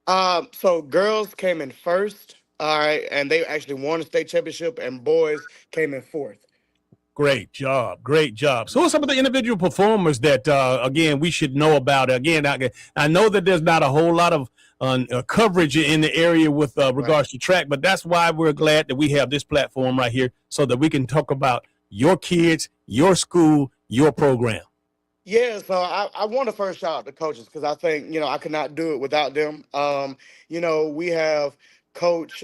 So girls came in first, all right, and they actually won the state championship, and boys came in fourth. Great job. Great job. So who are some of the individual performers that, again, we should know about? Again, I know that there's not a whole lot of coverage in the area with regards to track, but that's why we're glad that we have this platform right here so that we can talk about your kids, your school, your program? Yeah, so I want to first shout out the coaches because I think, I could not do it without them. We have Coach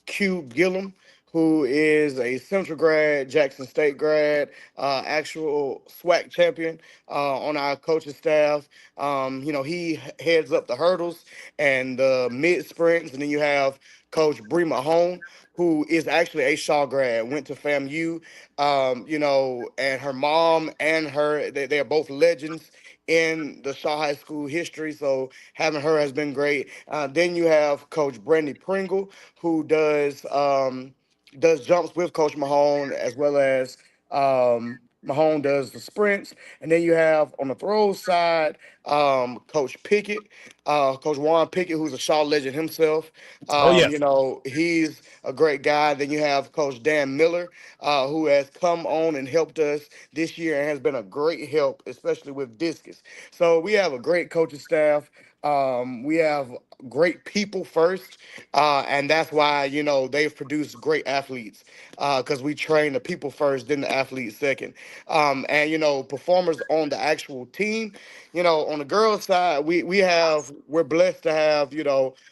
Q Gillum, who is a Central grad, Jackson State grad, actual SWAC champion on our coaching staff. He heads up the hurdles and the mid sprints. And then you have Coach Bree Mahone, who is actually a Shaw grad, went to FAMU, and her mom and her, they are both legends in the Shaw High School history. So having her has been great. Then you have Coach Brandy Pringle, who does jumps with Coach Mahone, as well as Mahone does the sprints. And then you have on the throws side, Coach Pickett, Coach Juan Pickett, who's a Shaw legend himself. He's a great guy. Then you have Coach Dan Miller, who has come on and helped us this year and has been a great help, especially with discus. So we have a great coaching staff. We have great people first, and that's why they've produced great athletes because we train the people first, then the athletes second. And performers on the actual team. On the girls' side, we're blessed to have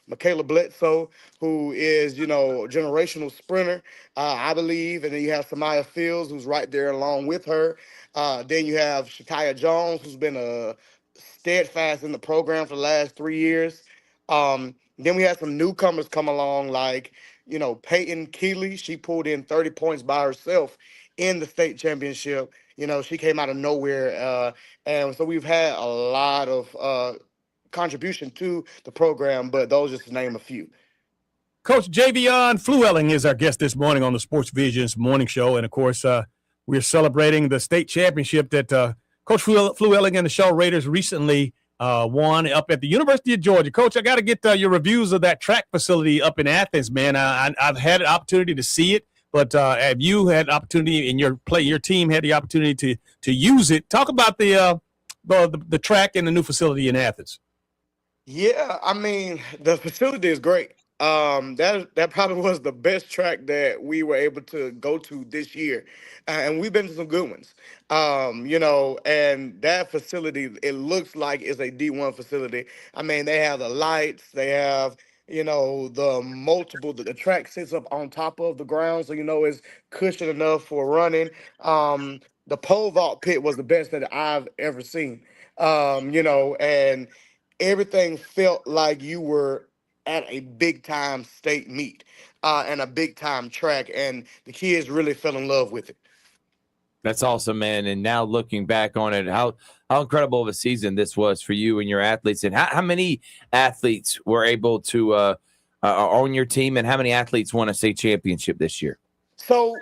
Michaela Bledsoe, who is a generational sprinter, I believe, and then you have Samaya Fields, who's right there along with her. Then you have Shakaya Jones, who's been a steadfast in the program for the last 3 years. Then we had some newcomers come along, like, Peyton Keeley. She pulled in 30 points by herself in the state championship. She came out of nowhere. And so we've had a lot of contribution to the program, but those just to name a few. Coach Javion Fluelen is our guest this morning on the Sportsvisions morning show. And, of course, we're celebrating the state championship that Coach Fluelen and the Shaw Raiders recently won up at the University of Georgia. Coach, I got to get your reviews of that track facility up in Athens, man. I've had an opportunity to see it, but have you had opportunity in your team had the opportunity to use it? Talk about the track and the new facility in Athens. Yeah, I mean, the facility is great. That probably was the best track that we were able to go to this year, and we've been to some good ones. And that facility, it looks like it's a D1 facility. I mean, they have the lights, they have the track sits up on top of the ground, so it's cushioned enough for running. The pole vault pit was the best that I've ever seen. And everything felt like you were at a big time state meet and a big time track, and the kids really fell in love with it. That's awesome, man. And now looking back on it, how incredible of a season this was for you and your athletes, and how many athletes were able to on your team, and how many athletes won a state championship this year? So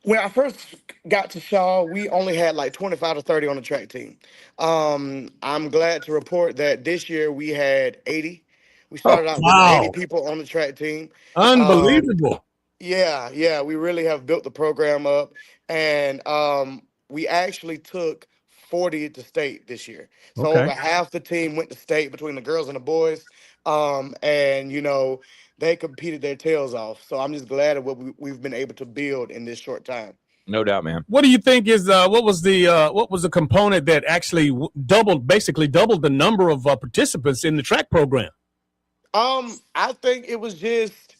when I first got to Shaw, we only had like 25 to 30 on the track team. I'm glad to report that this year we had 80. We started out with 80 people on the track team. Unbelievable. Yeah, we really have built the program up, and we actually took 40 to state this year. So over half the team went to state between the girls and the boys, and they competed their tails off. So I'm just glad of what we've been able to build in this short time. No doubt, man. What do you think is what was the component that actually basically doubled the number of participants in the track program? I think it was just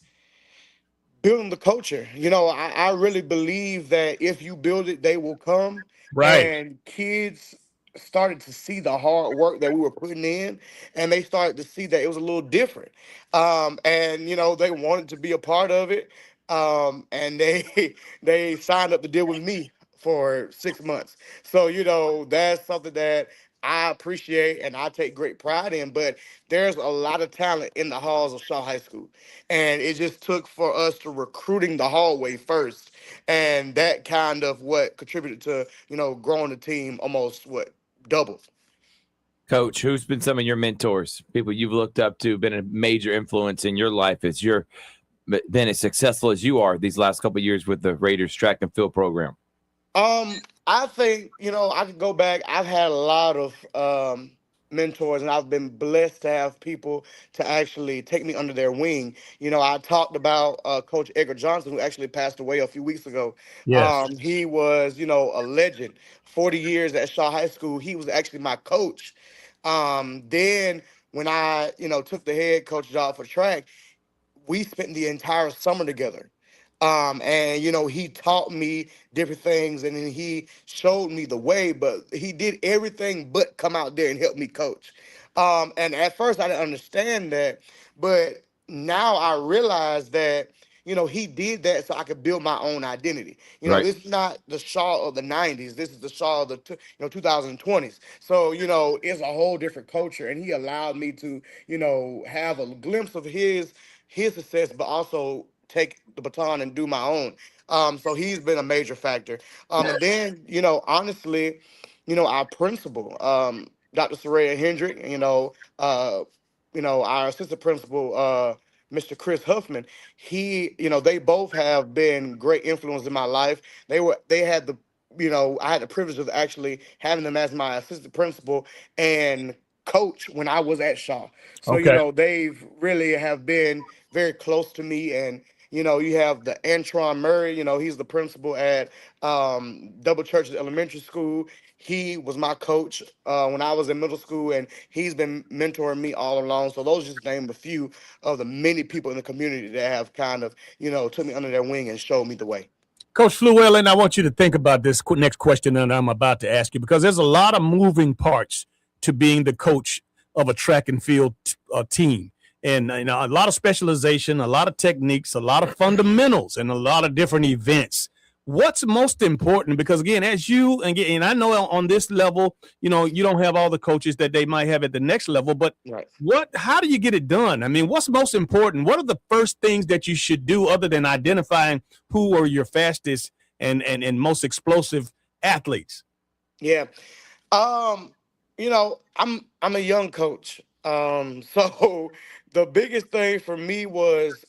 building the culture. I really believe that if you build it, they will come. Right. And kids started to see the hard work that we were putting in, and they started to see that it was a little different. And they wanted to be a part of it. And they signed up to deal with me for 6 months. So, that's something that I appreciate and I take great pride in, but there's a lot of talent in the halls of Shaw High School. And it just took for us to recruiting the hallway first. And that kind of what contributed to, growing the team almost doubled. Coach, who's been some of your mentors, people you've looked up to, been a major influence in your life as you're been as successful as you are these last couple of years with the Raiders track and field program? I think, I could go back. I've had a lot of mentors, and I've been blessed to have people to actually take me under their wing. You know, I talked about Coach Edgar Johnson, who actually passed away a few weeks ago. Yes. He was, a legend. 40 years at Shaw High School. He was actually my coach. Then when I, took the head coach job for track, we spent the entire summer together. And he taught me different things, and then he showed me the way, but he did everything but come out there and help me coach. And at first I didn't understand that, but now I realize that, he did that so I could build my own identity. Right. This is not the Shaw of the 90s. This is the Shaw of the 2020s. So, it's a whole different culture, and he allowed me to, have a glimpse of his success, but also take the baton and do my own. So he's been a major factor. And then, honestly, our principal, Dr. Soraya Hendrick, our assistant principal, Mr. Chris Huffman, they both have been great influence in my life. They had I had the privilege of actually having them as my assistant principal and coach when I was at Shaw. So, Okay. they've really have been very close to me. And, you have the Antron Murray, he's the principal at Double Churches Elementary School. He was my coach when I was in middle school, and he's been mentoring me all along. So those just name a few of the many people in the community that have kind of, took me under their wing and showed me the way. Coach Fluelen, I want you to think about this next question that I'm about to ask you, because there's a lot of moving parts to being the coach of a track and field team. And a lot of specialization, a lot of techniques, a lot of fundamentals, and a lot of different events. What's most important? Because again, as you and I know on this level, you don't have all the coaches that they might have at the next level, but right. How do you get it done? I mean, what's most important? What are the first things that you should do other than identifying who are your fastest and most explosive athletes? Yeah. I'm a young coach. So the biggest thing for me was,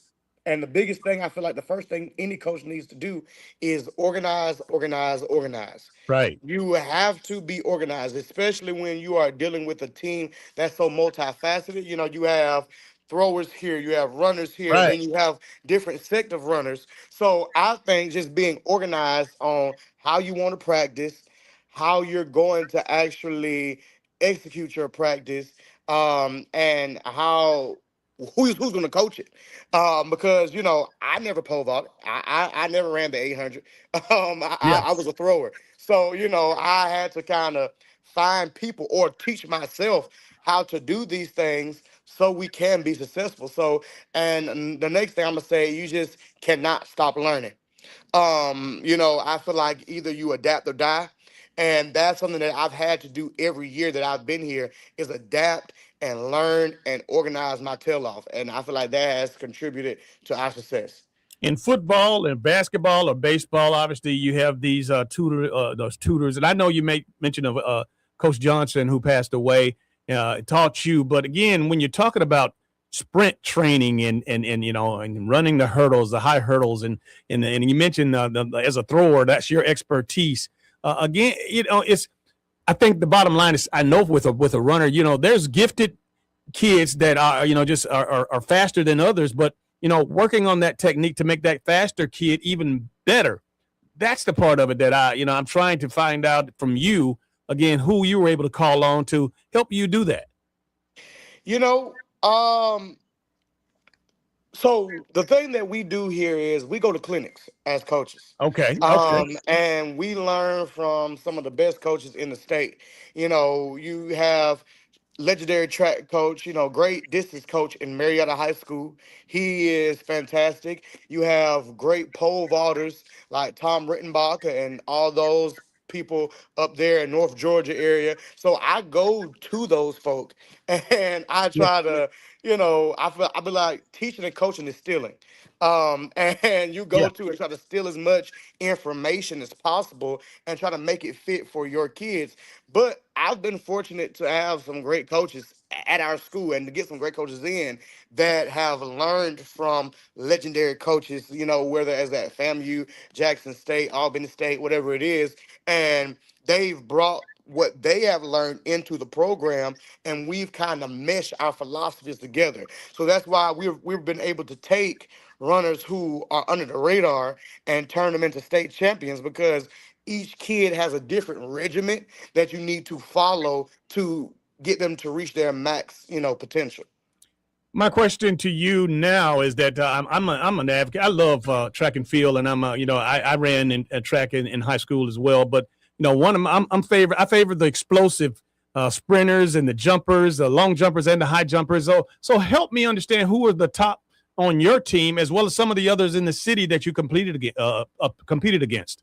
and the biggest thing I feel like the first thing any coach needs to do is organize, organize, organize. Right. You have to be organized, especially when you are dealing with a team that's so multifaceted. You have throwers here, you have runners here, and Right. then you have different sect of runners. So I think just being organized on how you want to practice, how you're going to actually execute your practice, and who's going to coach it. Because I never pole vaulted. I never ran the 800. I was a thrower. So I had to kind of find people or teach myself how to do these things so we can be successful. So, and the next thing I'm gonna say, you just cannot stop learning. I feel like either you adapt or die. And that's something that I've had to do every year that I've been here is adapt and learn and organize my tail off. And I feel like that has contributed to our success. In football and basketball or baseball, obviously you have these those tutors. And I know you made mention of Coach Johnson, who passed away, taught you. But again, when you're talking about sprint training and and running the hurdles, the high hurdles, and you mentioned as a thrower, that's your expertise. Again, I think the bottom line is, I know with a runner, there's gifted kids that are just are faster than others, but working on that technique to make that faster kid even better. That's the part of it that I'm trying to find out from you again, who you were able to call on to help you do that. So the thing that we do here is we go to clinics as coaches. Okay. And we learn from some of the best coaches in the state. You have legendary track coach, great distance coach in Marietta High School. He is fantastic. You have great pole vaulters like Tom Rittenbach and all those people up there in North Georgia area. So I go to those folk and I try to, I be like, teaching and coaching is stealing. And you go to and try to steal as much information as possible and try to make it fit for your kids. But I've been fortunate to have some great coaches at our school and to get some great coaches in that have learned from legendary coaches, whether it's at FAMU, Jackson State, Albany State, whatever it is. And they've brought what they have learned into the program, and we've kind of meshed our philosophies together. So that's why we've been able to take runners who are under the radar and turn them into state champions, because each kid has a different regiment that you need to follow to get them to reach their max, potential. My question to you now is that I'm an advocate. I love track and field, and I ran in track in high school as well. But one of my, I favor the explosive sprinters and the jumpers, the long jumpers and the high jumpers. So help me understand who are the top on your team, as well as some of the others in the city that you competed against.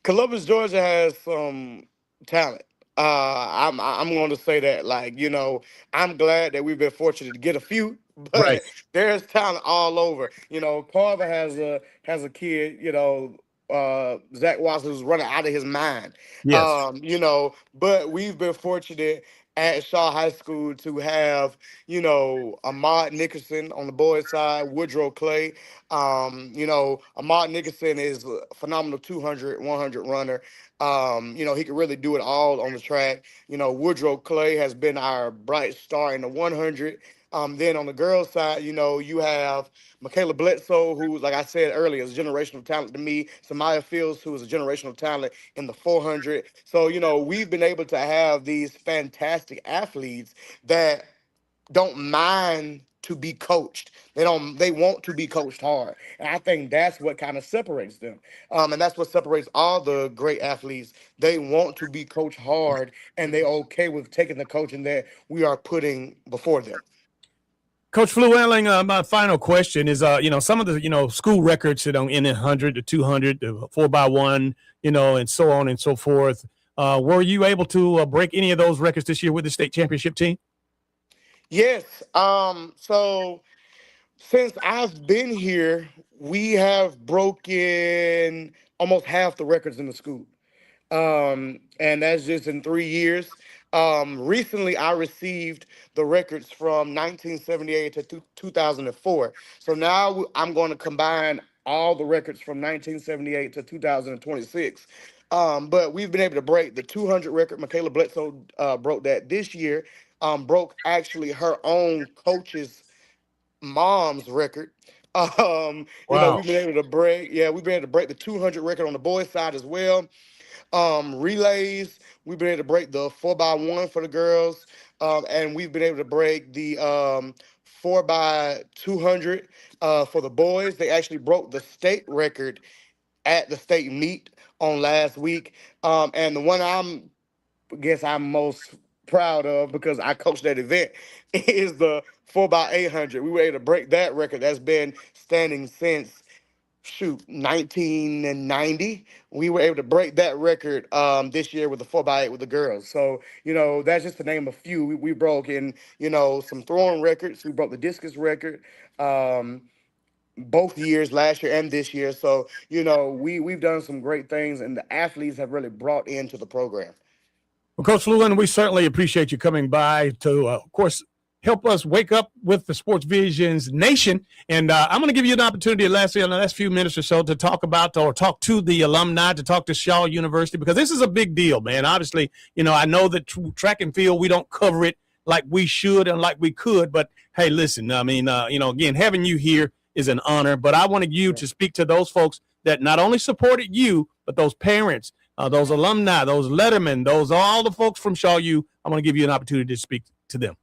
Columbus, Georgia has some talent. I'm going to say that, I'm glad that we've been fortunate to get a few, Right. but there's talent all over. Carver has a kid, Zach Watson, who's running out of his mind. Yes. But we've been fortunate at Shaw High School to have, Ahmad Nickerson on the boys' side, Woodrow Clay. Ahmad Nickerson is a phenomenal 200, 100 runner. He can really do it all on the track. Woodrow Clay has been our bright star in the 100. Then on the girls' side, you have Michaela Bledsoe, who, like I said earlier, is a generational talent to me. Samaya Fields, who is a generational talent in the 400. So, we've been able to have these fantastic athletes that don't mind to be coached. They want to be coached hard. And I think that's what kind of separates them. And that's what separates all the great athletes. They want to be coached hard, and they're okay with taking the coaching that we are putting before them. Coach Fluelen, my final question is, some of the, school records, in the 100, the 200, the 4x1, and so on and so forth. Were you able to break any of those records this year with the state championship team? Yes. So since I've been here, we have broken almost half the records in the school. And that's just in 3 years. Recently, I received the records from 1978 to 2004. So now I'm going to combine all the records from 1978 to 2026. But we've been able to break the 200 record. Michaela Bledsoe broke that this year. Broke actually her own coach's mom's record. Wow. We've been able to break. Yeah, we've been able to break the 200 record on the boys' side as well. Relays, we've been able to break the 4x1 for the girls, and we've been able to break the 4x200 for the boys. They actually broke the state record at the state meet on last week. And the one I'm most proud of, because I coached that event, is the 4x800. We were able to break that record that's been standing since 1990. We were able to break that record this year with the 4x8 with the girls. So, that's just to name a few. We broke in, some throwing records. We broke the discus record both years, last year and this year. So, we've done some great things, and the athletes have really brought into the program. Well, Coach Fluelen, we certainly appreciate you coming by to, of course, help us wake up with the Sportsvisions Nation. And I'm going to give you an opportunity in the last few minutes or so to talk to the alumni, to talk to Shaw University, because this is a big deal, man. Obviously, I know that track and field, we don't cover it like we should and like we could. But, hey, listen, again, having you here is an honor. But I wanted you to speak to those folks that not only supported you, but those parents, those alumni, those lettermen, all the folks from Shaw U. I'm going to give you an opportunity to speak to them.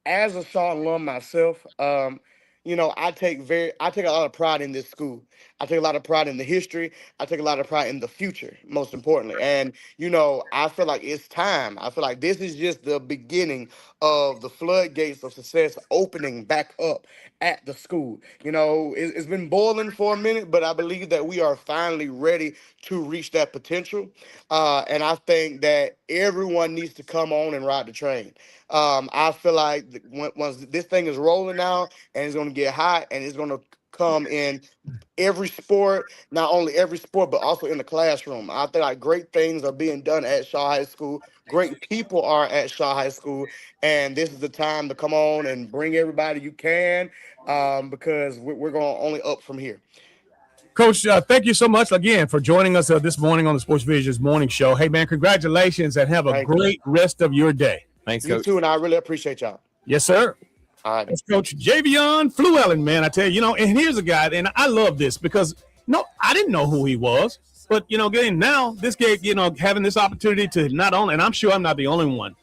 As a Shaw alum myself, I take a lot of pride in this school. I take a lot of pride in the history. I take a lot of pride in the future, most importantly. And, I feel like it's time. I feel like this is just the beginning of the floodgates of success opening back up at the school. It's been boiling for a minute, but I believe that we are finally ready to reach that potential. And I think that everyone needs to come on and ride the train. I feel like once this thing is rolling now, and it's going to get hot, and it's going to come in every sport, not only every sport, but also in the classroom. I think like great things are being done at Shaw High School. Great people are at Shaw High School, and this is the time to come on and bring everybody you can, because we're going only up from here. Coach, thank you so much again for joining us this morning on the Sports Visions Morning Show. Hey, man, congratulations and have a great rest of your day. Thanks, You Coach. too, and I really appreciate y'all. Yes, sir. All right. That's Coach Javion Fluelen, man. I tell you, and here's a guy, and I love this because, I didn't know who he was. But, again, now this guy, having this opportunity to not only, and I'm sure I'm not the only one,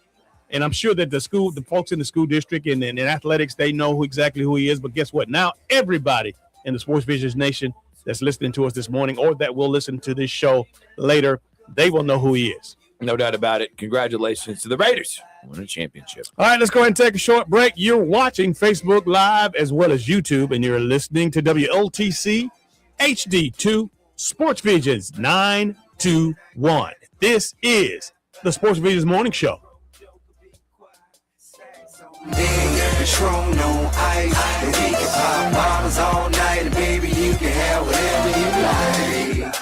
and I'm sure that the folks in the school district and in athletics, they know exactly who he is. But guess what? Now everybody in the Sports Visions Nation that's listening to us this morning or that will listen to this show later, they will know who he is. No doubt about it. Congratulations to the Raiders. Won a championship. All right, let's go ahead and take a short break. You're watching Facebook Live as well as YouTube, and you're listening to WLTC HD2 Sports Visions 921. This is the Sports Visions Morning Show. Patron on ice, and we can pop bottles all night, and baby, you can have whatever you like.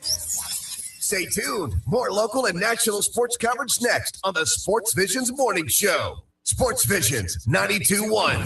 Stay tuned. More local and national sports coverage next on the Sports Visions Morning Show. Sports Visions 92.1.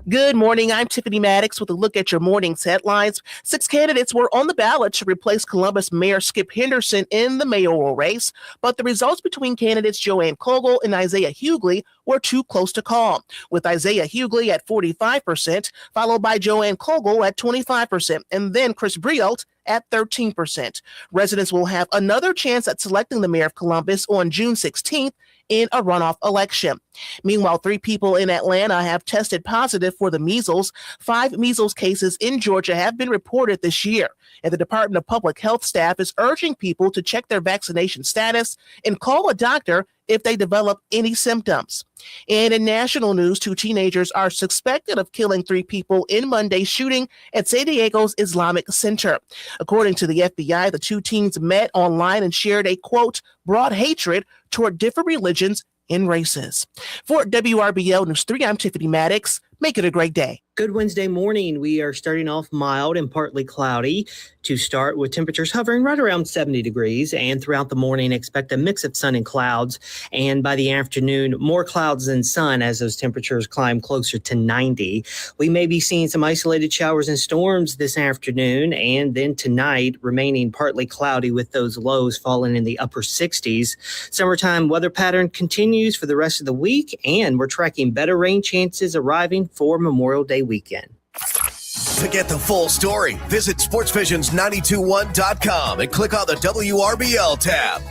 Good morning. I'm Tiffany Maddox with a look at your morning's headlines. 6 candidates were on the ballot to replace Columbus Mayor Skip Henderson in the mayoral race, but the results between candidates Joanne Kogel and Isaiah Hughley were too close to call, with Isaiah Hughley at 45%, followed by Joanne Kogel at 25%, and then Chris Briot at 13%. Residents will have another chance at selecting the mayor of Columbus on June 16th in a runoff election. Meanwhile, 3 people in Atlanta have tested positive for the measles. 5 measles cases in Georgia have been reported this year, and the Department of Public Health staff is urging people to check their vaccination status and call a doctor if they develop any symptoms. And in national news, 2 teenagers are suspected of killing 3 people in Monday's shooting at San Diego's Islamic Center. According to the FBI, the 2 teens met online and shared a, quote, broad hatred toward different religions and races. For WRBL News 3, I'm Tiffany Maddox. Make it a great day. Good Wednesday morning. We are starting off mild and partly cloudy to start, with temperatures hovering right around 70 degrees. And throughout the morning, expect a mix of sun and clouds. And by the afternoon, more clouds than sun as those temperatures climb closer to 90. We may be seeing some isolated showers and storms this afternoon, and then tonight remaining partly cloudy with those lows falling in the upper 60s. Summertime weather pattern continues for the rest of the week, and we're tracking better rain chances arriving for Memorial Day weekend. To get the full story, visit sportsvisions921.com and click on the WRBL tab.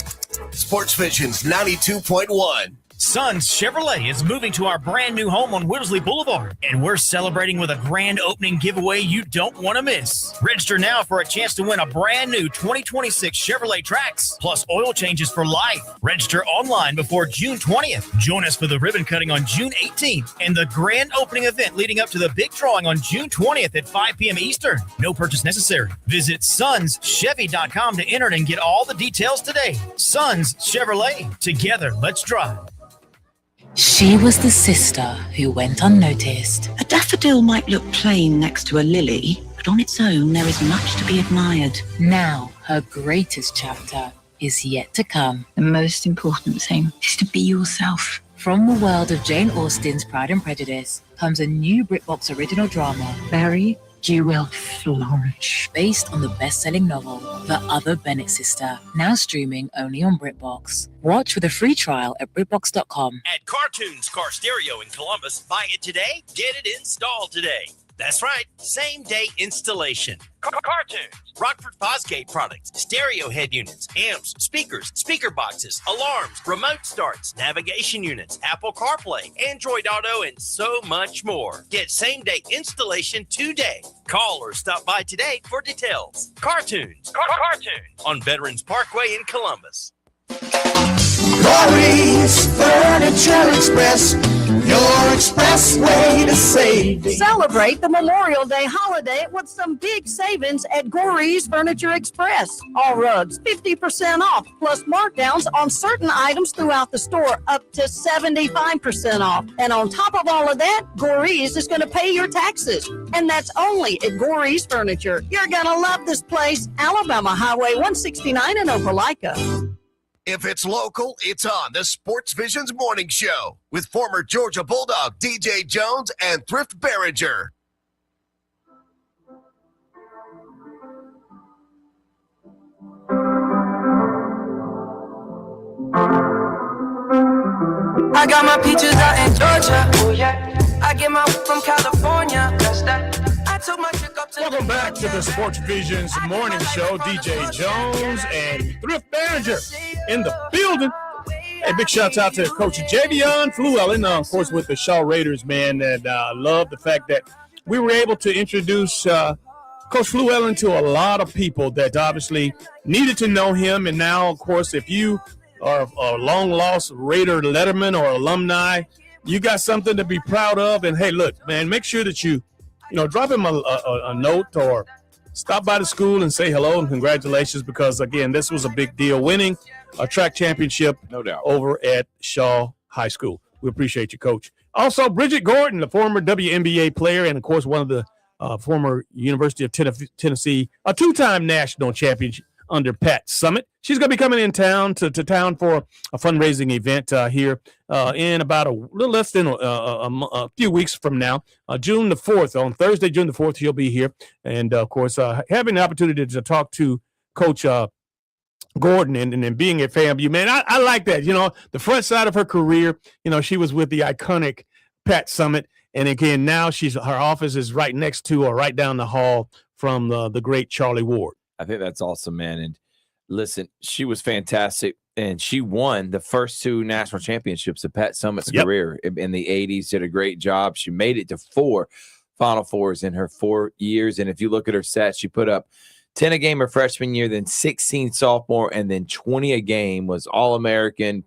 Sports Visions 92.1. Sons Chevrolet is moving to our brand new home on Whittlesey Boulevard, and we're celebrating with a grand opening giveaway you don't want to miss. Register now for a chance to win a brand new 2026 Chevrolet Trax, plus oil changes for life. Register online before June 20th. Join us for the ribbon cutting on June 18th and the grand opening event leading up to the big drawing on June 20th at 5 p.m. Eastern. No purchase necessary. Visit sonschevy.com to enter and get all the details today. Sons Chevrolet. Together, let's drive. She was the sister who went unnoticed. A daffodil might look plain next to a lily, but on its own there is much to be admired. Now, her greatest chapter is yet to come. The most important thing is to be yourself. From the world of Jane Austen's Pride and Prejudice comes a new BritBox original drama, Barry, you will flourish. Based on the best-selling novel, The Other Bennett Sister, now streaming only on BritBox. Watch with a free trial at BritBox.com. At Cartoons Car Stereo in Columbus, buy it today, get it installed today. That's right, same-day installation. Cartoons, Rockford Fosgate products, stereo head units, amps, speakers, speaker boxes, alarms, remote starts, navigation units, Apple CarPlay, Android Auto, and so much more. Get same-day installation today. Call or stop by today for details. Cartoons, Cartoons on Veterans Parkway in Columbus. Corey's Furniture Express, your express way to save. Celebrate the Memorial Day holiday with some big savings at Gorey's Furniture Express. All rugs 50% off, plus markdowns on certain items throughout the store up to 75% off. And on top of all of that, Gorey's is going to pay your taxes. And that's only at Gorey's Furniture. You're going to love this place. Alabama Highway 169 in Opelika. If it's local, it's on the Sports Visions Morning Show with former Georgia Bulldog DJ Jones and Thrift Behringer. I got my peaches out in Georgia. Oh yeah. I get my from California. That's that. I took my chick up to. Welcome back to the Sportsvisions morning show. DJ Jones and Thrift Manager in the building. Hey, big shouts out to Coach Javion Fluelen, of course, with the Shaw Raiders, man. And I love the fact that we were able to introduce Coach Fluelen to a lot of people that obviously needed to know him. And now, of course, if you are a long-lost Raider letterman or alumni, you got something to be proud of. And, hey, look, man, make sure that you drop him a note or stop by the school and say hello and congratulations because, again, this was a big deal, winning a track championship no doubt over at Shaw High School. We appreciate you, Coach. Also, Bridgette Gordon, the former WNBA player and, of course, one of the former University of Tennessee, a two-time national champion under Pat Summitt. She's going to be coming in town to town for a fundraising event here in about a little less than a few weeks from now. June the 4th, on Thursday, June the 4th, she'll be here. And, of course, having the opportunity to talk to Coach Gordon and being at FAMU, man, I like that. The front side of her career, she was with the iconic Pat Summitt. And, again, now her office is right next to or right down the hall from the great Charlie Ward. I think that's awesome, man. And listen, she was fantastic, and she won the first two national championships of Pat Summitt's career in the 80s. Did a great job. She made it to 4 Final Fours in her 4 years. And if you look at her stats, she put up 10 a game her freshman year, then 16 sophomore, and then 20 a game, was All-American,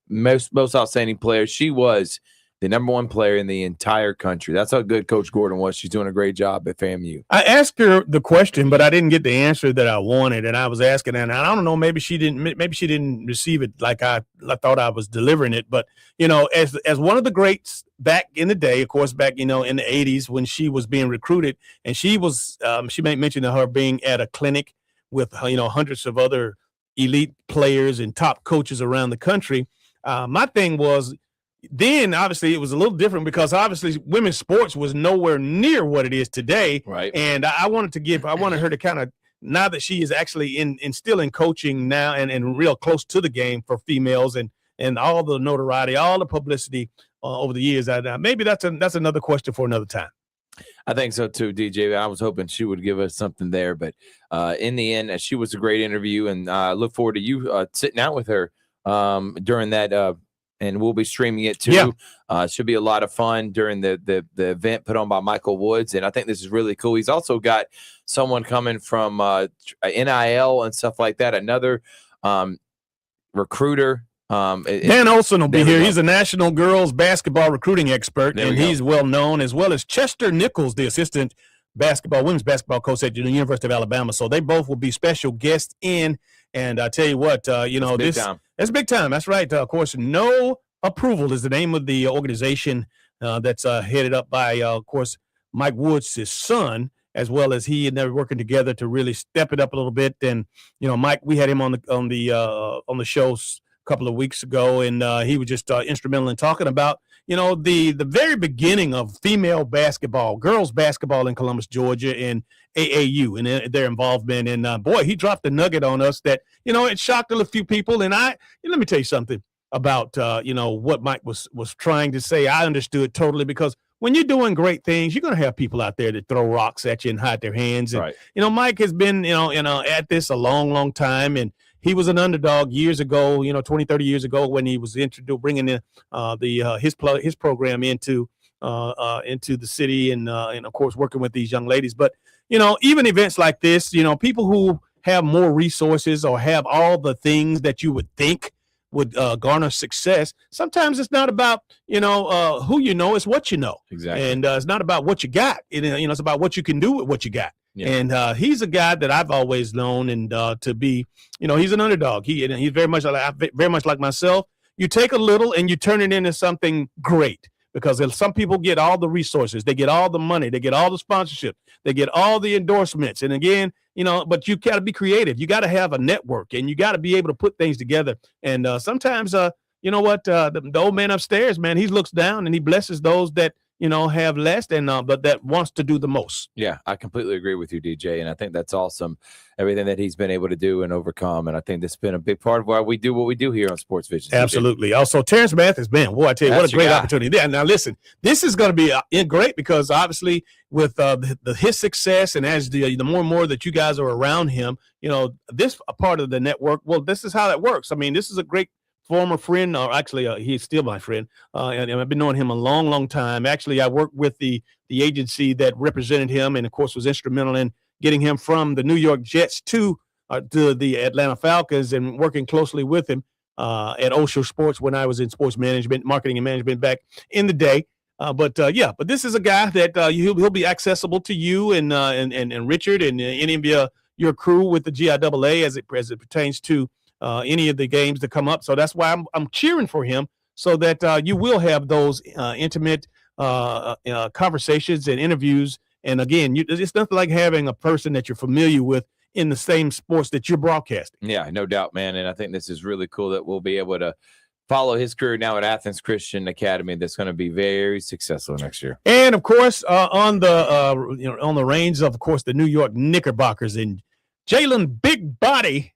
most outstanding player. She was the number one player in the entire country. That's how good Coach Gordon was. She's doing a great job at FAMU. I asked her the question, but I didn't get the answer that I wanted. And I was asking, and I don't know, maybe she didn't receive it like I thought I was delivering it. But, as one of the greats back in the day, of course, back, in the 80s when she was being recruited, and she was, she made mention of her being at a clinic with, hundreds of other elite players and top coaches around the country. My thing was, then obviously it was a little different because obviously women's sports was nowhere near what it is today. Right. And I wanted her to kind of, now that she is actually still in coaching now and real close to the game for females and all the notoriety, all the publicity over the years. Maybe that's another question for another time. I think so too, DJ. I was hoping she would give us something there, but in the end, she was a great interview, and I look forward to you sitting out with her during that. And we'll be streaming it too. Yeah. Should be a lot of fun during the event put on by Michael Woods. And I think this is really cool. He's also got someone coming from NIL and stuff like that. Another recruiter. Dan Olson will be here. He's a national girls basketball recruiting expert, and he's well known, as well as Chester Nichols, the assistant women's basketball coach at the University of Alabama. So they both will be special guests in. And I tell you what, it's big time. That's right. Of course, No Approval is the name of the organization that's headed up by, of course, Mike Woods' his son, as well as he and they're working together to really step it up a little bit. And Mike, we had him on the show a couple of weeks ago, and he was just instrumental in talking about the very beginning of female basketball, girls basketball in Columbus, Georgia, and AAU and their involvement. And boy, he dropped a nugget on us that, it shocked a few people. And let me tell you something about, what Mike was trying to say. I understood totally, because when you're doing great things, you're going to have people out there that throw rocks at you and hide their hands. And, right. Mike has been, at this a long, long time. And he was an underdog years ago, 20, 30 years ago, when he was bringing in his program into the city and of course, working with these young ladies. But, even events like this, people who have more resources or have all the things that you would think would garner success. Sometimes it's not about, who it's what you know. Exactly. And it's not about what you got. It's about what you can do with what you got. Yeah. And he's a guy that I've always known and to be, he's an underdog. He's very much like myself. You take a little and you turn it into something great, because some people get all the resources, they get all the money, they get all the sponsorship, they get all the endorsements. And again, but you got to be creative. You got to have a network, and you got to be able to put things together. And sometimes, the old man upstairs, man, he looks down and he blesses those that, have less, and but that wants to do the most. Yeah, I completely agree with you, DJ, and I think that's awesome. Everything that he's been able to do and overcome, and I think that's been a big part of why we do what we do here on Sports Visions. Absolutely. DJ. Also, Terrance Mathis, man, boy, I tell you, what a great opportunity. Yeah. Now, listen, this is going to be great because obviously with his success and as the more and more that you guys are around him, this a part of the network. Well, this is how that works. I mean, this is a great former friend, or actually he's still my friend, and I've been knowing him a long, long time. Actually, I worked with the agency that represented him and, of course, was instrumental in getting him from the New York Jets to the Atlanta Falcons and working closely with him at Osho Sports when I was in sports management, marketing and management back in the day. But this is a guy that he'll be accessible to you and Richard and any of your crew with the GIAA as it pertains to any of the games that come up. So that's why I'm cheering for him so that you will have those intimate conversations and interviews. And again, it's nothing like having a person that you're familiar with in the same sports that you're broadcasting. Yeah, no doubt, man. And I think this is really cool that we'll be able to follow his career now at Athens Christian Academy. That's going to be very successful next year. And of course, on the reins of course, the New York Knickerbockers and Jalen Big Body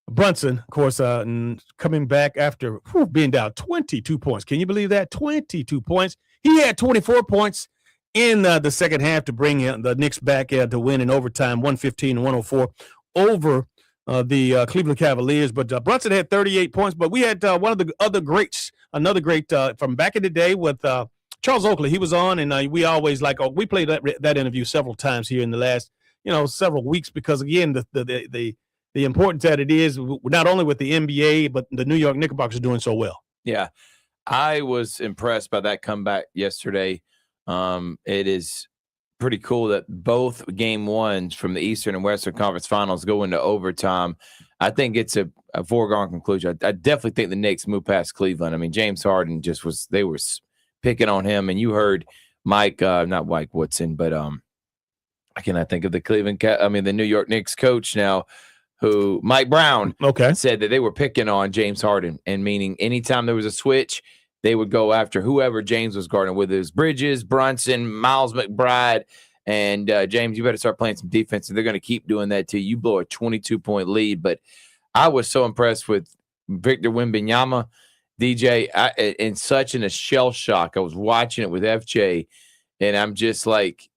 Brunson, of course, coming back after being down 22 points. Can you believe that? 22 points. He had 24 points in the second half to bring the Knicks back to win in overtime, 115-104 over the Cleveland Cavaliers. But Brunson had 38 points. But we had one of the other greats, another great from back in the day with Charles Oakley. He was on, and we always we played that interview several times here in the last several weeks because again the importance that it is not only with the NBA but the New York Knickerbockers are doing so well. Yeah, I was impressed by that comeback yesterday. It is pretty cool that both game ones from the Eastern and Western Conference Finals go into overtime. I think it's a foregone conclusion. I definitely think the Knicks move past Cleveland. I mean, James Harden they were picking on him, and you heard not Mike Woodson, but I cannot think of the New York Knicks coach now, who Mike Brown said that they were picking on James Harden, and meaning anytime there was a switch, they would go after whoever James was guarding, whether it was Bridges, Brunson, Miles McBride, and James, you better start playing some defense, and they're going to keep doing that till you blow a 22-point lead. But I was so impressed with Victor Wembanyama, DJ, in such a shell shock. I was watching it with FJ, and I'm just like,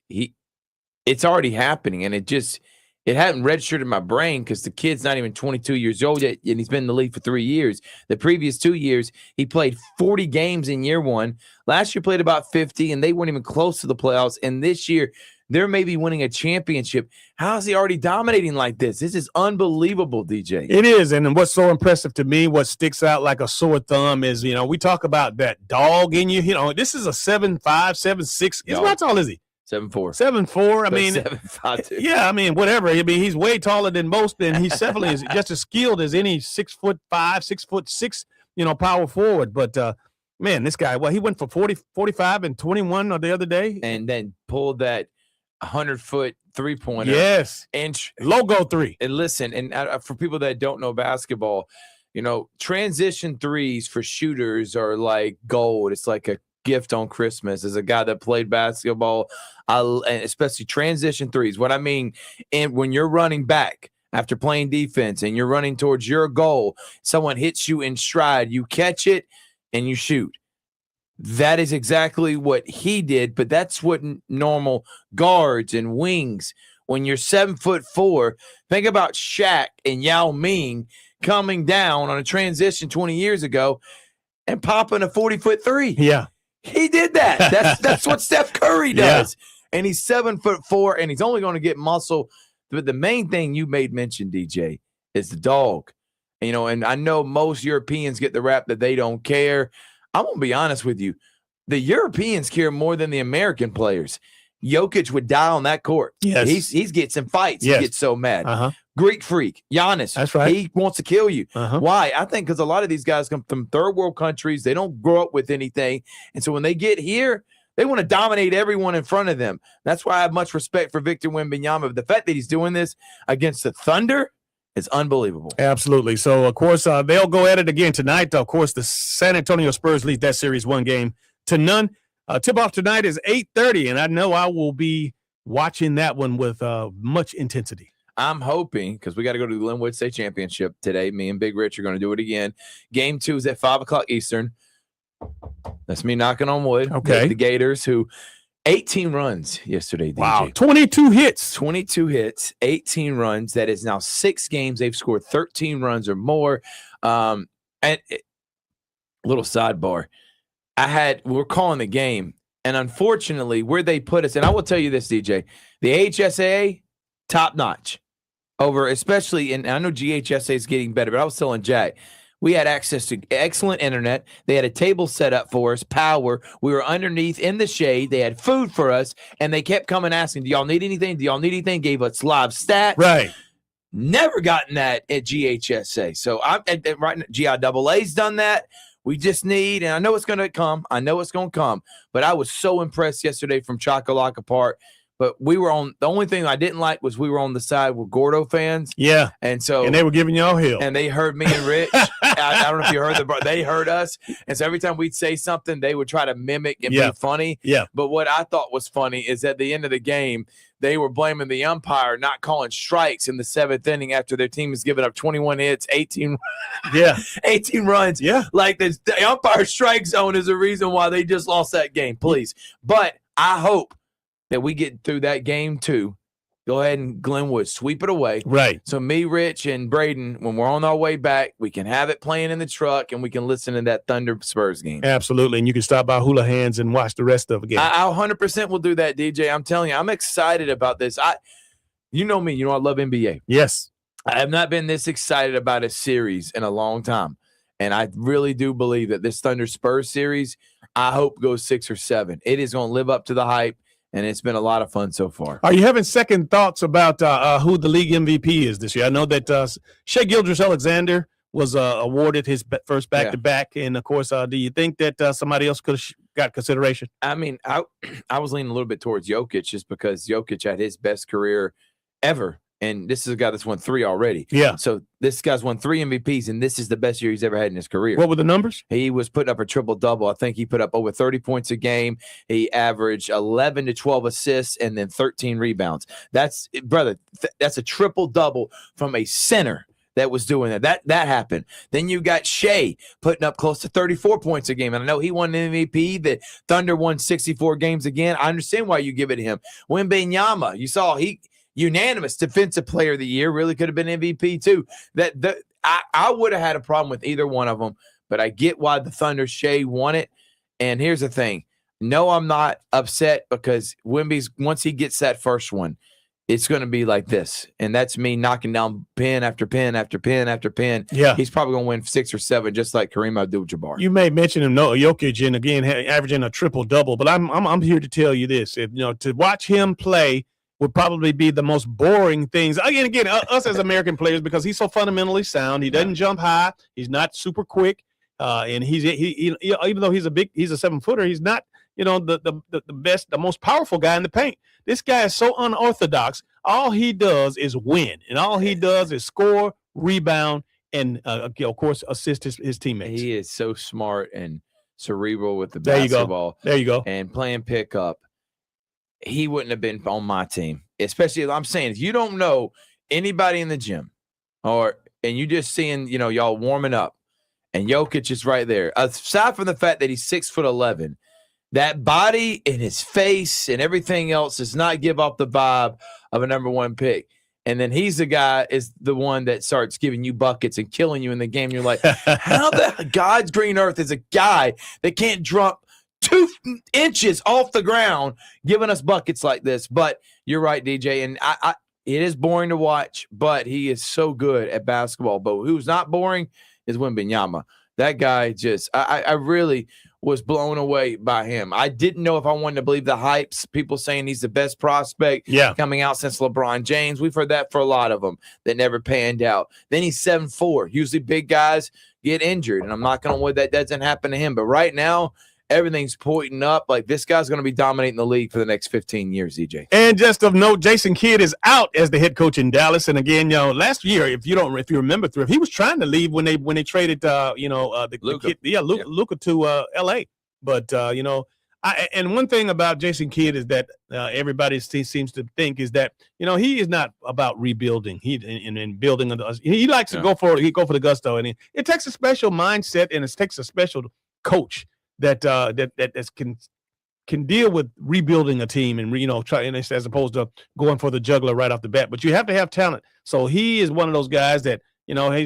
it's already happening, and it hadn't registered in my brain because the kid's not even 22 years old yet, and he's been in the league for 3 years. The previous 2 years, he played 40 games in year one. Last year, played about 50, and they weren't even close to the playoffs. And this year, they're maybe winning a championship. How is he already dominating like this? This is unbelievable, DJ. It is, and what's so impressive to me, what sticks out like a sore thumb is, we talk about that dog in you. This is a 7'5", 7'6". How tall is he? 7'4". 7'4". I mean, 7'5" too. Yeah, I mean, whatever. I mean, he's way taller than most, and he's definitely just as skilled as any 6'5", 6'6", power forward. But man, this guy, he went for 40, 45, and 21 the other day, and then pulled that 100-foot three-pointer. Yes, and logo three. And listen, and for people that don't know basketball, transition threes for shooters are like gold. It's like a gift on Christmas. As a guy that played basketball, and especially transition threes. What I mean, and when you're running back after playing defense and you're running towards your goal, someone hits you in stride, you catch it and you shoot. That is exactly what he did, but that's what normal guards and wings. When you're 7'4", think about Shaq and Yao Ming coming down on a transition 20 years ago and popping a 40-foot three. Yeah. He did that. That's what Steph Curry does. Yeah. And he's 7'4", and he's only going to get muscle. But the main thing you made mention, DJ, is the dog. And I know most Europeans get the rap that they don't care. I'm going to be honest with you. The Europeans care more than the American players. Jokic would die on that court. Yes. He's gets in fights. Yes. He gets so mad. Uh-huh. Greek freak, Giannis. That's right. He wants to kill you. Uh-huh. Why? I think because a lot of these guys come from third world countries. They don't grow up with anything. And so when they get here, they want to dominate everyone in front of them. That's why I have much respect for Victor Wembanyama. The fact that he's doing this against the Thunder is unbelievable. Absolutely. So, of course, they'll go at it again tonight. Of course, the San Antonio Spurs lead that series 1-0. Tip-off tonight is 8:30, and I know I will be watching that one with much intensity. I'm hoping, because we got to go to the Glenwood State Championship today. Me and Big Rich are going to do it again. Game 2 is at 5 o'clock Eastern. That's me knocking on wood. Okay. The Gators, who 18 runs yesterday, DJ. Wow, 22 hits. 22 hits, 18 runs. That is now 6 games. They've scored 13 runs or more. Little sidebar. We're calling the game, and unfortunately, where they put us, and I will tell you this, DJ, the HSAA, top notch. Over, especially, and I know GHSA is getting better, but I was telling Jack, we had access to excellent internet. They had a table set up for us, power. We were underneath in the shade. They had food for us, and they kept coming asking, do y'all need anything? Do y'all need anything? Gave us live stats. Right. Never gotten that at GHSA. So right now, GIAA's done that. We just need, and I know it's going to come. But I was so impressed yesterday from Chakalaka Park. But we were on, the only thing I didn't like was we were on the side with Gordo fans. Yeah. And they were giving y'all hell. And they heard me and Rich. I don't know if you heard they heard us. And so every time we'd say something, they would try to mimic and be funny. Yeah. But what I thought was funny is at the end of the game, they were blaming the umpire not calling strikes in the 7th inning after their team has given up 21 hits, 18 runs. Yeah. Like the umpire strike zone is the reason why they just lost that game, please. But I hope that we get through that game too. Go ahead and Glenwood sweep it away. Right. So me, Rich, and Braden, when we're on our way back, we can have it playing in the truck and we can listen to that Thunder Spurs game. Absolutely. And you can stop by Hula Hands and watch the rest of the game. I 100% will do that, DJ. I'm telling you, I'm excited about this. You know me, I love NBA. Yes. I have not been this excited about a series in a long time. And I really do believe that this Thunder Spurs series, I hope goes 6 or 7. It is going to live up to the hype. And it's been a lot of fun so far. Are you having second thoughts about who the league MVP is this year? I know that Shea Gilgeous-Alexander was awarded his first back-to-back. And, of course, do you think that somebody else could have got consideration? I mean, I was leaning a little bit towards Jokic just because Jokic had his best career ever. And this is a guy that's won 3 already. Yeah. So this guy's won 3 MVPs, and this is the best year he's ever had in his career. What were the numbers? He was putting up a triple-double. I think he put up over 30 points a game. He averaged 11 to 12 assists and then 13 rebounds. That's a triple-double from a center that was doing that. That happened. Then you got Shea putting up close to 34 points a game. And I know he won an MVP. The Thunder won 64 games again. I understand why you give it to him. Wembanyama, you saw unanimous defensive player of the year, really could have been MVP too. I would have had a problem with either one of them, but I get why the Thunder Shea won it. And here's the thing. No, I'm not upset because Wemby's, once he gets that first one, it's going to be like this. And that's me knocking down pin after pin after pin after pin. Yeah. He's probably going to win 6 or 7, just like Kareem Abdul-Jabbar. You may mention him, Jokic, and again, averaging a triple-double, but I'm here to tell you this. To watch him play would probably be the most boring things. Again, us as American players, because he's so fundamentally sound. He doesn't jump high. He's not super quick. And he even though he's a 7-footer, he's not, the best, the most powerful guy in the paint. This guy is so unorthodox. All he does is win, and all he does is score, rebound, and of course assist his teammates. He is so smart and cerebral with the There basketball. There you go. And playing pickup. He wouldn't have been on my team, especially I'm saying if you don't know anybody in the gym and you just seeing, y'all warming up and Jokic is right there. Aside from the fact that he's 6'11", that body and his face and everything else does not give off the vibe of a number 1 pick. And then he's the one that starts giving you buckets and killing you in the game. You're like, how the God's green earth is a guy that can't drop 2 inches off the ground giving us buckets like this? But you're right, DJ, and it is boring to watch, but he is so good at basketball. But who's not boring is Wembanyama. That guy just I really was blown away by him. I didn't know if I wanted to believe the hypes, people saying he's the best prospect coming out since LeBron James. We've heard that for a lot of them that never panned out. Then he's 7'4". Usually big guys get injured, and I'm not going to worry that doesn't happen to him. But right now, everything's pointing up. Like, this guy's going to be dominating the league for the next 15 years, EJ. And just of note, Jason Kidd is out as the head coach in Dallas. And again, last year, if you remember, Thrift, he was trying to leave when they traded, Luka. Luka to L.A. But And one thing about Jason Kidd is that everybody seems to think is that, he is not about rebuilding. And building. He likes to go for the gusto, and it takes a special mindset, and it takes a special coach that can deal with rebuilding a team and try, and as opposed to going for the juggler right off the bat. But you have to have talent. So he is one of those guys that and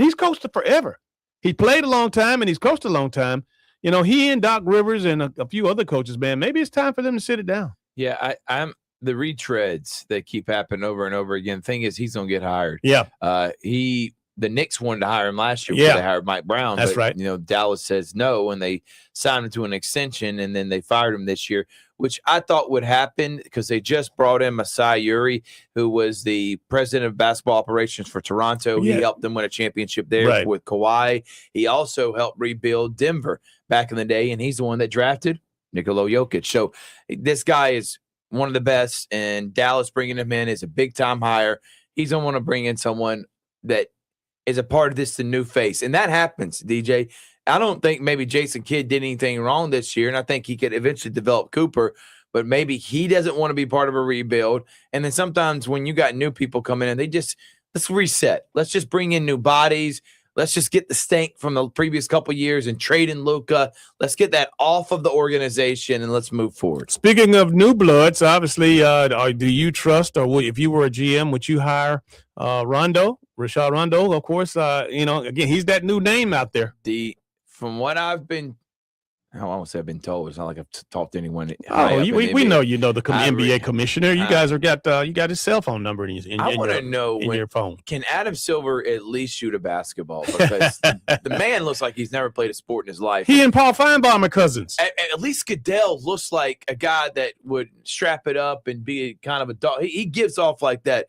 he's coached forever. He played a long time and he's coached a long time. He and Doc Rivers and a few other coaches, man, maybe it's time for them to sit it down. Yeah, I'm the retreads that keep happening over and over again. Thing is, he's gonna get hired. Yeah. The Knicks wanted to hire him last year. Yeah. They hired Mike Brown. That's right. Dallas says no, and they signed him to an extension, and then they fired him this year, which I thought would happen because they just brought in Masai Ujiri, who was the president of basketball operations for Toronto. Yeah. He helped them win a championship there with Kawhi. He also helped rebuild Denver back in the day, and he's the one that drafted Nikola Jokic. So this guy is one of the best, and Dallas bringing him in is a big-time hire. He's going to want to bring in someone that is a part of this, the new face. And that happens, DJ. I don't think maybe Jason Kidd did anything wrong this year, and I think he could eventually develop Cooper, but maybe he doesn't want to be part of a rebuild. And then sometimes when you got new people coming in, let's reset. Let's just bring in new bodies. Let's just get the stink from the previous couple years and trade in Luka. Let's get that off of the organization and let's move forward. Speaking of new bloods, obviously, do you trust, or if you were a GM, would you hire Rashad Rondo? Of course, again, he's that new name out there. From what I've been, I won't say I've been told. It's not like I've talked to anyone. We know the NBA commissioner. You guys got his cell phone number in your phone. Can Adam Silver at least shoot a basketball? Because the man looks like he's never played a sport in his life. He and Paul Feinbaum are cousins. At least Goodell looks like a guy that would strap it up and be kind of a dog. He gives off like that,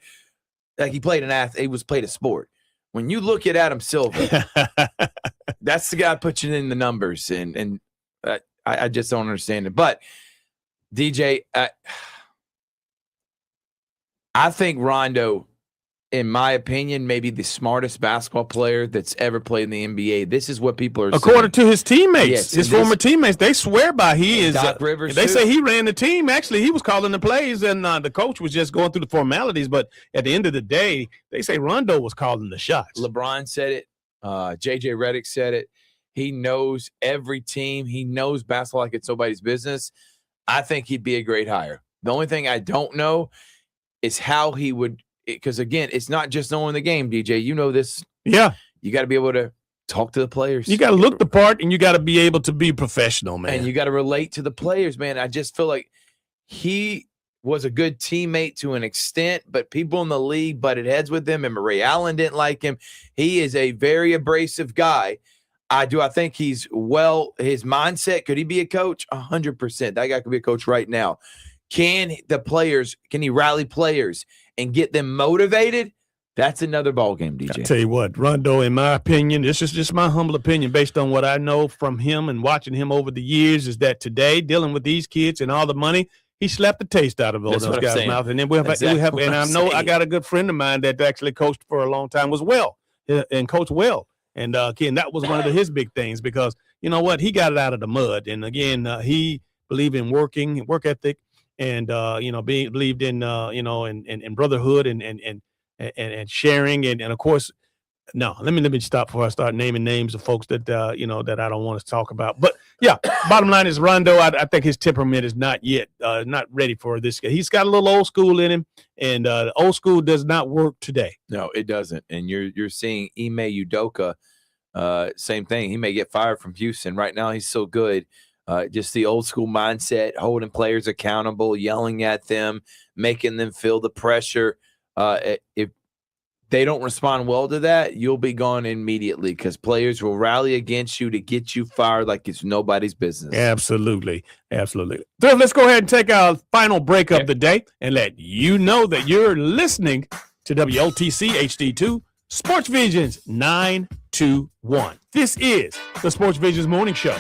like he played a sport. When you look at Adam Silver, that's the guy putting in the numbers, and I just don't understand it. But DJ, I think Rondo, in my opinion, maybe the smartest basketball player that's ever played in the NBA. This is what people are according saying. to his teammates, Yes, his former teammates. They swear by he is. Doc Rivers. They say he ran the team. Actually, he was calling the plays, and the coach was just going through the formalities. But at the end of the day, they say Rondo was calling the shots. LeBron said it. JJ Redick said it. He knows every team. He knows basketball like it's nobody's business. I think he'd be a great hire. The only thing I don't know is how he would, because, again, it's not just knowing the game, DJ. You know this. Yeah. You got to be able to talk to the players. You got to look the part, and you got to be able to be professional, man. And you got to relate to the players, man. I just feel like he was a good teammate to an extent, but people in the league butted heads with him, and Ray Allen didn't like him. He is a very abrasive guy. I think he's his mindset, could he be a coach? 100%. That guy could be a coach right now. Can he rally players and get them motivated? That's another ballgame, DJ. I tell you what, Rondo, in my opinion, this is just my humble opinion based on what I know from him and watching him over the years, is that today, dealing with these kids and all the money, he slapped the taste out of those guys' mouth. And then I got a good friend of mine that actually coached for a long time, and coached well. And again, that was one of his big things, because you know what, he got it out of the mud. And again, he believed in work ethic, and believed in in brotherhood and sharing, and of course, no, let me stop before I start naming names of folks that that I don't want to talk about. But yeah, bottom line is Rondo, I think his temperament is not yet not ready for this. He's got a little old school in him, and old school does not work today. No, it doesn't. And you're seeing Ime Udoka, same thing. He may get fired from Houston. Right now, he's so good. Just the old school mindset, holding players accountable, yelling at them, making them feel the pressure. If they don't respond well to that, you'll be gone immediately, because players will rally against you to get you fired like it's nobody's business. Absolutely. Thrift, let's go ahead and take our final break of the day and let you know that you're listening to WOTC HD2 Sports Visions 921. This is the Sports Visions Morning Show.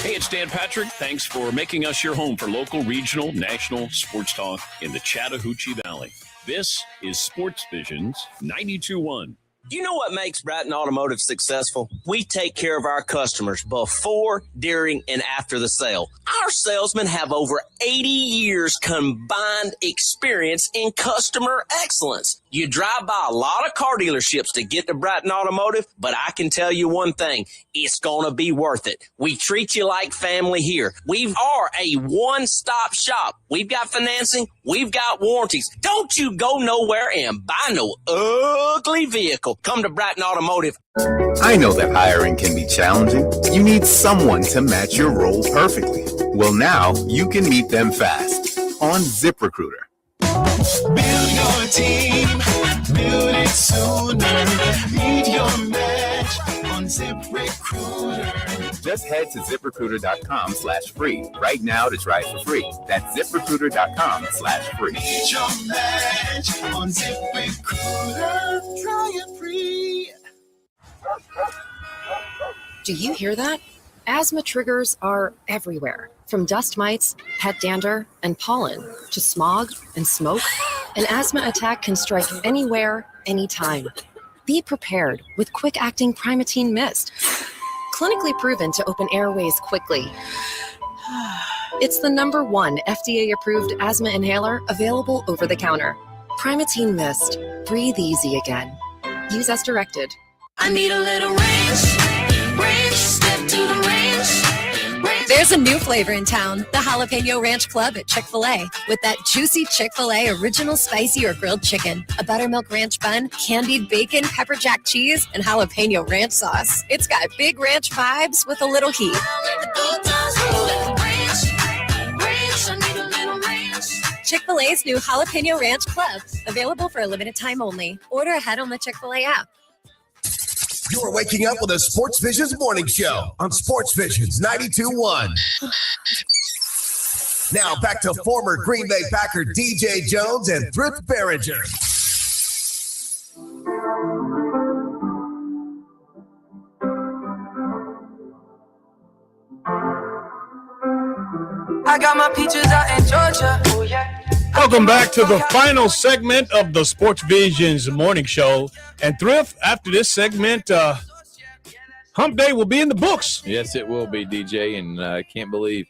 Hey, it's Dan Patrick. Thanks for making us your home for local, regional, national sports talk in the Chattahoochee Valley. This is Sportsvisions 92.1. You know what makes Bratton Automotive successful? We take care of our customers before, during, and after the sale. Our salesmen have over 80 years combined experience in customer excellence. You drive by a lot of car dealerships to get to Bratton Automotive, but I can tell you one thing, it's going to be worth it. We treat you like family here. We are a one-stop shop. We've got financing, we've got warranties. Don't you go nowhere and buy no ugly vehicle. Come to Bratton Automotive. I know that hiring can be challenging. You need someone to match your role perfectly. Well, now you can meet them fast on ZipRecruiter. Build your team, build it sooner. Meet your match on ZipRecruiter. Just head to ZipRecruiter.com/free right now to try it for free. That's ZipRecruiter.com/free. Meet your match on ZipRecruiter. Try it free. Do you hear that? Asthma triggers are everywhere. From dust mites, pet dander, and pollen to smog and smoke, an asthma attack can strike anywhere, anytime. Be prepared with quick-acting Primatene Mist. Clinically proven to open airways quickly. It's the #1 FDA-approved asthma inhaler available over the counter. Primatene Mist. Breathe easy again. Use as directed. I need a little ranch, step to the ranch. There's a new flavor in town, the Jalapeno Ranch Club at Chick-fil-A. With that juicy Chick-fil-A original spicy or grilled chicken, a buttermilk ranch bun, candied bacon, pepper jack cheese, and jalapeno ranch sauce. It's got big ranch vibes with a little heat. Chick-fil-A's new Jalapeno Ranch Club, available for a limited time only. Order ahead on the Chick-fil-A app. You're waking up with a Sports Visions morning show on Sports Visions 92.1. Now back to former Green Bay Packer DJ Jones and Thrift Behringer. I got my peaches out in Georgia. Oh, yeah. Welcome back to the final segment of the Sports Visions morning show. And Thrift, after this segment, Hump Day will be in the books. Yes, it will be, DJ. And I can't believe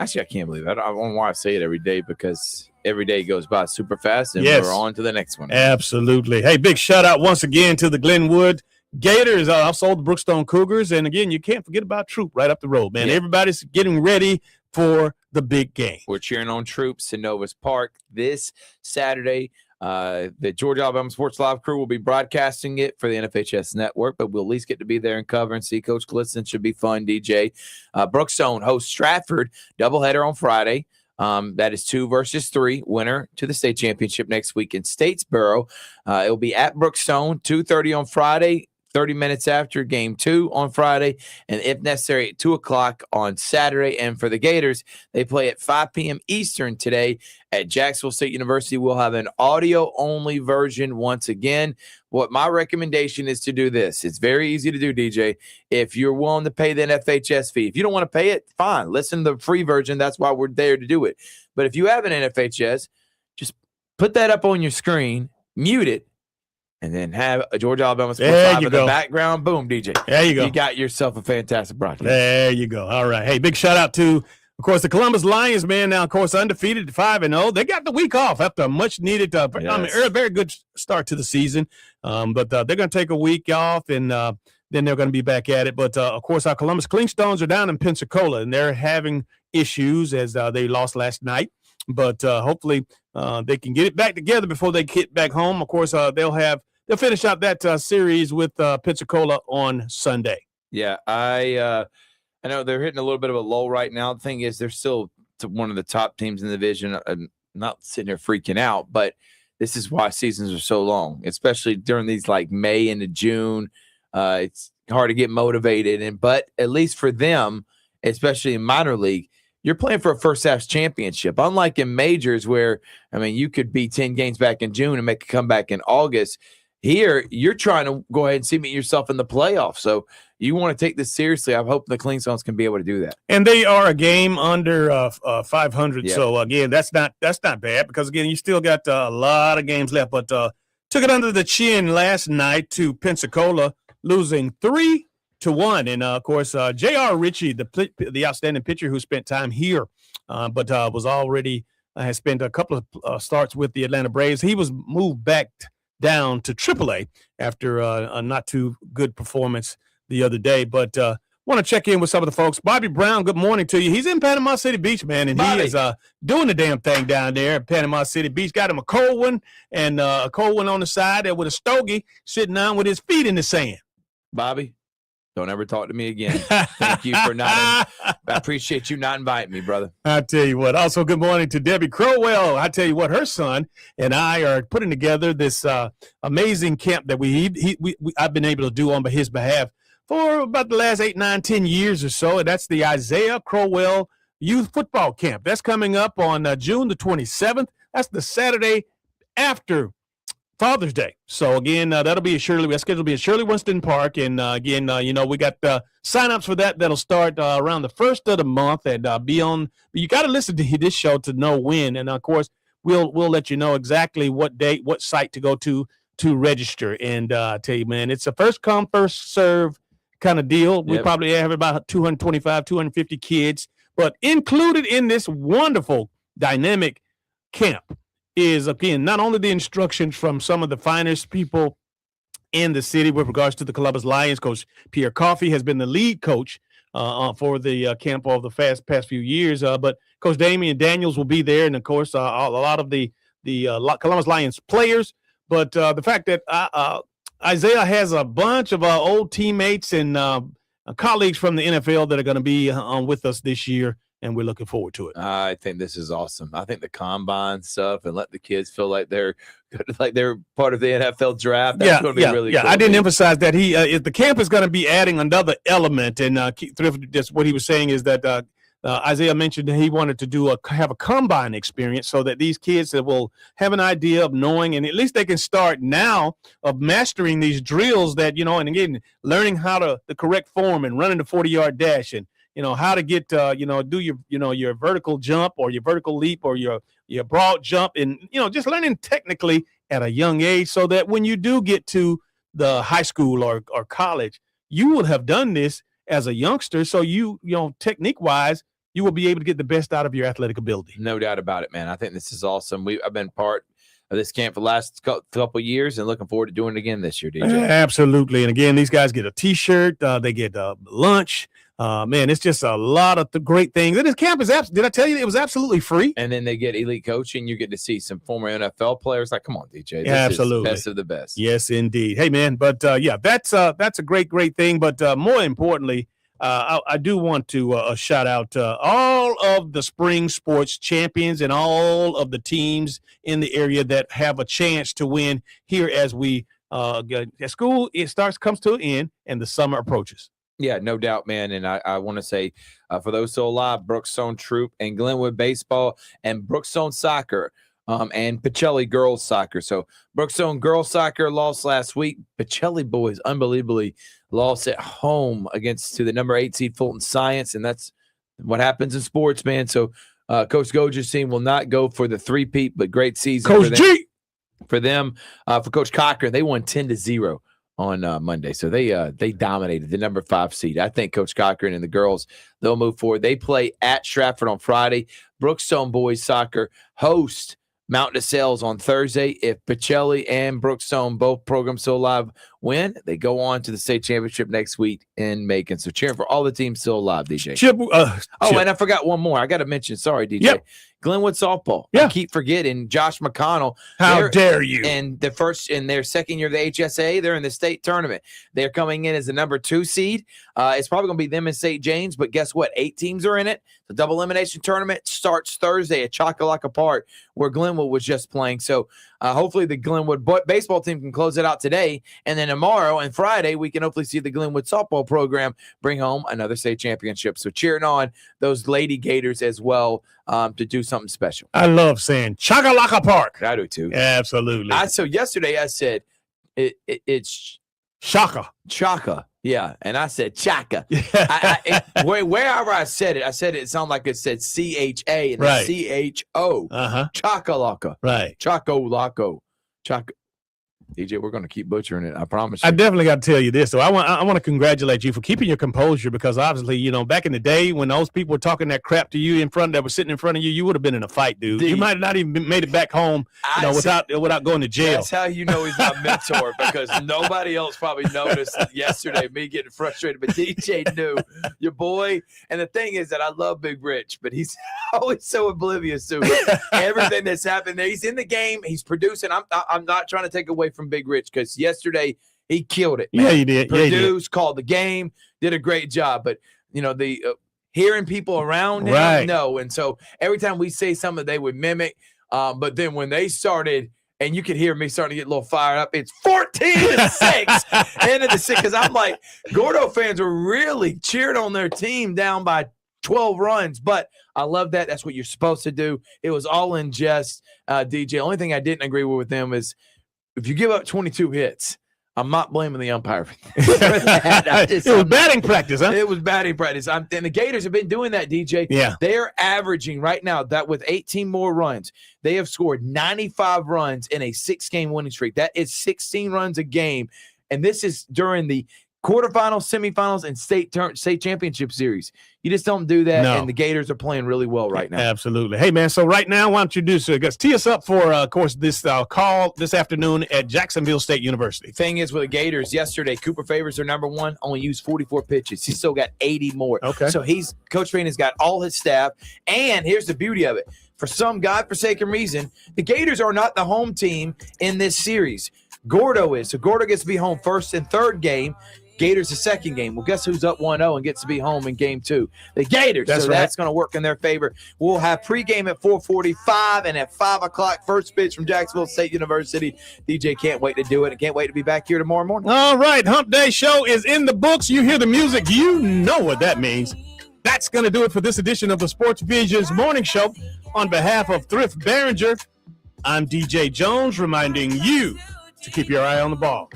it. I don't know why I say it every day, because every day goes by super fast, and we're on to the next one. Absolutely. Hey, big shout out once again to the Glenwood Gators, also the Brookstone Cougars. And again, you can't forget about Troop right up the road, man. Yeah. Everybody's getting ready for the big game. We're cheering on Troops in Novus Park this Saturday. The Georgia Alabama Sports Live crew will be broadcasting it for the NFHS network, but we'll at least get to be there and cover and see Coach Glisten. Should be fun, DJ. Brookstone hosts Stratford, doubleheader on Friday. That is 2 versus 3, winner to the state championship next week in Statesboro. It will be at Brookstone, 2:30 on Friday, 30 minutes after game 2 on Friday, and if necessary, at 2 o'clock on Saturday. And for the Gators, they play at 5 p.m. Eastern today at Jacksonville State University. We'll have an audio-only version once again. What my recommendation is to do this. It's very easy to do, DJ. If you're willing to pay the NFHS fee. If you don't want to pay it, fine. Listen to the free version. That's why we're there to do it. But if you have an NFHS, just put that up on your screen, mute it, and then have a Georgia Alabama Sports Live in the background. Boom, DJ. There you go. You got yourself a fantastic broadcast. There you go. All right. Hey, big shout out to, of course, the Columbus Lions, man. Now, of course, undefeated 5-0. They got the week off after a much needed, very good start to the season. But they're going to take a week off, and then they're going to be back at it. But, of course, our Columbus Clingstones are down in Pensacola, and they're having issues as they lost last night. But hopefully they can get it back together before they get back home. Of course, they'll finish out that series with Pensacola on Sunday. Yeah, I know they're hitting a little bit of a lull right now. The thing is, they're still one of the top teams in the division. I'm not sitting there freaking out, but this is why seasons are so long, especially during these like May into June. It's hard to get motivated, but at least for them, especially in minor league, you're playing for a first half championship. Unlike in majors where, you could be 10 games back in June and make a comeback in August. Here, you're trying to go ahead and cement yourself in the playoffs. So you want to take this seriously, I hope the Clean Zones can be able to do that. And they are a game under 500. Yep. So again, that's not bad because again, you still got a lot of games left. But took it under the chin last night to Pensacola, losing 3-1. And of course, J.R. Ritchie, the outstanding pitcher who spent time here, but was already has spent a couple of starts with the Atlanta Braves. He was moved back down to AAA after a not too good performance the other day. But want to check in with some of the folks. Bobby Brown, good morning to you. He's in Panama City Beach, man, and Bobby. He is doing the damn thing down there at Panama City Beach. Got him a cold one and a cold one on the side there with a stogie sitting down with his feet in the sand. Bobby, don't ever talk to me again. Thank you for not. I appreciate you not inviting me, brother. I tell you what. Also, good morning to Debbie Crowell. I tell you what, her son and I are putting together this amazing camp that I've been able to do on his behalf for about the last 8, 9, 10 years or so. And that's the Isaiah Crowell Youth Football Camp. That's coming up on June the 27th. That's the Saturday after Father's Day. So again, that'll be that's scheduled to be at Shirley Winston Park. And again, we got signups for that. That'll start around the first of the month and be on. You got to listen to this show to know when. And of course, we'll let you know exactly what date, what site to go to register. And I tell you, man, it's a first come, first serve kind of deal. We probably have about 225, 250 kids, but included in this wonderful dynamic camp is, again, not only the instructions from some of the finest people in the city with regards to the Columbus Lions. Coach Pierre Coffey has been the lead coach for the camp over the past few years, but Coach Damian Daniels will be there, and of course a lot of the Columbus Lions players. But the fact that Isaiah has a bunch of old teammates and colleagues from the NFL that are going to be with us this year, and we're looking forward to it. I think this is awesome. I think the combine stuff and let the kids feel like they're part of the NFL draft. That's going to be really cool. I didn't emphasize that the camp is going to be adding another element. And Thrift, just what he was saying is that Isaiah mentioned that he wanted to have a combine experience so that these kids that will have an idea of knowing, and at least they can start now of mastering these drills that, and again, learning how the correct form and running the 40-yard dash and, how to get, do your vertical jump or your vertical leap or your broad jump and, just learning technically at a young age so that when you do get to the high school or college, you will have done this as a youngster. So technique wise, you will be able to get the best out of your athletic ability. No doubt about it, man. I think this is awesome. I've been part of this camp for the last couple of years and looking forward to doing it again this year, DJ. Absolutely. And again, these guys get a T-shirt. They get lunch. Man, it's just a lot of great things. And this camp is did I tell you it was absolutely free? And then they get elite coaching. You get to see some former NFL players. Like, come on, DJ. This absolutely. is best of the best. Yes, indeed. Hey, man, but that's a great thing. But more importantly, I do want to shout out all of the spring sports champions and all of the teams in the area that have a chance to win here as we school comes to an end and the summer approaches. Yeah, no doubt, man. And I want to say for those still alive, Brookstone Troop and Glenwood Baseball and Brookstone Soccer and Pacelli Girls Soccer. So Brookstone Girls Soccer lost last week. Pacelli boys unbelievably lost at home to the number 8 seed Fulton Science, and that's what happens in sports, man. So Coach Goja's team will not go for the three-peat, but great season for them. For Coach Cochran, they won 10-0 on Monday. So they dominated the number 5 seed. I think Coach Cochran and the girls, they'll move forward. They play at Stratford on Friday. Brookstone boys soccer host Mount DeSales on Thursday. If Pacelli and Brookstone, both programs still alive, win, they go on to the state championship next week in Macon. So cheering for all the teams still alive, DJ. Chip. And I forgot one more. I got to mention. Sorry, DJ. Yep. Glenwood softball. Yeah. I keep forgetting Josh McConnell. How dare you? And in their second year of the HSA, they're in the state tournament. They're coming in as the number 2 seed. It's probably going to be them and St. James, but guess what? 8 teams are in it. The double elimination tournament starts Thursday at Chocolate Park, where Glenwood was just playing. So hopefully the Glenwood baseball team can close it out today. And then tomorrow and Friday, we can hopefully see the Glenwood softball program bring home another state championship. So cheering on those Lady Gators as well to do something special. I love saying Chocolate Park. I do too. Absolutely. So yesterday I said it's Chaka. Yeah, and I said Chaka. Wherever I said it sounded like it said C-H-A and Right. C-H-O. Chakalaka. Right. Chaco-laco. Chaka. DJ, we're going to keep butchering it. I promise you. I definitely got to tell you this, though. I want to congratulate you for keeping your composure, because obviously, you know, back in the day when those people were talking that crap to you that were sitting in front of you, you would have been in a fight, dude. You might have not even made it back home, without going to jail. That's how you know he's my mentor, because nobody else probably noticed yesterday me getting frustrated, but DJ knew your boy. And the thing is that I love Big Rich, but he's always so oblivious to everything that's happened there. He's in the game. He's producing. I'm not trying to take away from Big Rich, because yesterday he killed it, man. Yeah, he did. Produced, called the game, did a great job. But, you know, the hearing people around him, Right. no. And so every time we say something, they would mimic. But then when they started, and you could hear me starting to get a little fired up, it's 14-6 end of the 6. Because I'm like, Gordo fans are really cheering on their team down by 12 runs. But I love that. That's what you're supposed to do. It was all in jest, DJ. Only thing I didn't agree with them is, if you give up 22 hits, I'm not blaming the umpire for that. It was batting practice, huh? It was batting practice. And the Gators have been doing that, DJ. Yeah. They're averaging right now that with 18 more runs, they have scored 95 runs in a 6-game winning streak. That is 16 runs a game. And this is during the quarterfinals, semifinals, and state championship series. You just don't do that, No. and the Gators are playing really well right now. Absolutely. Hey, man, so right now, why don't you do so? Tee us up for, of course, this call this afternoon at Jacksonville State University. Thing is, with the Gators, yesterday, Cooper Favors, their number one, only used 44 pitches. He's still got 80 more. Okay. So Coach Train has got all his staff, and here's the beauty of it. For some godforsaken reason, the Gators are not the home team in this series. Gordo is. So Gordo gets to be home first and third game. Gators the second game. Well, guess who's up 1-0 and gets to be home in game 2? The Gators. That's so right. That's going to work in their favor. We'll have pregame at 4:45 and at 5 o'clock, first pitch from Jacksonville State University. DJ can't wait to do it and can't wait to be back here tomorrow morning. All right, Hump Day Show is in the books. You hear the music. You know what that means. That's going to do it for this edition of the Sports Visions Morning Show. On behalf of Thrift Behringer, I'm DJ Jones, reminding you to keep your eye on the ball.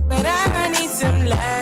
But I need some love.